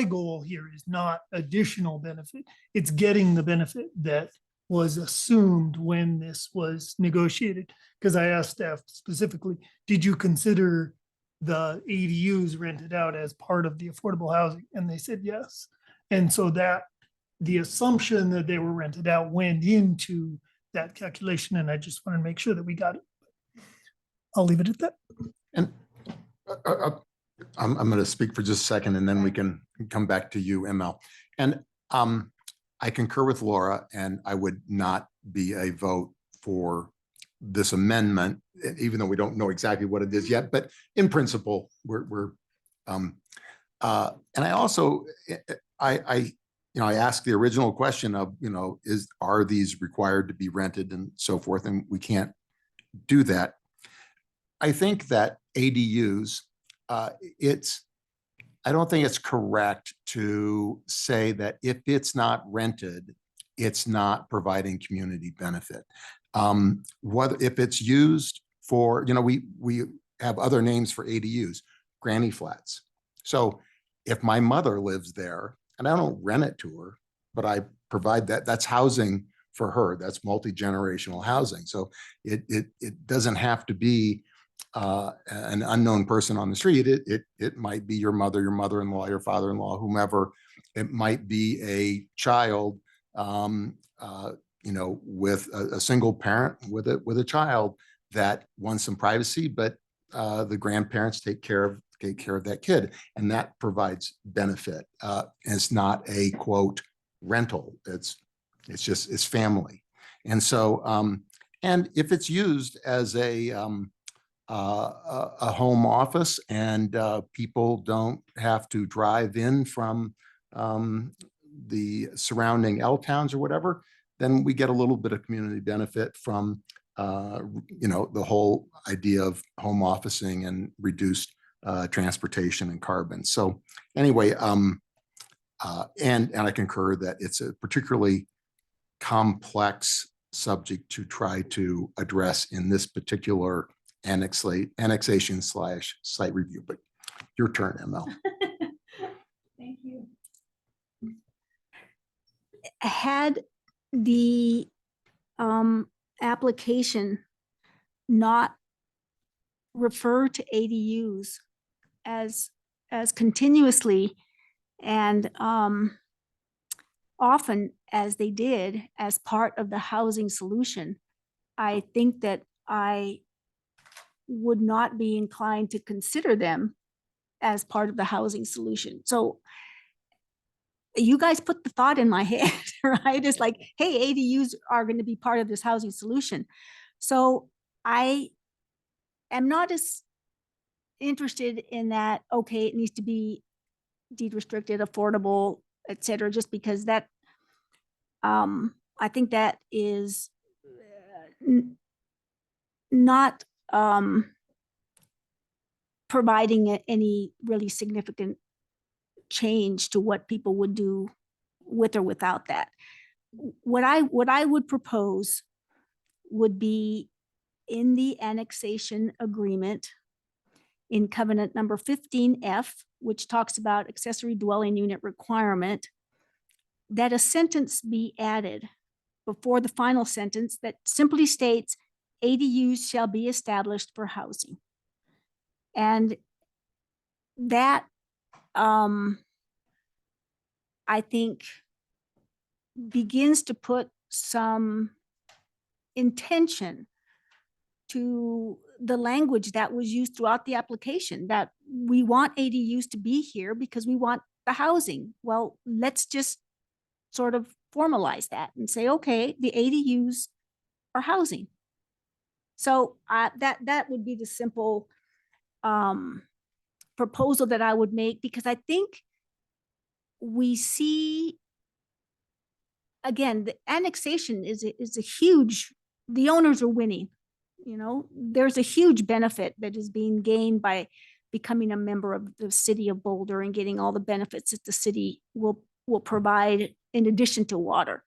goal here is not additional benefit. It's getting the benefit that was assumed when this was negotiated. Because I asked staff specifically, did you consider the ADUs rented out as part of the affordable housing? And they said yes. And so that the assumption that they were rented out went into that calculation. And I just want to make sure that we got it. I'll leave it at that. And I'm going to speak for just a second, and then we can come back to you, ML. And I concur with Laura, and I would not be a vote for this amendment, even though we don't know exactly what it is yet. But in principle, and I also I asked the original question of are these required to be rented and so forth, and we can't do that. I think that ADUs, I don't think it's correct to say that if it's not rented, it's not providing community benefit. If it's used for, we have other names for ADUs, granny flats. So if my mother lives there and I don't rent it to her, but I provide that's housing for her, that's multi-generational housing. So it doesn't have to be an unknown person on the street. It might be your mother, your mother-in-law, your father-in-law, whomever. It might be a child, with a single parent with a child that wants some privacy, but the grandparents take care of that kid, and that provides benefit. And it's not a quote rental. It's family, and so and if it's used as a home office and people don't have to drive in from the surrounding L towns or whatever, then we get a little bit of community benefit from the whole idea of home officing and reduced transportation and carbon. So anyway, and I concur that it's a particularly complex subject to try to address in this particular annexation/site review. But your turn, ML. Thank you. had the application not refer to ADUs as continuously and often as they did as part of the housing solution, I think that I would not be inclined to consider them as part of the housing solution. So you guys put the thought in my head, right? It's like, hey, ADUs are going to be part of this housing solution. So I am not as interested in that, okay, it needs to be deed restricted, affordable, et cetera, just because that, I think that is not providing any really significant change to what people would do with or without that. What I would propose would be in the annexation agreement in covenant number 15F, which talks about accessory dwelling unit requirement, that a sentence be added before the final sentence that simply states ADUs shall be established for housing. And that, I think, begins to put some intention to the language that was used throughout the application, that we want ADUs to be here because we want the housing. Well, let's just sort of formalize that and say, okay, the ADUs are housing. So that would be the simple proposal that I would make, because I think we see, again, the annexation is a huge, the owners are winning. You know, there's a huge benefit that is being gained by becoming a member of the city of Boulder and getting all the benefits that the city will provide in addition to water.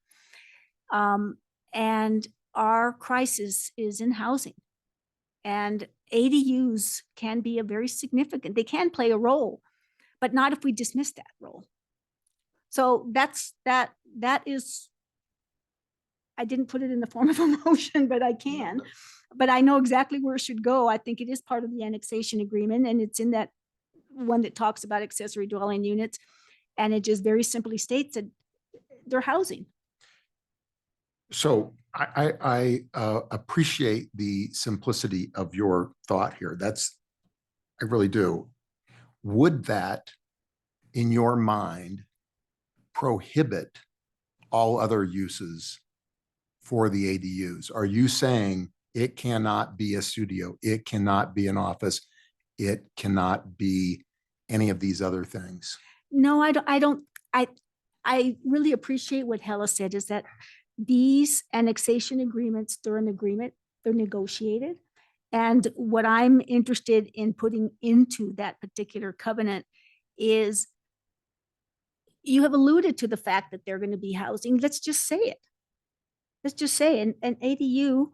And our crisis is in housing. And ADUs can be a very significant, they can play a role, but not if we dismiss that role. So that is, I didn't put it in the form of a motion, but I can. But I know exactly where it should go. I think it is part of the annexation agreement, and it's in that one that talks about accessory dwelling units. And it just very simply states that they're housing. So I appreciate the simplicity of your thought here. I really do. Would that, in your mind, prohibit all other uses for the ADUs? Are you saying it cannot be a studio, it cannot be an office, it cannot be any of these other things? No, I really appreciate what Hella said, is that these annexation agreements, they're an agreement, they're negotiated. And what I'm interested in putting into that particular covenant is, you have alluded to the fact that they're going to be housing. Let's just say it. Let's just say an ADU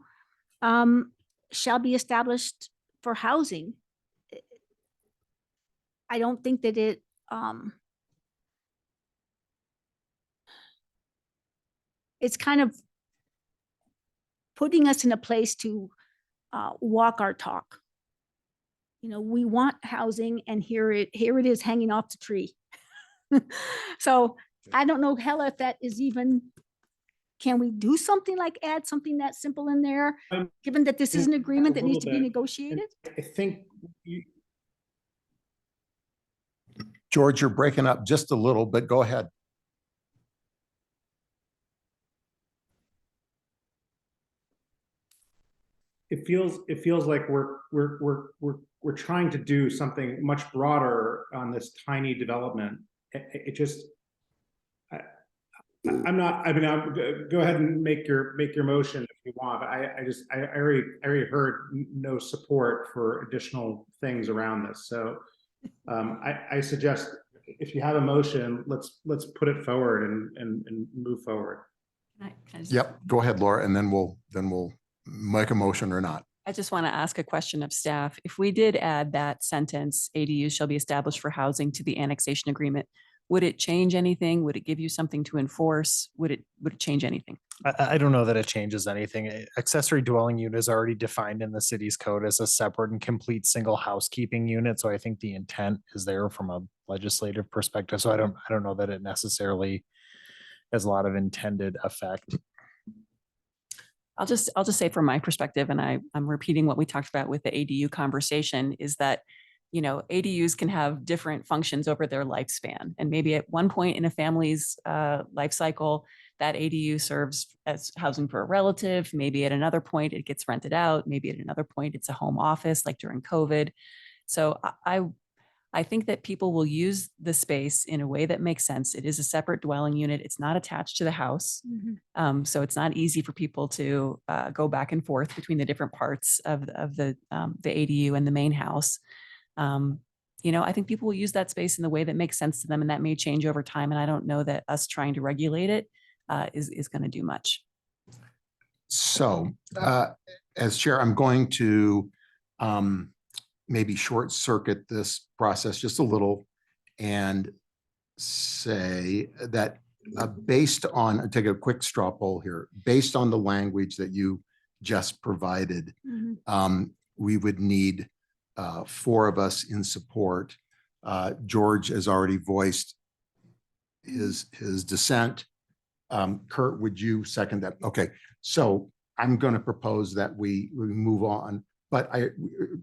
shall be established for housing. I don't think that it it's kind of putting us in a place to walk our talk. You know, we want housing, and here it is hanging off the tree. So I don't know, Hella, if that is even, can we do something like add something that simple in there, given that this is an agreement that needs to be negotiated? I think George, you're breaking up just a little, but go ahead. it feels like we're trying to do something much broader on this tiny development. It just, I'm not, I mean, go ahead and make your motion if you want, but I already heard no support for additional things around this. So I suggest, if you have a motion, let's put it forward and move forward. Yep, go ahead, Laura, and then we'll make a motion or not. I just want to ask a question of staff. If we did add that sentence, ADUs shall be established for housing, to the annexation agreement, Would it change anything? Would it give you something to enforce? Would it change anything? I don't know that it changes anything. Accessory dwelling unit is already defined in the city's code as a separate and complete single housekeeping unit. So I think the intent is there from a legislative perspective. So I don't know that it necessarily has a lot of intended effect. I'll just say from my perspective, and I'm repeating what we talked about with the ADU conversation, is that, you know, ADUs can have different functions over their lifespan. And maybe at one point in a family's life cycle, that ADU serves as housing for a relative. Maybe at another point it gets rented out. Maybe at another point it's a home office, like during COVID. So I think that people will use the space in a way that makes sense. It is a separate dwelling unit. It's not attached to the house. So it's not easy for people to go back and forth between the different parts of the ADU and the main house. You know, I think people will use that space in the way that makes sense to them, and that may change over time. And I don't know that us trying to regulate it is going to do much. So as chair, I'm going to maybe short circuit this process just a little and say that based on, take a quick straw poll here, based on the language that you just provided, we would need 4 of us in support. George has already voiced his dissent. Kurt, would you second that? Okay, so I'm going to propose that we move on, but I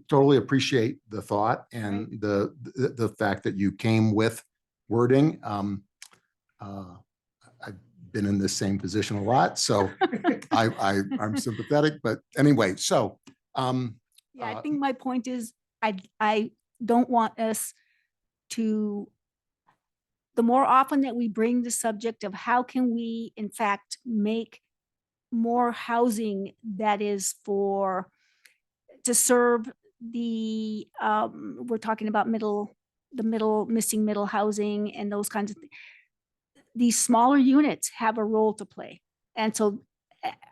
totally appreciate the thought and the fact that you came with wording. I've been in this same position a lot, so I'm sympathetic, but anyway, so. Yeah, I think my point is I don't want us to, the more often that we bring the subject of how can we in fact make more housing that is to serve the, we're talking about missing middle housing and those kinds of things. These smaller units have a role to play. And so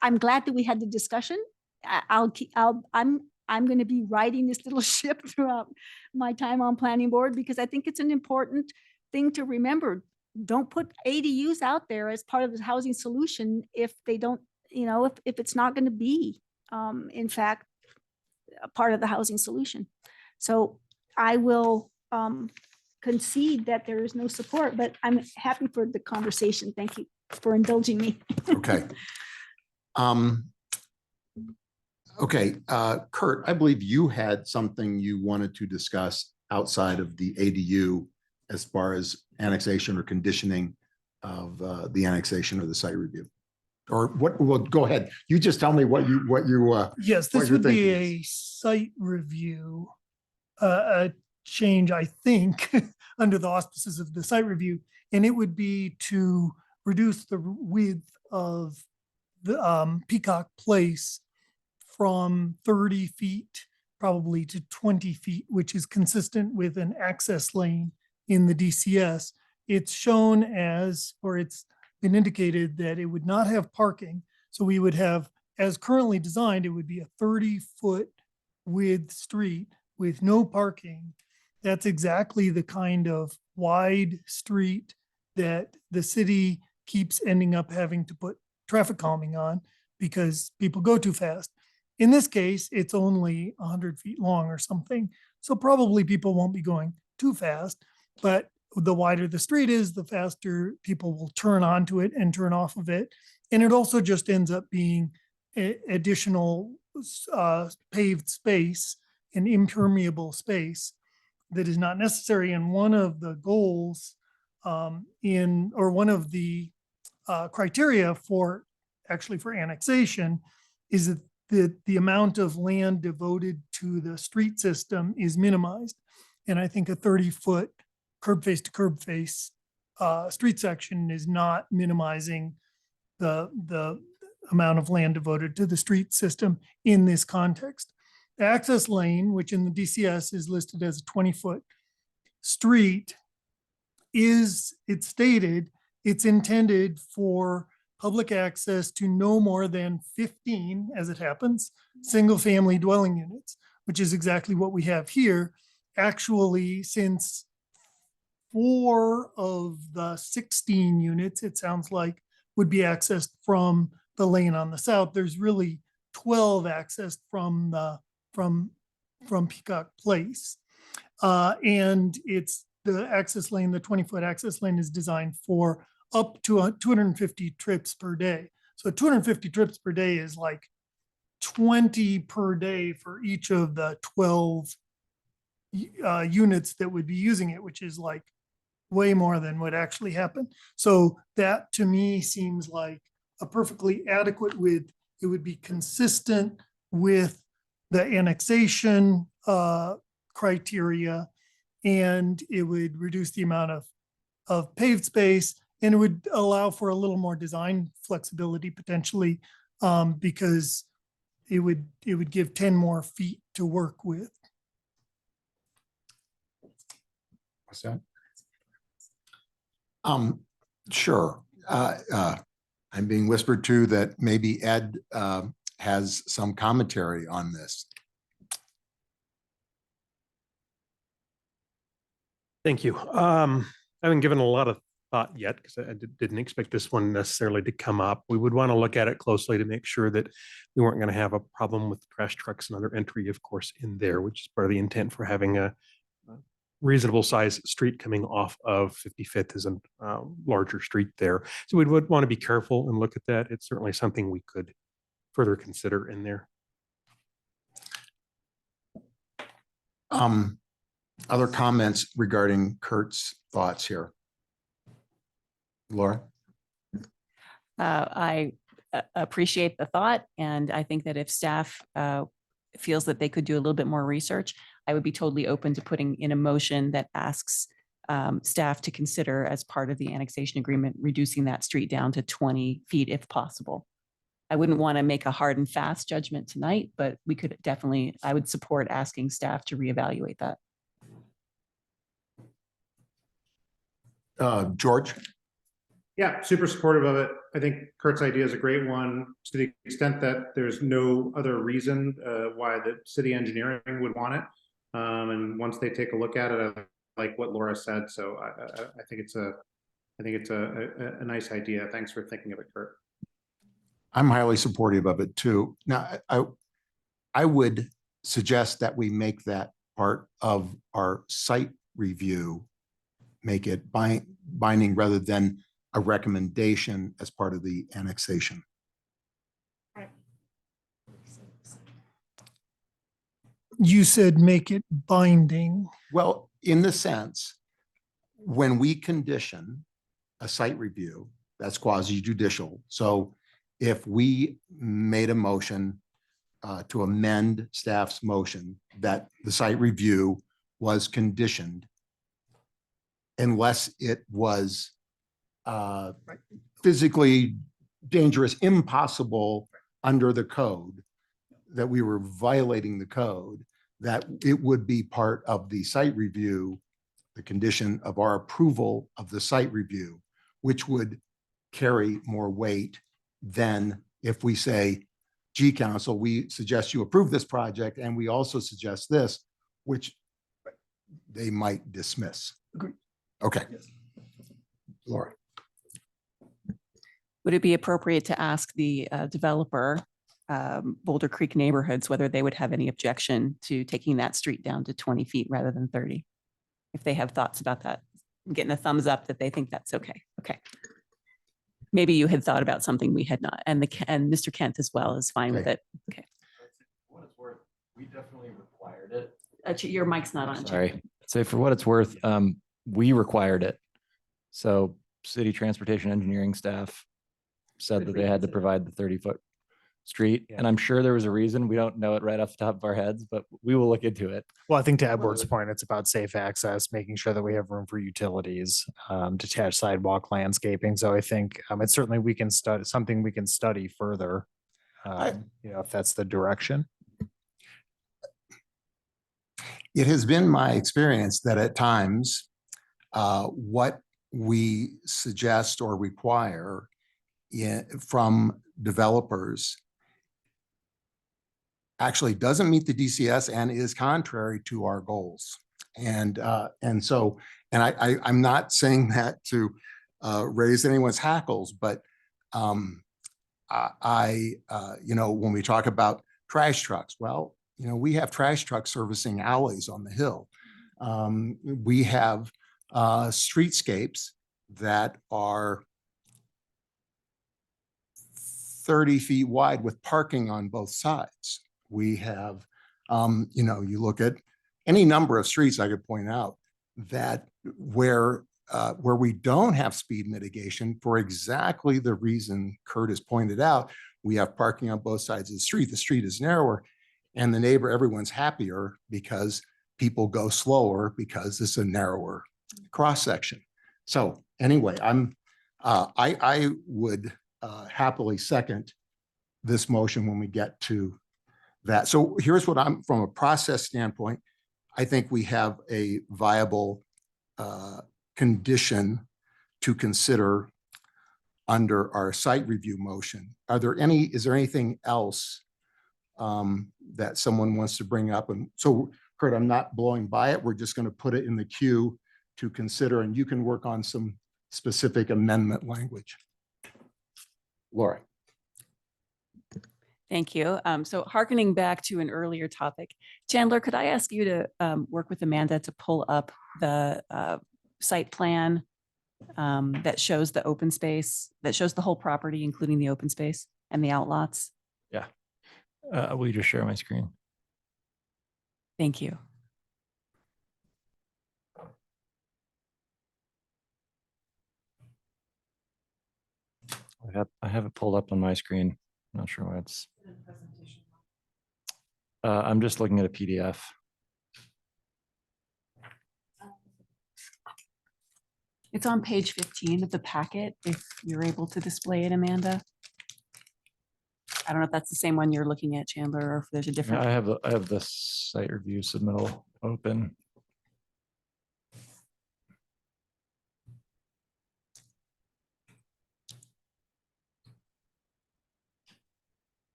I'm glad that we had the discussion. I'm going to be riding this little ship throughout my time on planning board, because I think it's an important thing to remember. Don't put ADUs out there as part of the housing solution if they don't, you know, if it's not going to be, in fact, a part of the housing solution. So I will concede that there is no support, but I'm happy for the conversation. Thank you for indulging me. Okay. Okay, Kurt, I believe you had something you wanted to discuss outside of the ADU as far as annexation or conditioning of the annexation or the site review. Or what, well, go ahead. You just tell me what you yes, this would be a site review, a change, I think, under the auspices of the site review, and it would be to reduce the width of the Peacock Place from 30 feet probably to 20 feet, which is consistent with an access lane in the DCS. It's shown as, or it's been indicated that it would not have parking. So we would have, as currently designed, it would be a 30-foot width street with no parking. That's exactly the kind of wide street that the city keeps ending up having to put traffic calming on because people go too fast. In this case, it's only 100 feet long or something. So probably people won't be going too fast, but the wider the street is, the faster people will turn onto it and turn off of it. And it also just ends up being additional paved space, an impermeable space that is not necessary. And one of the goals one of the criteria for annexation is that the amount of land devoted to the street system is minimized. And I think a 30-foot curb face to curb face street section is not minimizing the amount of land devoted to the street system in this context. The access lane, which in the DCS is listed as a 20-foot street, it's stated it's intended for public access to no more than 15, as it happens, single-family dwelling units, which is exactly what we have here. Actually, since 4 of the 16 units, it sounds like, would be accessed from the lane on the south. There's really 12 accessed from from Peacock Place. And it's the access lane, the 20-foot access lane is designed for up to 250 trips per day. So 250 trips per day is like 20 per day for each of the 12 units that would be using it, which is like way more than would actually happen. So that to me seems like a perfectly adequate width. It would be consistent with the annexation criteria, and it would reduce the amount of paved space, and it would allow for a little more design flexibility potentially, because it would give 10 more feet to work with. What's that? Sure. I'm being whispered to that maybe Ed has some commentary on this. Thank you. I haven't given a lot of thought yet because I didn't expect this one necessarily to come up. We would want to look at it closely to make sure that we weren't going to have a problem with trash trucks and other entry, of course, in there, which is part of the intent for having a reasonable size street coming off of 55th is a larger street there. So we would want to be careful and look at that. It's certainly something we could further consider in there. Other comments regarding Kurt's thoughts here? Laura? I appreciate the thought, and I think that if staff feels that they could do a little bit more research, I would be totally open to putting in a motion that asks staff to consider, as part of the annexation agreement, reducing that street down to 20 feet if possible. I wouldn't want to make a hard and fast judgment tonight, but we could definitely, I would support asking staff to reevaluate that. George? Yeah, super supportive of it. I think Kurt's idea is a great one, to the extent that there's no other reason why the city engineering would want it. And once they take a look at it, I like what Laura said. So I think it's a nice idea. Thanks for thinking of it, Kurt. I'm highly supportive of it too. Now, I would suggest that we make that part of our site review, make it binding rather than a recommendation as part of the annexation. You said make it binding. Well, in the sense, when we condition a site review, that's quasi judicial. So if we made a motion to amend staff's motion that the site review was conditioned, unless it was physically dangerous, impossible under the code, that we were violating the code, that it would be part of the site review, the condition of our approval of the site review, which would carry more weight than if we say, gee, council, we suggest you approve this project, and we also suggest this, which they might dismiss. Agreed. Okay. Laura. Would it be appropriate to ask the developer, Boulder Creek Neighborhoods, whether they would have any objection to taking that street down to 20 feet rather than 30? If they have thoughts about that, I'm getting a thumbs up that they think that's okay. Okay. Maybe you had thought about something we had not, and Mr. Kent as well is fine with it. Okay. For what it's worth, we definitely required it. Your mic's not on. Sorry. So for what it's worth, we required it. So city transportation engineering staff said that they had to provide the 30-foot street. Yeah. And I'm sure there was a reason. We don't know it right off the top of our heads, but we will look into it. Well, I think to Edward's point, it's about safe access, making sure that we have room for utilities, detached sidewalk landscaping. So I think it's certainly we can study something we can study further, if that's the direction. It has been my experience that at times, what we suggest or require from developers actually doesn't meet the DCS and is contrary to our goals. And so, and I'm not saying that to raise anyone's hackles, but you know, when we talk about trash trucks, well, you know, we have trash trucks servicing alleys on the hill. We have streetscapes that are 30 feet wide with parking on both sides. We have, you know, you look at any number of streets I could point out that where we don't have speed mitigation for exactly the reason Kurt has pointed out, we have parking on both sides of the street. The street is narrower and the neighbor, everyone's happier because people go slower because it's a narrower cross section. So anyway, I would happily second this motion when we get to that. So here's what I'm, from a process standpoint, I think we have a viable condition to consider under our site review motion. Is there anything else that someone wants to bring up? And so, Kurt, I'm not blowing by it. We're just going to put it in the queue to consider, and you can work on some specific amendment language. Laura. Thank you. So hearkening back to an earlier topic, Chandler, could I ask you to work with Amanda to pull up the site plan that shows the open space, that shows the whole property, including the open space and the outlots? Yeah. Will you just share my screen? Thank you. I have it pulled up on my screen. I'm not sure why it's. I'm just looking at a PDF. It's on page 15 of the packet, if you're able to display it, Amanda. I don't know if that's the same one you're looking at, Chandler, or if there's a Yeah, different. I have the site review submittal open.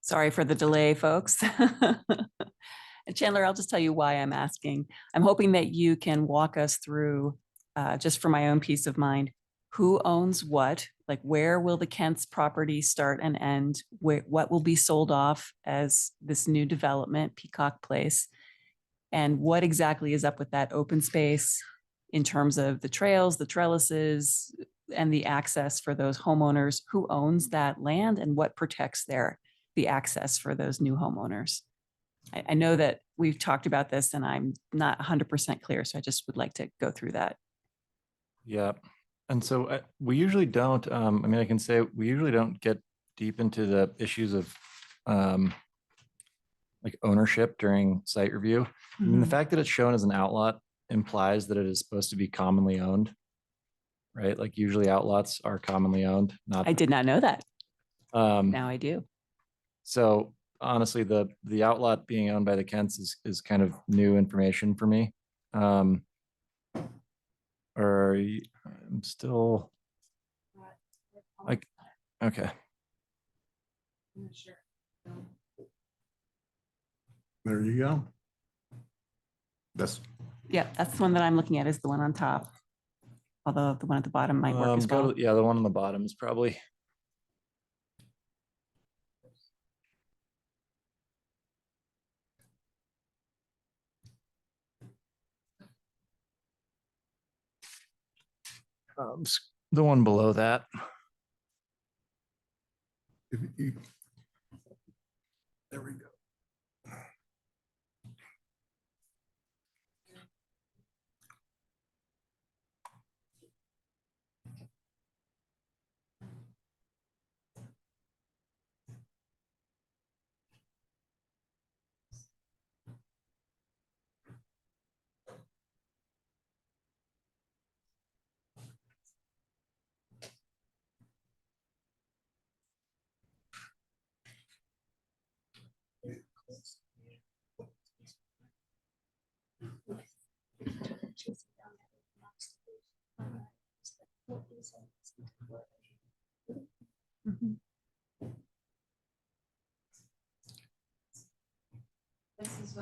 Sorry for the delay, folks. And Chandler, I'll just tell you why I'm asking. I'm hoping that you can walk us through, just for my own peace of mind, who owns what, like where will the Kent's property start and end? What will be sold off as this new development, Peacock Place? And what exactly is up with that open space in terms of the trails, the trellises, and the access for those homeowners? Who owns that land and what protects the access for those new homeowners? I know that we've talked about this and I'm not 100% clear, so I just would like to go through that. Yeah. And so we usually don't, I mean, I can say we usually don't get deep into the issues of like ownership during site review. I mean, the fact that it's shown as an outlot implies that it is supposed to be commonly owned, right? Like usually outlots are commonly owned. Not I did not know that. Um, Now I do. So honestly, the outlot being owned by the Kents is kind of new information for me. I'm still like, okay. There you go. Yeah, that's the one that I'm looking at is the one on top. Although the one at the bottom might work as well. Yeah, the one on the bottom is probably. The one below that. There we go.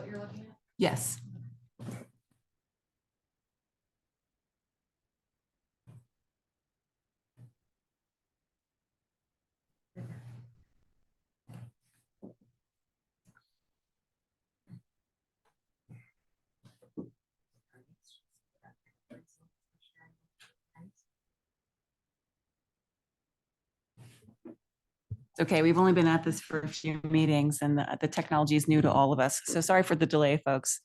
what you're looking at? Yes. It's okay. We've only been at this for a few meetings and the technology is new to all of us. So sorry for the delay, folks.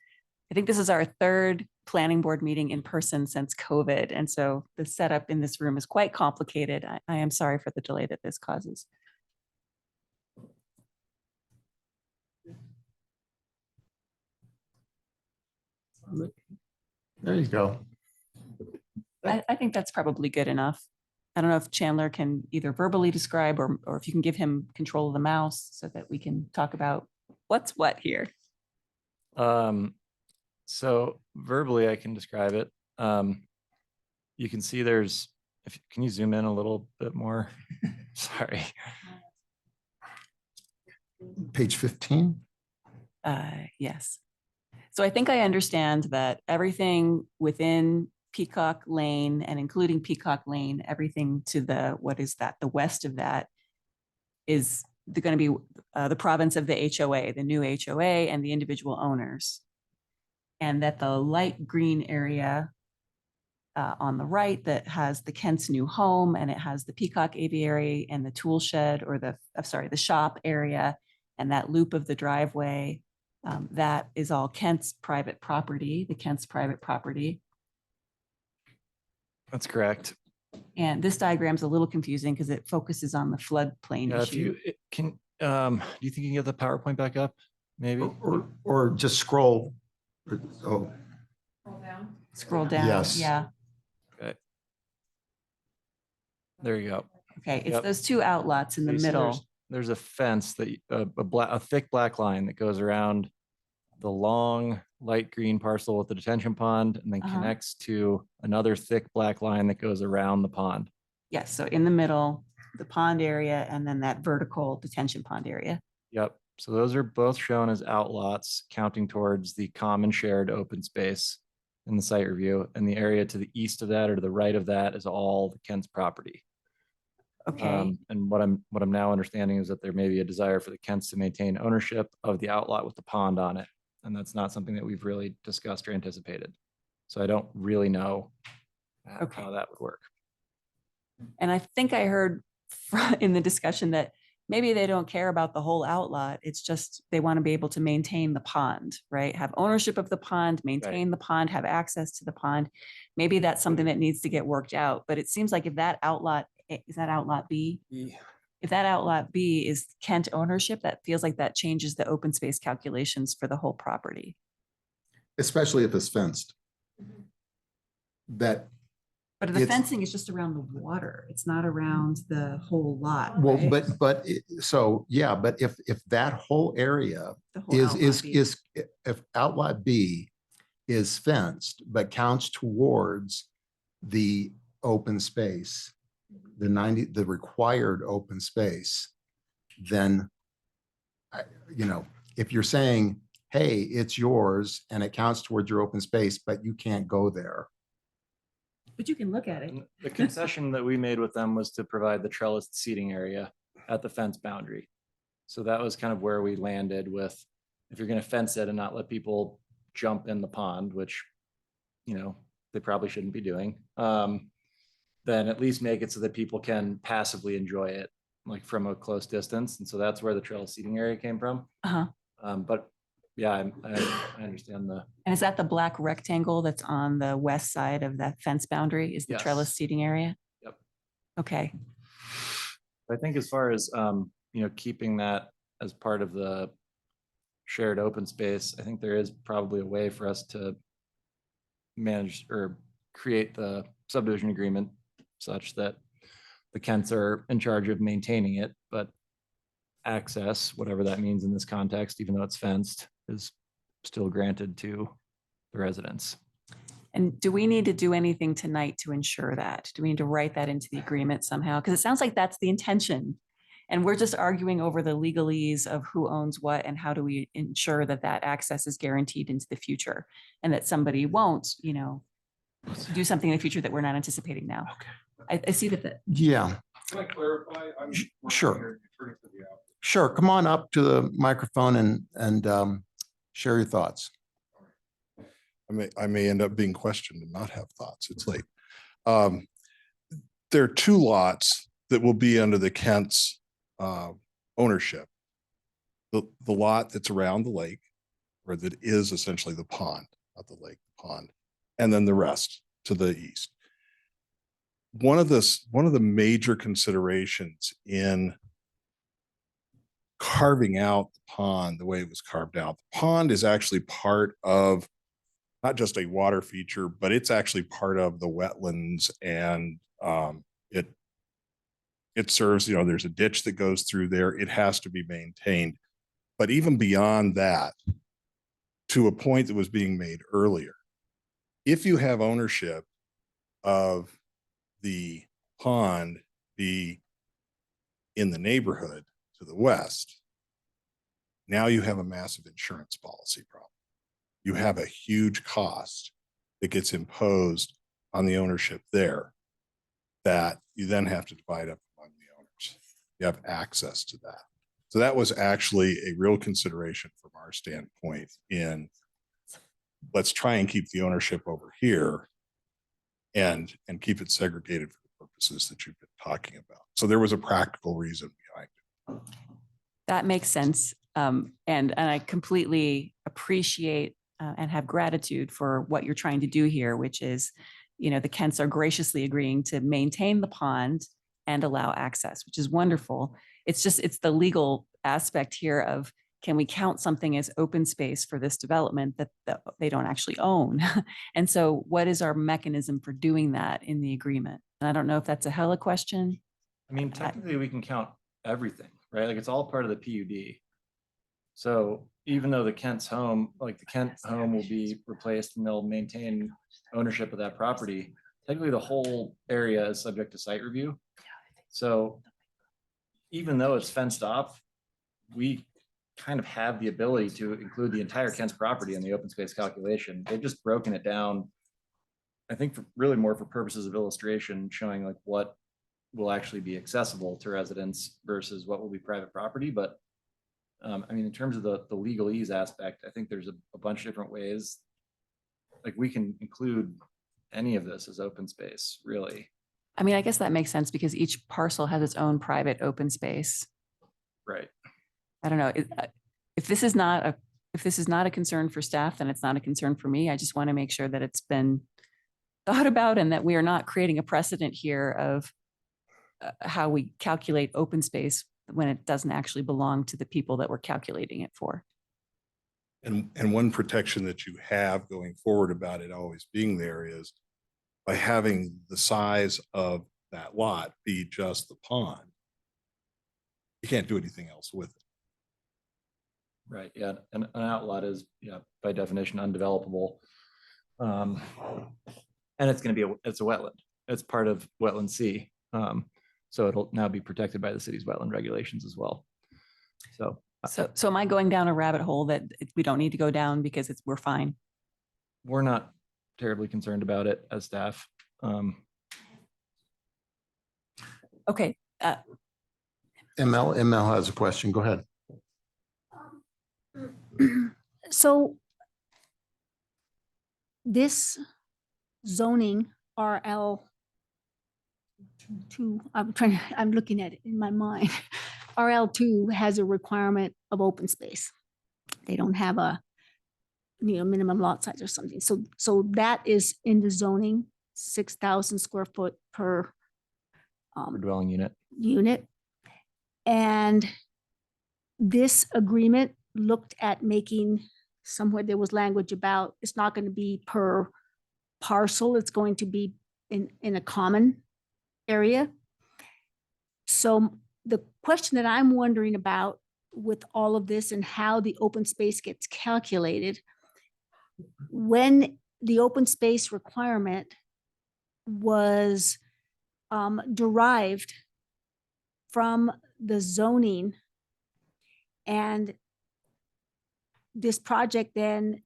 I think this is our third planning board meeting in person since COVID. And so the setup in this room is quite complicated. I am sorry for the delay that this causes. There you go. I think that's probably good enough. I don't know if Chandler can either verbally describe or if you can give him control of the mouse so that we can talk about what's what here. So verbally, I can describe it. You can see there's, can you zoom in a little bit more? Sorry. Page 15. Yes. So I think I understand that everything within Peacock Lane and including Peacock Lane, everything to the, what is that? The west of that is going to be the province of the HOA, the new HOA and the individual owners. And that the light green area on the right that has the Kent's new home and it has the Peacock Aviary and the tool shed or the shop area and that loop of the driveway, that is all Kent's private property, the Kent's private property. That's correct. And this diagram's a little confusing because it focuses on the floodplain Yeah, if issue. you can, do you think you can get the PowerPoint back up? Maybe. Or just scroll. Oh, Scroll down. Yes. Yeah. Okay. There you go. Okay. It's Yep. those two outlots in the You see middle. There's a fence that a thick black line that goes around the long light green parcel with the detention pond and then connects to another thick black line that goes around the pond. Yes. So in the middle, the pond area and then that vertical detention pond area. Yep. So those are both shown as outlots counting towards the common shared open space in the site review. And the area to the east of that or to the right of that is all the Kent's property. Okay. And what I'm now understanding is that there may be a desire for the Kents to maintain ownership of the outlot with the pond on it. And that's not something that we've really discussed or anticipated. So I don't really know how that would work. And I think I heard in the discussion that maybe they don't care about the whole outlot. It's just they want to be able to maintain the pond, right? Have ownership of the pond, maintain the pond, have access to the pond. Maybe that's something that needs to get worked out. But it seems like if that outlot, is that outlot B? If that outlot B is Kent ownership, that feels like that changes the open space calculations for the whole property. especially if it's fenced. That. But the it's- fencing is just around the water. It's not around the whole lot. Well, right? but so, yeah, but if that whole area The whole is, outlot B. if outlot B is fenced, but counts towards the open space, the required open space, then, if you're saying, hey, it's yours and it counts towards your open space, but you can't go there. But you can look at it. And the concession that we made with them was to provide the trellised seating area at the fence boundary. So that was kind of where we landed with, if you're going to fence it and not let people jump in the pond, which, they probably shouldn't be doing, then at least make it so that people can passively enjoy it, like from a close distance. And so that's where the trellis seating area came from. But yeah, I understand the. And is that the black rectangle that's on the west side of that fence boundary is the trellis Yes. seating area? Yep. Okay. I think as far as, keeping that as part of the shared open space, I think there is probably a way for us to manage or create the subdivision agreement such that the Kents are in charge of maintaining it, but access, whatever that means in this context, even though it's fenced, is still granted to the residents. And do we need to do anything tonight to ensure that? Do we need to write that into the agreement somehow? Because it sounds like that's the intention. And we're just arguing over the legalese of who owns what and how do we ensure that that access is guaranteed into the future and that somebody won't, you know, do something in the future that we're not anticipating now. I see that. Yeah. Can I clarify? I'm Sure. Sure. Come on up to the microphone and share your thoughts. I may end up being questioned and not have thoughts. It's late. There are two lots that will be under the Kent's ownership. The lot that's around the lake, or that is essentially the pond, not the lake, the pond, and then the rest to the east. One of the major considerations in carving out the pond the way it was carved out, the pond is actually part of not just a water feature, but it's actually part of the wetlands, and it serves, you know, there's a ditch that goes through there. It has to be maintained. But even beyond that, to a point that was being made earlier, if you have ownership of the pond be in the neighborhood to the west, now you have a massive insurance policy problem. You have a huge cost that gets imposed on the ownership there that you then have to divide up among the owners. You have access to that. So that was actually a real consideration from our standpoint in, let's try and keep the ownership over here and keep it segregated for the purposes that you've been talking about. So there was a practical reason behind it. That makes sense. And I completely appreciate and have gratitude for what you're trying to do here, which is, you know, the Kents are graciously agreeing to maintain the pond and allow access, which is wonderful. It's just, it's the legal aspect here of, can we count something as open space for this development that they don't actually own? And so what is our mechanism for doing that in the agreement? And I don't know if that's a hella question. I mean, technically we can count everything, right? Like it's all part of the PUD. So even though the Kent's home, like the Kent home will be replaced and they'll maintain ownership of that property, technically the whole area is subject to site review. So even though it's fenced off, we kind of have the ability to include the entire Kent's property in the open space calculation. They've just broken it down, I think, for really more for purposes of illustration, showing like what will actually be accessible to residents versus what will be private property. But I mean, in terms of the legalese aspect, I think there's a bunch of different ways. Like we can include any of this as open space, really. I mean, I guess that makes sense because each parcel has its own private open space. Right. I don't know if this is not a concern for staff, then it's not a concern for me. I just want to make sure that it's been thought about and that we are not creating a precedent here of how we calculate open space when it doesn't actually belong to the people that we're calculating it for. And one protection that you have going forward about it always being there is by having the size of that lot be just the pond, you can't do anything else with it. Right, yeah, and an outlot is, yeah, by definition undevelopable. And it's gonna be, it's a wetland. It's part of wetland C. So it'll now be protected by the city's wetland regulations as well. So am I going down a rabbit hole that we don't need to go down because we're fine? We're not terribly concerned about it as staff. Okay. ML has a question. Go ahead. So this zoning RL2, I'm looking at it in my mind. RL2 has a requirement of open space. They don't have a, minimum lot size or something. So that is in the zoning, 6,000 square foot per dwelling unit. And this agreement looked at making, somewhere there was language about, it's not going to be per parcel, it's going to be in a common area. So the question that I'm wondering about with all of this and how the open space gets calculated, when the open space requirement was derived from the zoning. And this project then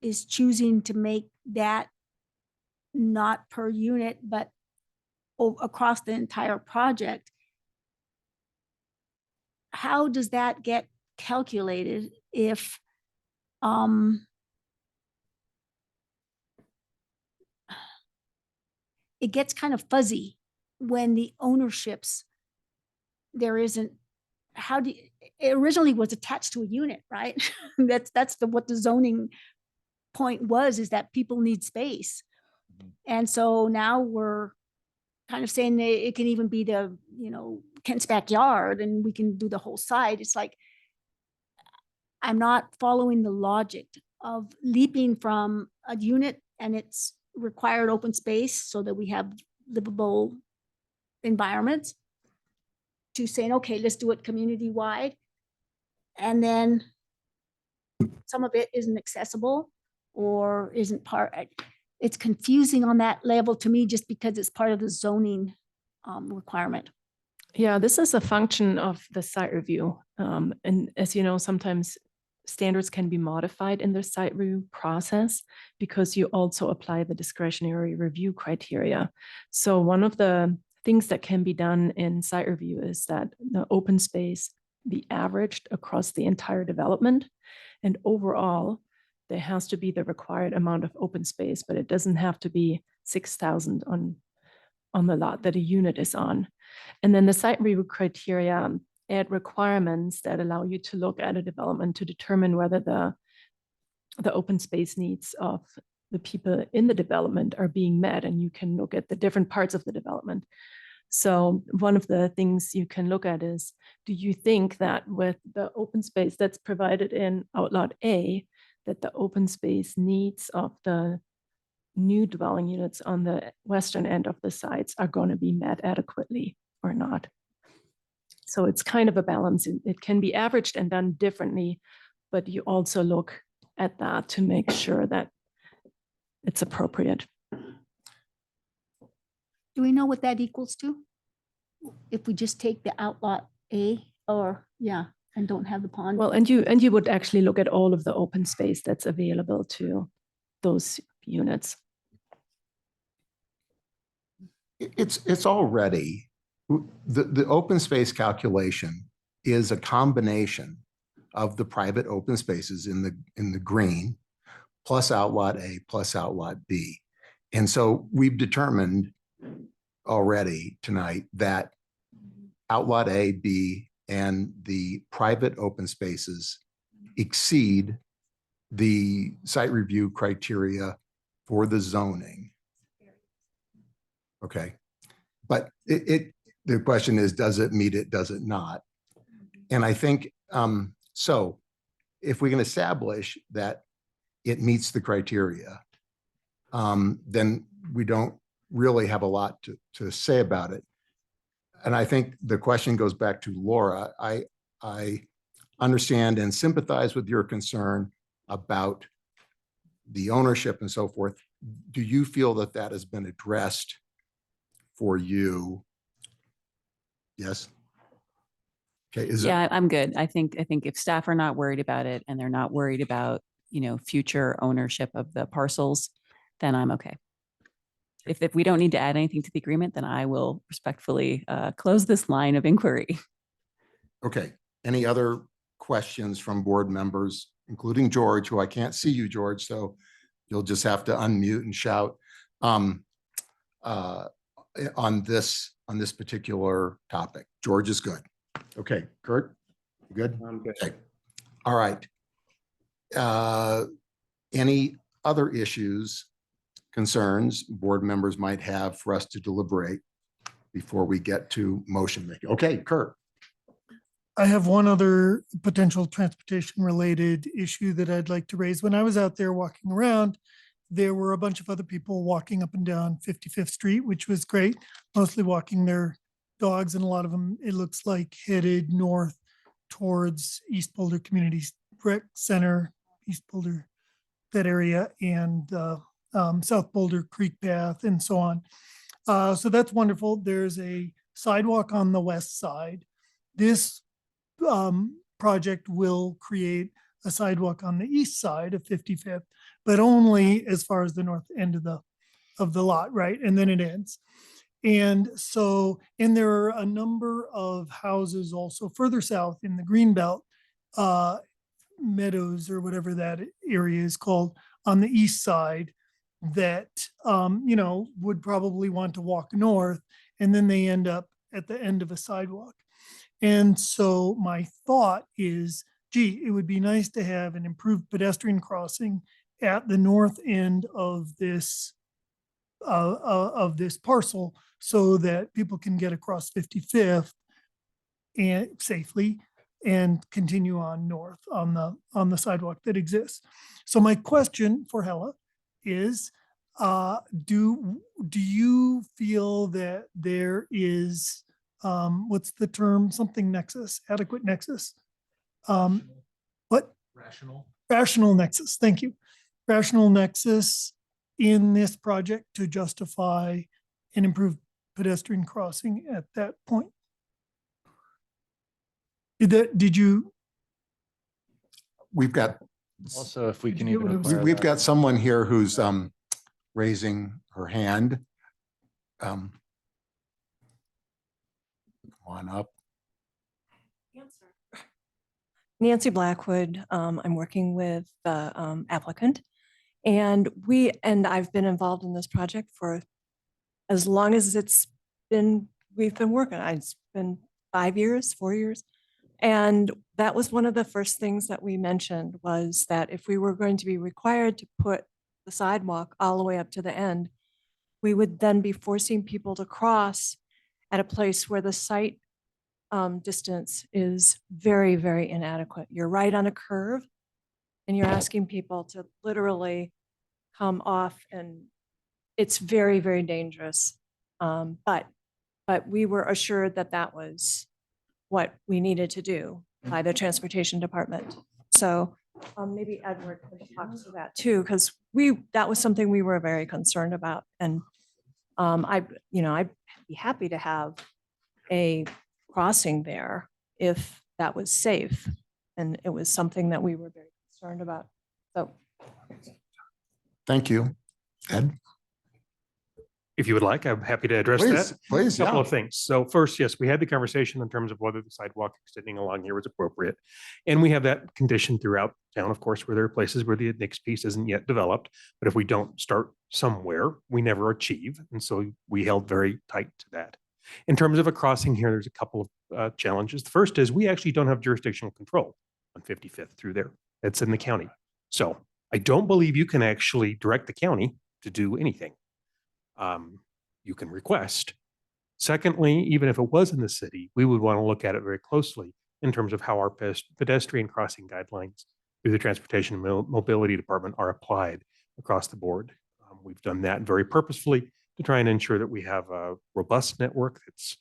is choosing to make that not per unit, but across the entire project. How does that get calculated if it gets kind of fuzzy when the ownerships, there isn't, how do you, it originally was attached to a unit, right? That's what the zoning point was, is that people need space. And so now we're kind of saying that it can even be the, Kent's backyard, and we can do the whole site. It's like, I'm not following the logic of leaping from a unit and its required open space so that we have livable environments to saying, okay, let's do it community wide. And then some of it isn't accessible or isn't part, it's confusing on that level to me, just because it's part of the zoning requirement. Yeah, this is a function of the site review. And as you know, sometimes standards can be modified in the site review process because you also apply the discretionary review criteria. So one of the things that can be done in site review is that the open space be averaged across the entire development. And overall, there has to be the required amount of open space, but it doesn't have to be 6,000 on the lot that a unit is on. And then the site review criteria add requirements that allow you to look at a development to determine whether the open space needs of the people in the development are being met. And you can look at the different parts of the development. So one of the things you can look at is, do you think that with the open space that's provided in Outlot A, that the open space needs of the new dwelling units on the western end of the sites are going to be met adequately or not? So it's kind of a balance. It can be averaged and done differently, but you also look at that to make sure that it's appropriate. Do we know what that equals to? If we just take the Outlot A, or and don't have the pond? Well, and you would actually look at all of the open space that's available to those units. It's already, the open space calculation is a combination of the private open spaces in the green plus Outlot A plus Outlot B. And so we've determined already tonight that Outlot A, B, and the private open spaces exceed the site review criteria for the zoning. Okay, but the question is, does it meet it, does it not? And I think, so if we can establish that it meets the criteria, then we don't really have a lot to say about it. And I think the question goes back to Laura. I understand and sympathize with your concern about the ownership and so forth. Do you feel that that has been addressed for you? Yes. Okay. Yeah, I'm good. I think if staff are not worried about it and they're not worried about, future ownership of the parcels, then I'm okay. If we don't need to add anything to the agreement, then I will respectfully close this line of inquiry. Okay. Any other questions from board members, including George, who I can't see you, George, so you'll just have to unmute and shout on this particular topic. George is good. Okay, Kurt, you good? I'm good. Okay. All right. Any other issues, concerns board members might have for us to deliberate before we get to motion making? Okay, Kurt. I have one other potential transportation related issue that I'd like to raise. When I was out there walking around, there were a bunch of other people walking up and down 55th Street, which was great, mostly walking their dogs, and a lot of them, it looks like, headed north towards East Boulder Community Rec Center, East Boulder, that area, and South Boulder Creek Path and so on. So that's wonderful. There's a sidewalk on the west side. this project will create a sidewalk on the east side of 55th, but only as far as the north end of the lot, right? And then it ends. And so, and there are a number of houses also further south in the Greenbelt, Meadows or whatever that area is called on the east side that, you know, would probably want to walk north, and then they end up at the end of a sidewalk. And so my thought is, gee, it would be nice to have an improved pedestrian crossing at the north end of this parcel so that people can get across 55th and safely and continue on north on the sidewalk that exists. So my question for Hella is, do you feel that there is, what's the term, something nexus, adequate nexus? What? Rational nexus, thank you. Rational nexus in this project to justify an improved pedestrian crossing at that point? Did you? We've got, Also, if we Did can you get even. what I was acquire we've that. got someone here who's raising her hand. Come on up. Nancy Blackwood. I'm working with the applicant, and I've been involved in this project for as long as we've been working. It's been 5 years, 4 years. And that was one of the first things that we mentioned, was that if we were going to be required to put the sidewalk all the way up to the end, we would then be forcing people to cross at a place where the sight distance is very, very inadequate. You're right on a curve and you're asking people to literally come off, and it's very, very dangerous. But we were assured that that was what we needed to do by the transportation department. So maybe Edward could talk to that too, because that was something we were very concerned about. And I'd be happy to have a crossing there if that was safe. And it was something that we were very concerned about. So. Thank you. Ed? If you would like, I'm happy to address Please, that. please, Couple yeah. of things. So first, yes, we had the conversation in terms of whether the sidewalk extending along here was appropriate. And we have that condition throughout town, of course, where there are places where the next piece isn't yet developed. But if we don't start somewhere, we never achieve. And so we held very tight to that. In terms of a crossing here, there's a couple of challenges. The first is we actually don't have jurisdictional control on 55th through there. It's in the county. So I don't believe you can actually direct the county to do anything. You can request. Secondly, even if it was in the city, we would want to look at it very closely in terms of how our pedestrian crossing guidelines through the Transportation and Mobility Department are applied across the board. We've done that very purposefully to try and ensure that we have a robust network that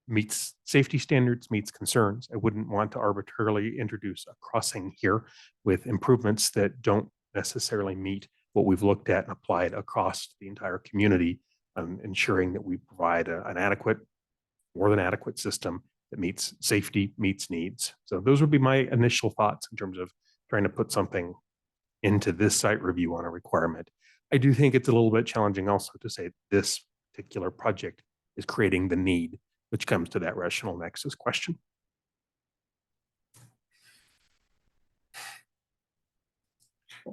meets safety standards, meets concerns. I wouldn't want to arbitrarily introduce a crossing here with improvements that don't necessarily meet what we've looked at and applied across the entire community, ensuring that we provide an adequate, more than adequate system that meets safety, meets needs. So those would be my initial thoughts in terms of trying to put something into this site review on a requirement. I do think it's a little bit challenging also to say this particular project is creating the need, which comes to that rational nexus question.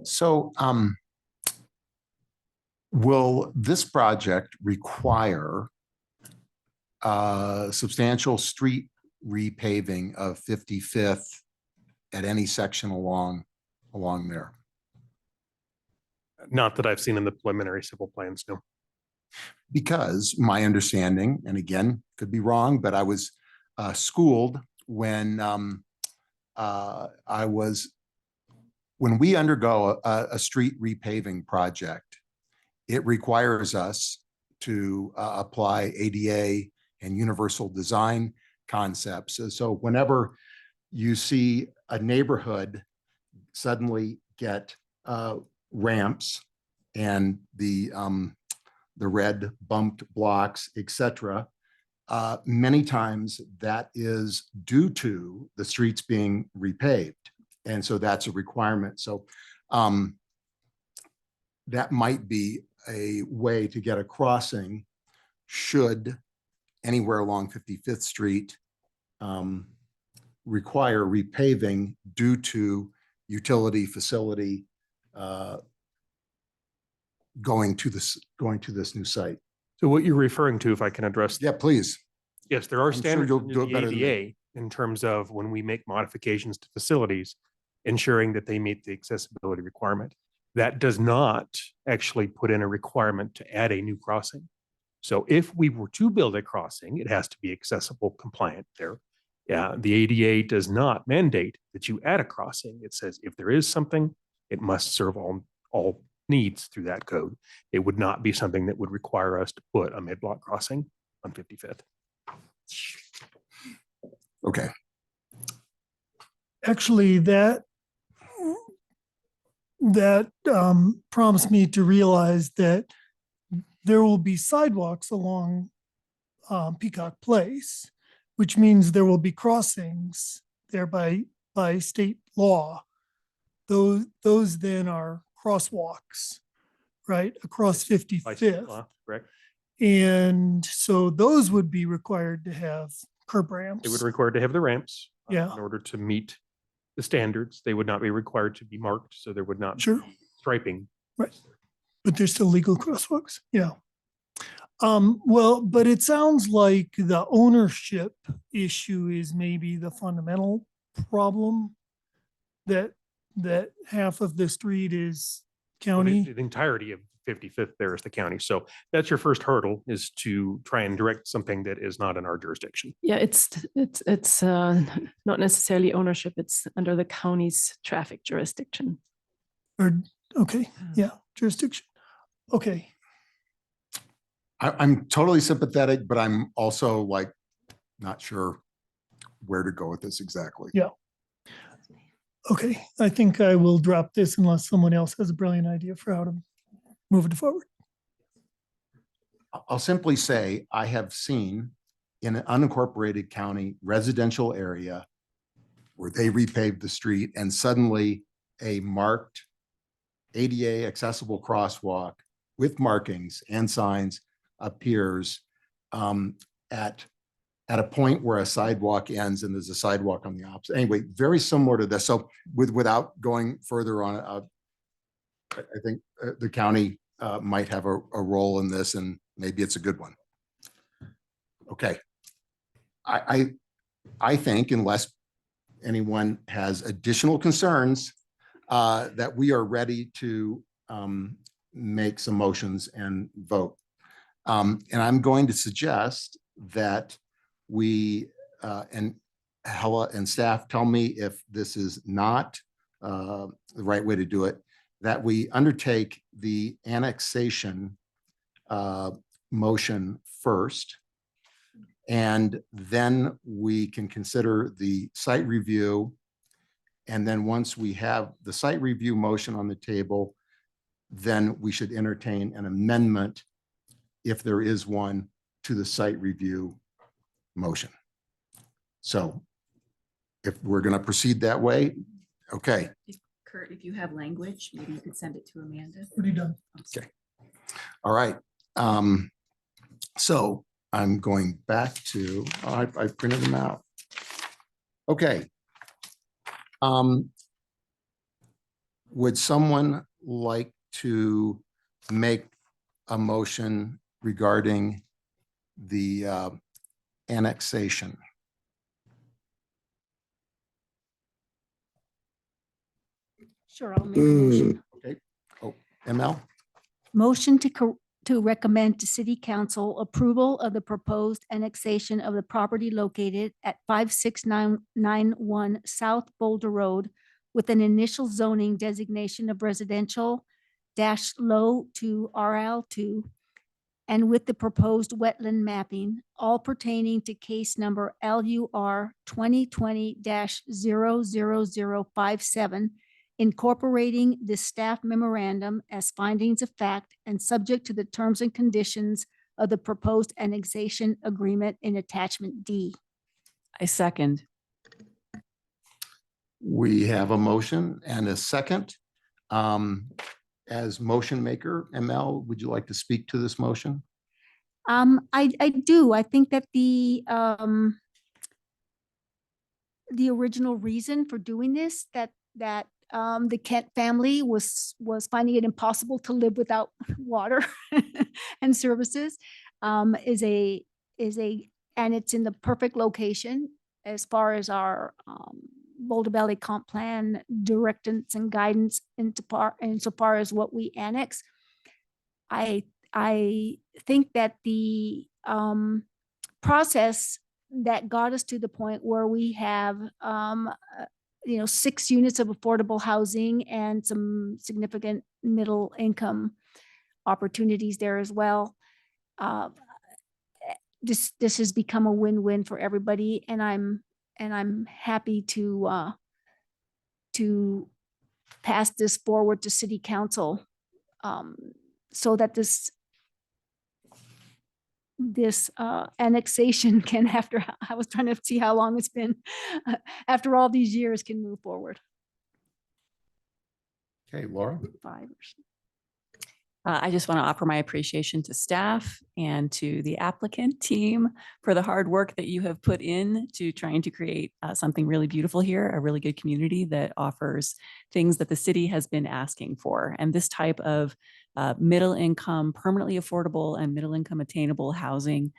So, will this project require substantial street repaving of 55th at any section along there? Not that I've seen in the preliminary civil plans, no. Because my understanding, and again, could be wrong, but I was schooled when when we undergo a street repaving project, it requires us to apply ADA and universal design concepts. So whenever you see a neighborhood suddenly get ramps and the red bumped blocks, etc., Many times that is due to the streets being repaved. And so that's a requirement. So that might be a way to get a crossing should anywhere along 55th Street require repaving due to utility facility going to this new site. So what you're referring to, if I can address. Yeah, please. Yes, there are I'm sure standards you'll under do it the better than me. ADA in terms of when we make modifications to facilities, ensuring that they meet the accessibility requirement. That does not actually put in a requirement to add a new crossing. So if we were to build a crossing, it has to be accessible compliant there. Yeah, the ADA does not mandate that you add a crossing. It says if there is something, it must serve all needs through that code. It would not be something that would require us to put a mid-block crossing on 55th. Okay. Actually, that prompts me to realize that there will be sidewalks along Peacock Place, which means there will be crossings there by state law. Those then are crosswalks, right, across By state 55th. law, correct? And so those would be required to have curb ramps. They would require to have the ramps. Yeah. In order to meet the standards, they would not be required to be marked, so there would not Sure. be striping. Right. But they're still legal crosswalks. Yeah. Well, but it sounds like the ownership issue is maybe the fundamental problem, that half of the street is Well, the county. the entirety of 55th there is the county. So that's your first hurdle, is to try and direct something that is not in our jurisdiction. Yeah, it's not necessarily ownership. It's under the county's traffic jurisdiction. Or, okay, yeah, jurisdiction. Okay. I'm totally sympathetic, but I'm also like, not sure where to go with this exactly. Yeah. Okay, I think I will drop this unless someone else has a brilliant idea for how to move it forward. I'll simply say, I have seen in an unincorporated county residential area where they repaved the street and suddenly a marked ADA accessible crosswalk with markings and signs appears at a point where a sidewalk ends and there's a sidewalk on the opposite. Anyway, very similar to this. So without going further on, I think the county might have a role in this, and maybe it's a good one. Okay. I think unless anyone has additional concerns, that we are ready to make some motions and vote. And I'm going to suggest that we, and Hella and staff tell me if this is not the right way to do it, that we undertake the annexation motion first. And then we can consider the site review. And then once we have the site review motion on the table, then we should entertain an amendment, if there is one, to the site review motion. So if we're going to proceed that way, okay. Kurt, if you have language, maybe you could send it to Amanda. Pretty done. Okay. All right. So I'm going back to, I printed them out. Okay. Would someone like to make a motion regarding the annexation? Sure, I'll make a motion. Okay. Oh, ML? Motion to recommend to City Council approval of the proposed annexation of the property located at 56991 South Boulder Road with an initial zoning designation of residential -low to RL2, and with the proposed wetland mapping, all pertaining to case number LUR 2020-00057, incorporating the staff memorandum as findings of fact and subject to the terms and conditions of the proposed annexation agreement in attachment D. I second. We have a motion and a second. As motion maker, ML, would you like to speak to this motion? I do. I think that the original reason for doing this, that the Kent family was finding it impossible to live without water and services, and it's in the perfect location as far as our Boulder Valley Comp Plan directions and guidance insofar as what we annex. I think that the process that got us to the point where we have 6 units of affordable housing and some significant middle income opportunities there as well. This has become a win-win for everybody, and I'm happy to pass this forward to City Council so that this annexation can, after I was trying to see how long it's been, after all these years, can move forward. Okay, Laura. 5 or I just want to offer my appreciation to staff and to the applicant team for the hard work that you have put in to trying to create something really beautiful here, a really good community that offers things that the city has been asking for. And this type of middle income, permanently affordable and middle income attainable housing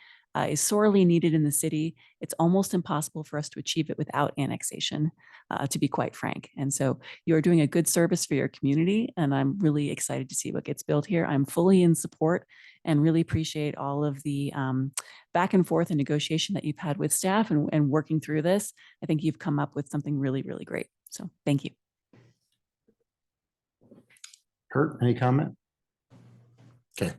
is sorely needed in the city. It's almost impossible for us to achieve it without annexation, to be quite frank. And so you're doing a good service for your community, and I'm really excited to see what gets built here. I'm fully in support and really appreciate all of the back and forth and negotiation that you've had with staff and working through this. I think you've come up with something really, really great. So thank you. Kurt, any comment? Okay.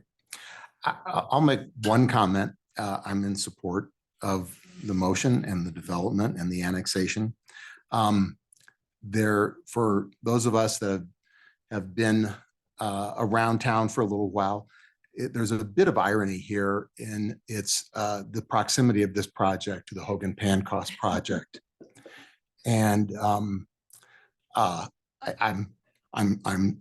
I'll make one comment. I'm in support of the motion and the development and the annexation. For those of us that have been around town for a little while, there's a bit of irony here in the proximity of this project to the Hogan Pancoast project. And I'm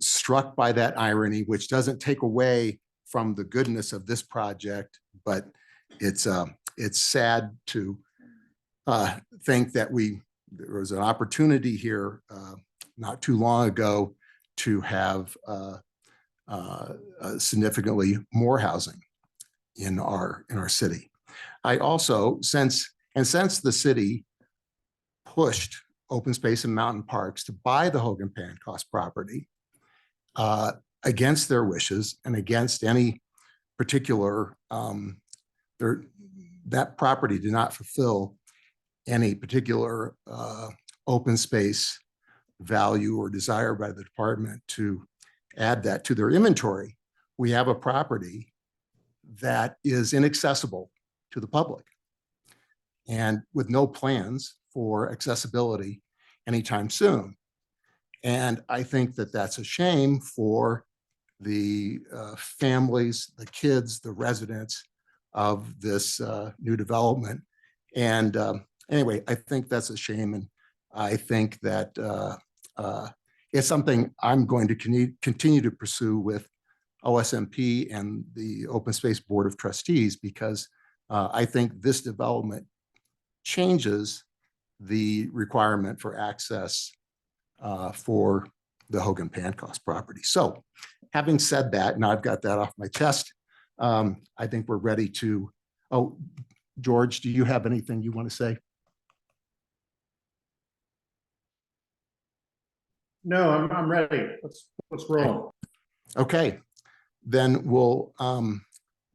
struck by that irony, which doesn't take away from the goodness of this project, but it's sad to think that there was an opportunity here not too long ago to have significantly more housing in our city. I also, since the city pushed Open Space and Mountain Parks to buy the Hogan Pancoast property against their wishes and against any particular, that property did not fulfill any particular open space value or desire by the department to add that to their inventory. We have a property that is inaccessible to the public and with no plans for accessibility anytime soon. And I think that that's a shame for the families, the kids, the residents of this new development. And anyway, I think that's a shame. And I think that it's something I'm going to continue to pursue with OSMP and the Open Space Board of Trustees, because I think this development changes the requirement for access for the Hogan Pancoast property. So having said that, now I've got that off my chest, I think we're ready to, George, do you have anything you want to say? No, I'm ready. Let's roll. Okay, then we'll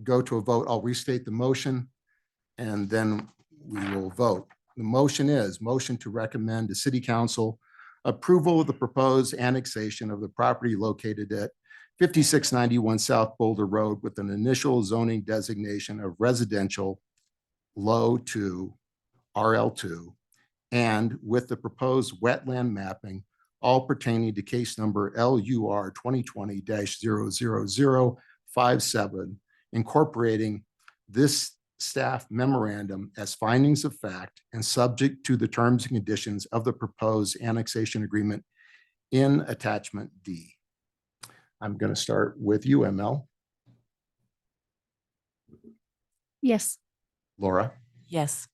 go to a vote. I'll restate the motion and then we will vote. The motion is motion to recommend to City Council approval of the proposed annexation of the property located at 5691 South Boulder Road with an initial zoning designation of residential low 2 RL2 and with the proposed wetland mapping all pertaining to case number LUR 2020-00057, incorporating this staff memorandum as findings of fact and subject to the terms and conditions of the proposed annexation agreement in attachment D. I'm going to start with you, ML. Yes. Laura, Yes.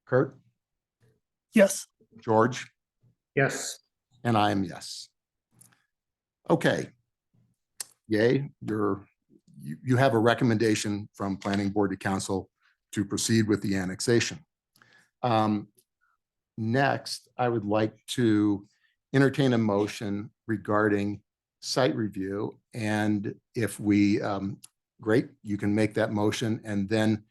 Kurt, Yes. George, Yes. and I am yes. Okay. Yay, you have a recommendation from planning board to council to proceed with the annexation. Next, I would like to entertain a motion regarding site review. And if we, great, you can make that motion. And then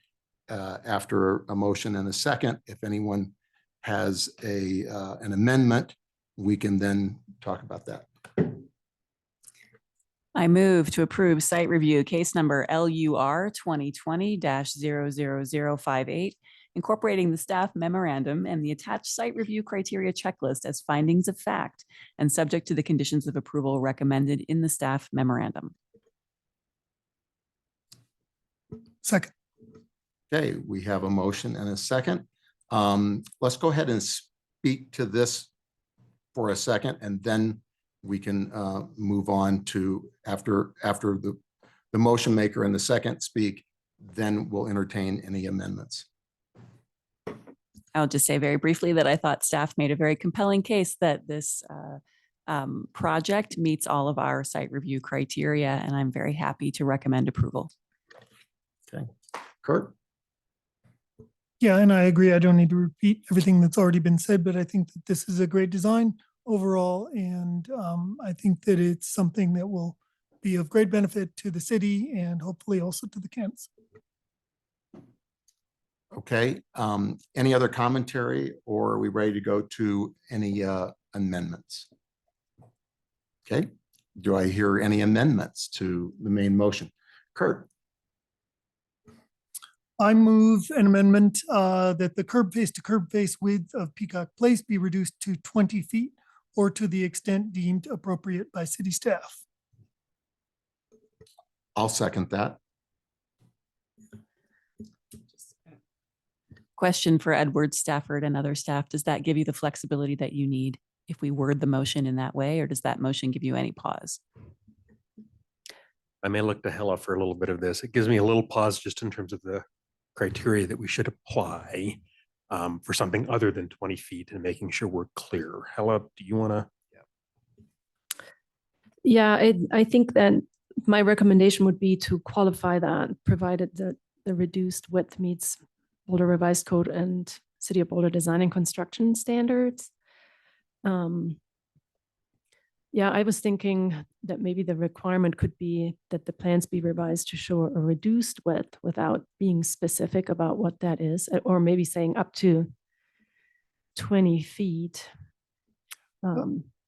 after a motion and a second, if anyone has an amendment, we can then talk about that. I move to approve site review case number LUR 2020-00058, incorporating the staff memorandum and the attached site review criteria checklist as findings of fact and subject to the conditions of approval recommended in the staff memorandum. Second. Okay, we have a motion and a second. Let's go ahead and speak to this for a second, and then we can move on to after the motion maker and the second speak, then we'll entertain any amendments. I'll just say very briefly that I thought staff made a very compelling case that this project meets all of our site review criteria, and I'm very happy to recommend approval. Okay, Kurt? Yeah, and I agree. I don't need to repeat everything that's already been said, but I think that this is a great design overall. And I think that it's something that will be of great benefit to the city and hopefully also to the Kents. Okay, any other commentary, or are we ready to go to any amendments? Okay, do I hear any amendments to the main motion? Kurt? I move an amendment that the curb face to curb face width of Peacock Place be reduced to 20 feet or to the extent deemed appropriate by city staff. I'll second that. Question for Edward Stafford and other staff. Does that give you the flexibility that you need if we word the motion in that way, or does that motion give you any pause? I may look to Hella for a little bit of this. It gives me a little pause just in terms of the criteria that we should apply for something other than 20 feet and making sure we're clear. Hella, do you want to? Yeah, I think that my recommendation would be to qualify that, provided that the reduced width meets Boulder Revised Code and City of Boulder Design and Construction Standards. Yeah, I was thinking that maybe the requirement could be that the plans be revised to show a reduced width without being specific about what that is, or maybe saying up to 20 feet.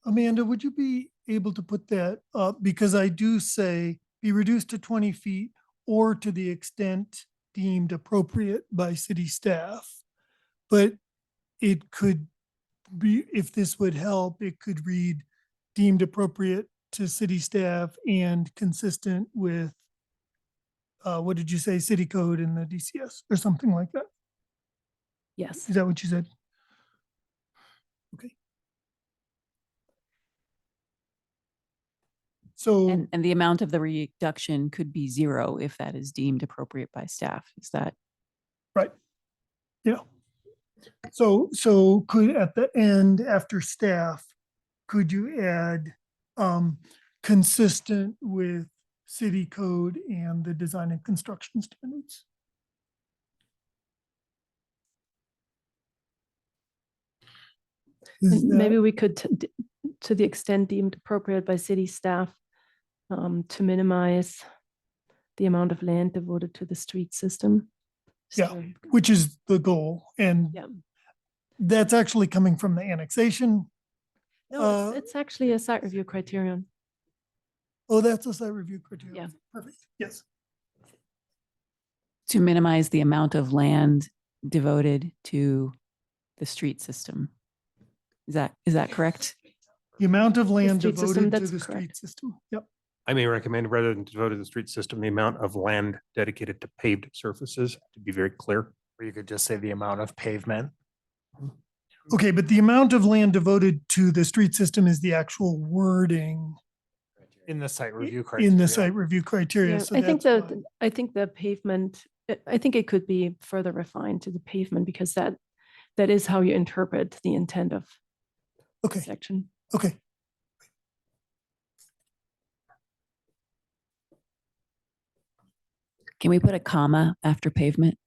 Amanda, would you be able to put that up? Because I do say be reduced to 20 feet or to the extent deemed appropriate by city staff. But it could be, if this would help, it could read deemed appropriate to city staff and consistent with, what did you say, city code and the DCS or something like that? Yes. Is that what you said? Okay. So, And the amount of the reduction could be 0 if that is deemed appropriate by staff. Is that? right. Yeah. So could at the end after staff, could you add consistent with city code and the design and construction standards? Maybe we could, to the extent deemed appropriate by city staff, to minimize the amount of land devoted to the street system. Yeah, So, which is the goal. And yeah. that's actually coming from the annexation. No, it's actually a site review criterion. Oh, that's a site review criteria. Yeah. Perfect. Yes. To minimize the amount of land devoted to the street system. Is that correct? The amount of land street system, devoted to that's the street correct. system. Yep. I may recommend rather than devoted to the street system, the amount of land dedicated to paved surfaces, to be very clear. Or you could just say the amount of pavement. Okay, but the amount of land devoted to the street system is the actual wording In the site review in criteria. the site review criteria. Yeah, So I think that's why. I think the pavement, I think it could be further refined to the pavement because that is how you interpret the intent of Okay, section. okay. Can we put a comma after pavement?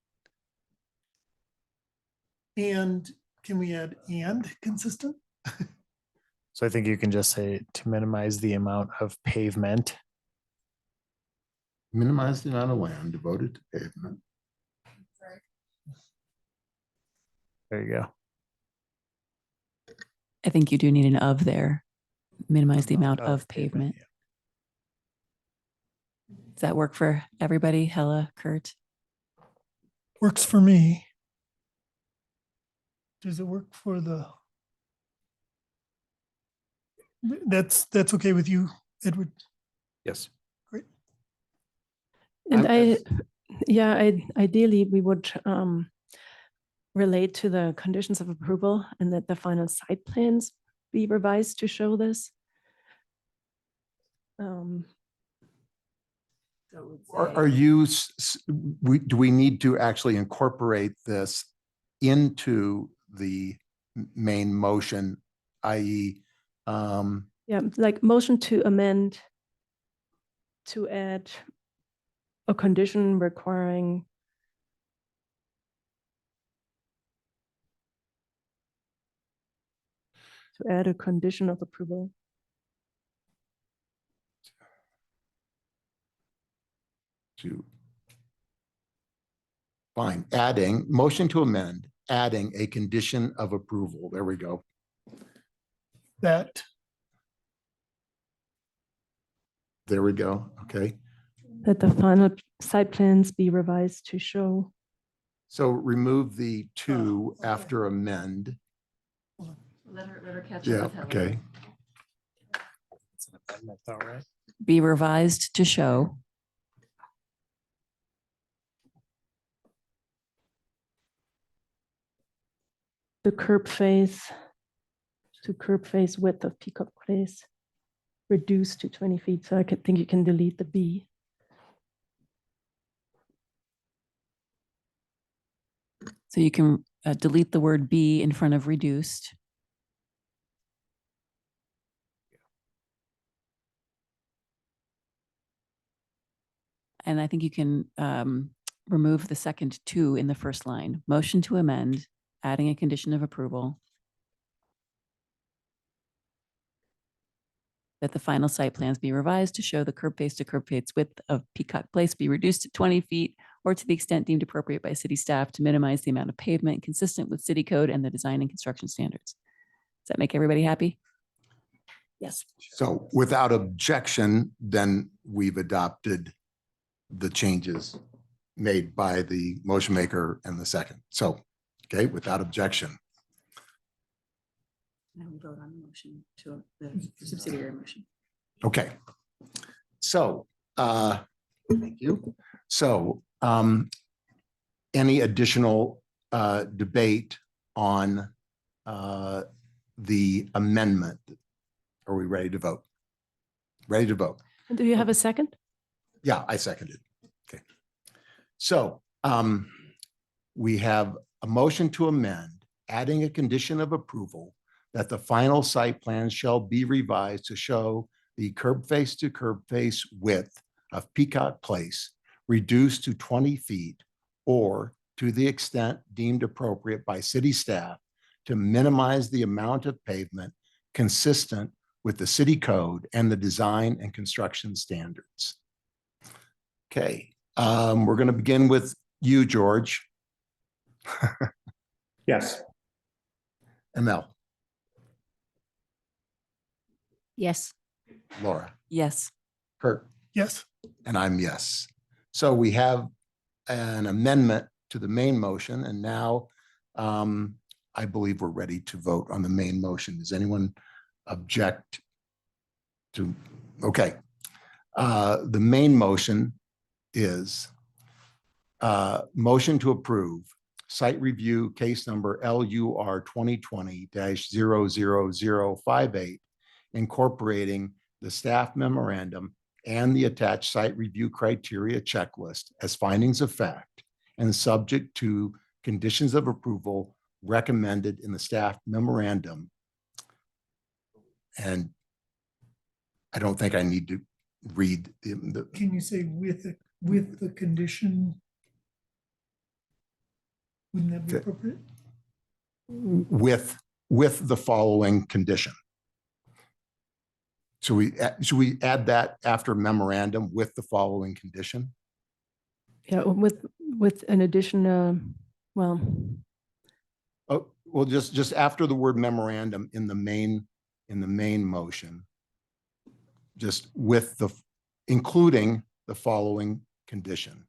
And can we add and consistent? So I think you can just say to minimize the amount of pavement. Minimize the amount of land devoted to pavement. There you go. I think you do need an of there. Minimize the amount of pavement. yeah. Does that work for everybody? Hella, Kurt? Works for me. Does it work for the? That's okay with you, Edward? Yes. Great. And I'm- ideally we would relate to the conditions of approval and that the final site plans be revised to show this. Are you, do we need to actually incorporate this into the main motion, i.e. Yeah, like motion to amend to add a condition requiring to add a condition of approval. to fine, motion to amend, adding a condition of approval. There we go. That, There we go. Okay. That the final site plans be revised to show. So remove the to after amend. Let her catch Yeah, okay. It's an amendment though, right? Be revised to show. The curb face to curb face width of Peacock Place reduced to 20 feet. So I could think you can delete the B. So you can delete the word be in front of reduced. And I think you can remove the second to in the first line. Motion to amend, adding a condition of approval. That the final site plans be revised to show the curb face to curb face width of Peacock Place be reduced to 20 feet or to the extent deemed appropriate by city staff to minimize the amount of pavement consistent with city code and the design and construction standards. Does that make everybody happy? Yes. So without objection, then we've adopted the changes made by the motion maker and the second. So, okay, without objection. Now we vote on the motion to the subsidiary motion. Okay. So, thank you. So, any additional debate on the amendment? Are we ready to vote? Ready to vote? And do you have a second? Yeah, I seconded. Okay. So, we have a motion to amend, adding a condition of approval that the final site plan shall be revised to show the curb face to curb face width of Peacock Place reduced to 20 feet or to the extent deemed appropriate by city staff to minimize the amount of pavement consistent with the city code and the design and construction standards. Okay, we're going to begin with you, George. Yes. ML, Yes. Laura, Yes. Kurt, yes, and I'm yes. So we have an amendment to the main motion, and now I believe we're ready to vote on the main motion. Does anyone object to? Okay. The main motion is motion to approve site review case number LUR 2020-00058, incorporating the staff memorandum and the attached site review criteria checklist as findings of fact and subject to conditions of approval recommended in the staff memorandum. And I don't think I need to read the Can you say with the condition? Wouldn't that be Okay. appropriate? with the following condition. Should we add that after memorandum with the following condition? Yeah, with an addition, well, Oh, well, just after the word memorandum in the main motion, just with including the following condition.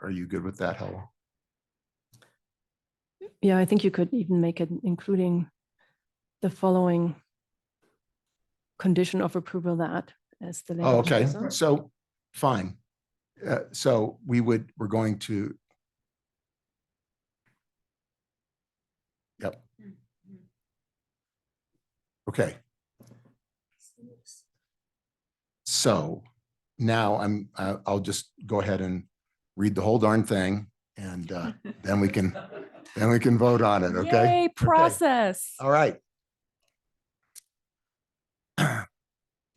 Are you good with that, Helen? yeah, I think you could even make it including the following condition of approval that as the. Oh, language okay, is. so, fine. So we're going to. Yep. Okay. So now I'll just go ahead and read the whole darn thing and then we can vote on it, okay? Yay, process. All right.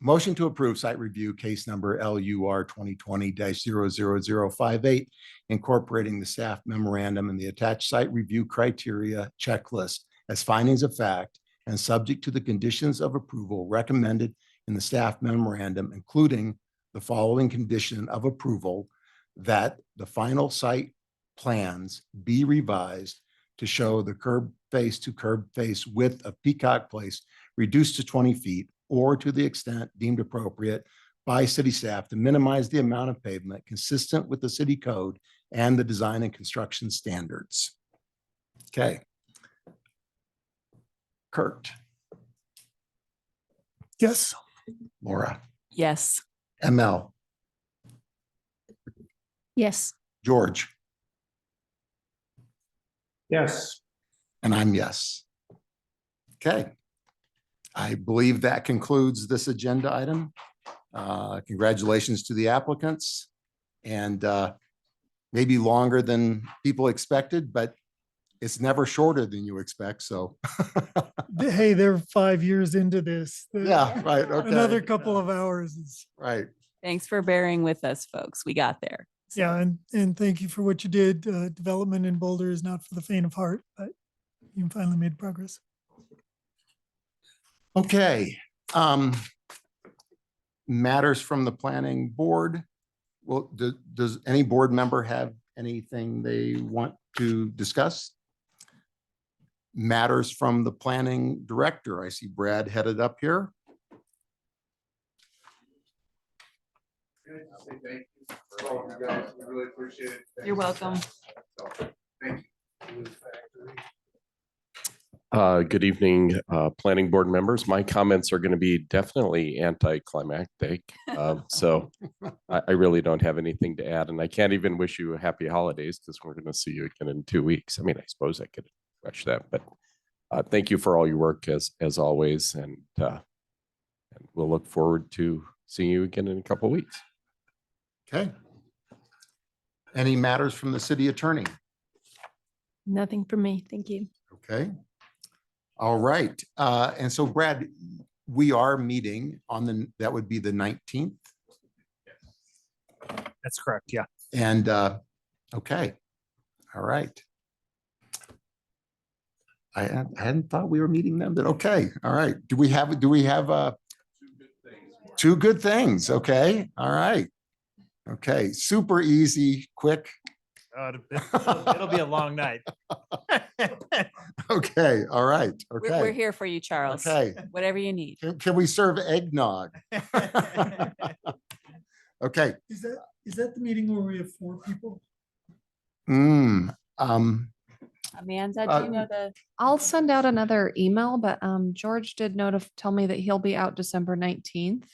Motion to approve site review case number LUR 2020-00058, incorporating the staff memorandum and the attached site review criteria checklist as findings of fact and subject to the conditions of approval recommended in the staff memorandum, including the following condition of approval: that the final site plans be revised to show the curb face to curb face width of Peacock Place reduced to 20 feet, or to the extent deemed appropriate by city staff to minimize the amount of pavement consistent with the city code and the design and construction standards. Okay. Kurt, Yes. Laura, Yes. ML, Yes. George, Yes. and I'm yes. Okay. I believe that concludes this agenda item. Congratulations to the applicants, and maybe longer than people expected, but it's never shorter than you expect, so. Hey, they're 5 years into this. Yeah, right, okay. Another couple of hours is, Right. Thanks for bearing with us, folks. We got there. yeah, and thank you for what you did. Development in Boulder is not for the faint of heart, but you finally made progress. Okay. Matters from the planning board. Well, does any board member have anything they want to discuss? Matters from the planning director. I see Brad headed up here. You're welcome. Good evening, planning board members. My comments are going to be definitely anticlimactic. So I really don't have anything to add, and I can't even wish you a happy holidays because we're going to see you again in 2 weeks. I mean, I suppose I could rush that, but thank you for all your work as always. And we'll look forward to seeing you again in a couple of weeks. Okay. Any matters from the city attorney? Nothing for me. Thank you. Okay. All right. And so Brad, we are meeting on that would be the 19th. That's correct. Yeah. And okay. All right. I hadn't thought we were meeting them, but okay. All right. Do we have two good things? Okay. All right. Okay. Super easy, quick. It'll be a long night. Okay. All right. Okay. We're here for you, Charles. Okay. Whatever you need. Can we serve eggnog? Okay. Is Is that the meeting where we have 4 people? Amanda, Uh, do you know the? I'll send out another email, but George did tell me that he'll be out December 19th,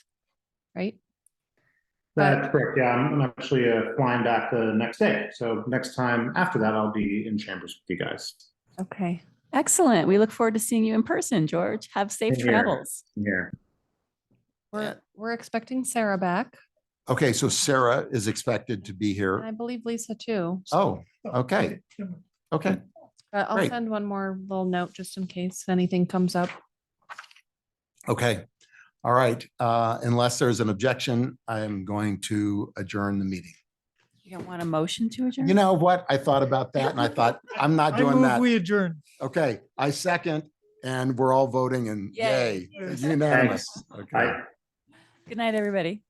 right? That's correct. Yeah, I'm actually flying back the next day. So next time after that, I'll be in chambers with you guys. Okay. Excellent. We look forward to seeing you in person, George. Have safe Same here. travels. Here. We're expecting Sarah back. Okay, so Sarah is expected to be And here. I believe Lisa too. Oh, okay, okay. But I'll great. send one more little note just in case anything comes up. Okay. All right. Unless there's an objection, I am going to adjourn the meeting. You don't want a motion to adjourn? You know what? I thought about that and I thought, I'm not I doing move that. we adjourn. Okay, I second, and we're all voting and Yay. yay, unanimous. Okay. Bye. Good night, everybody.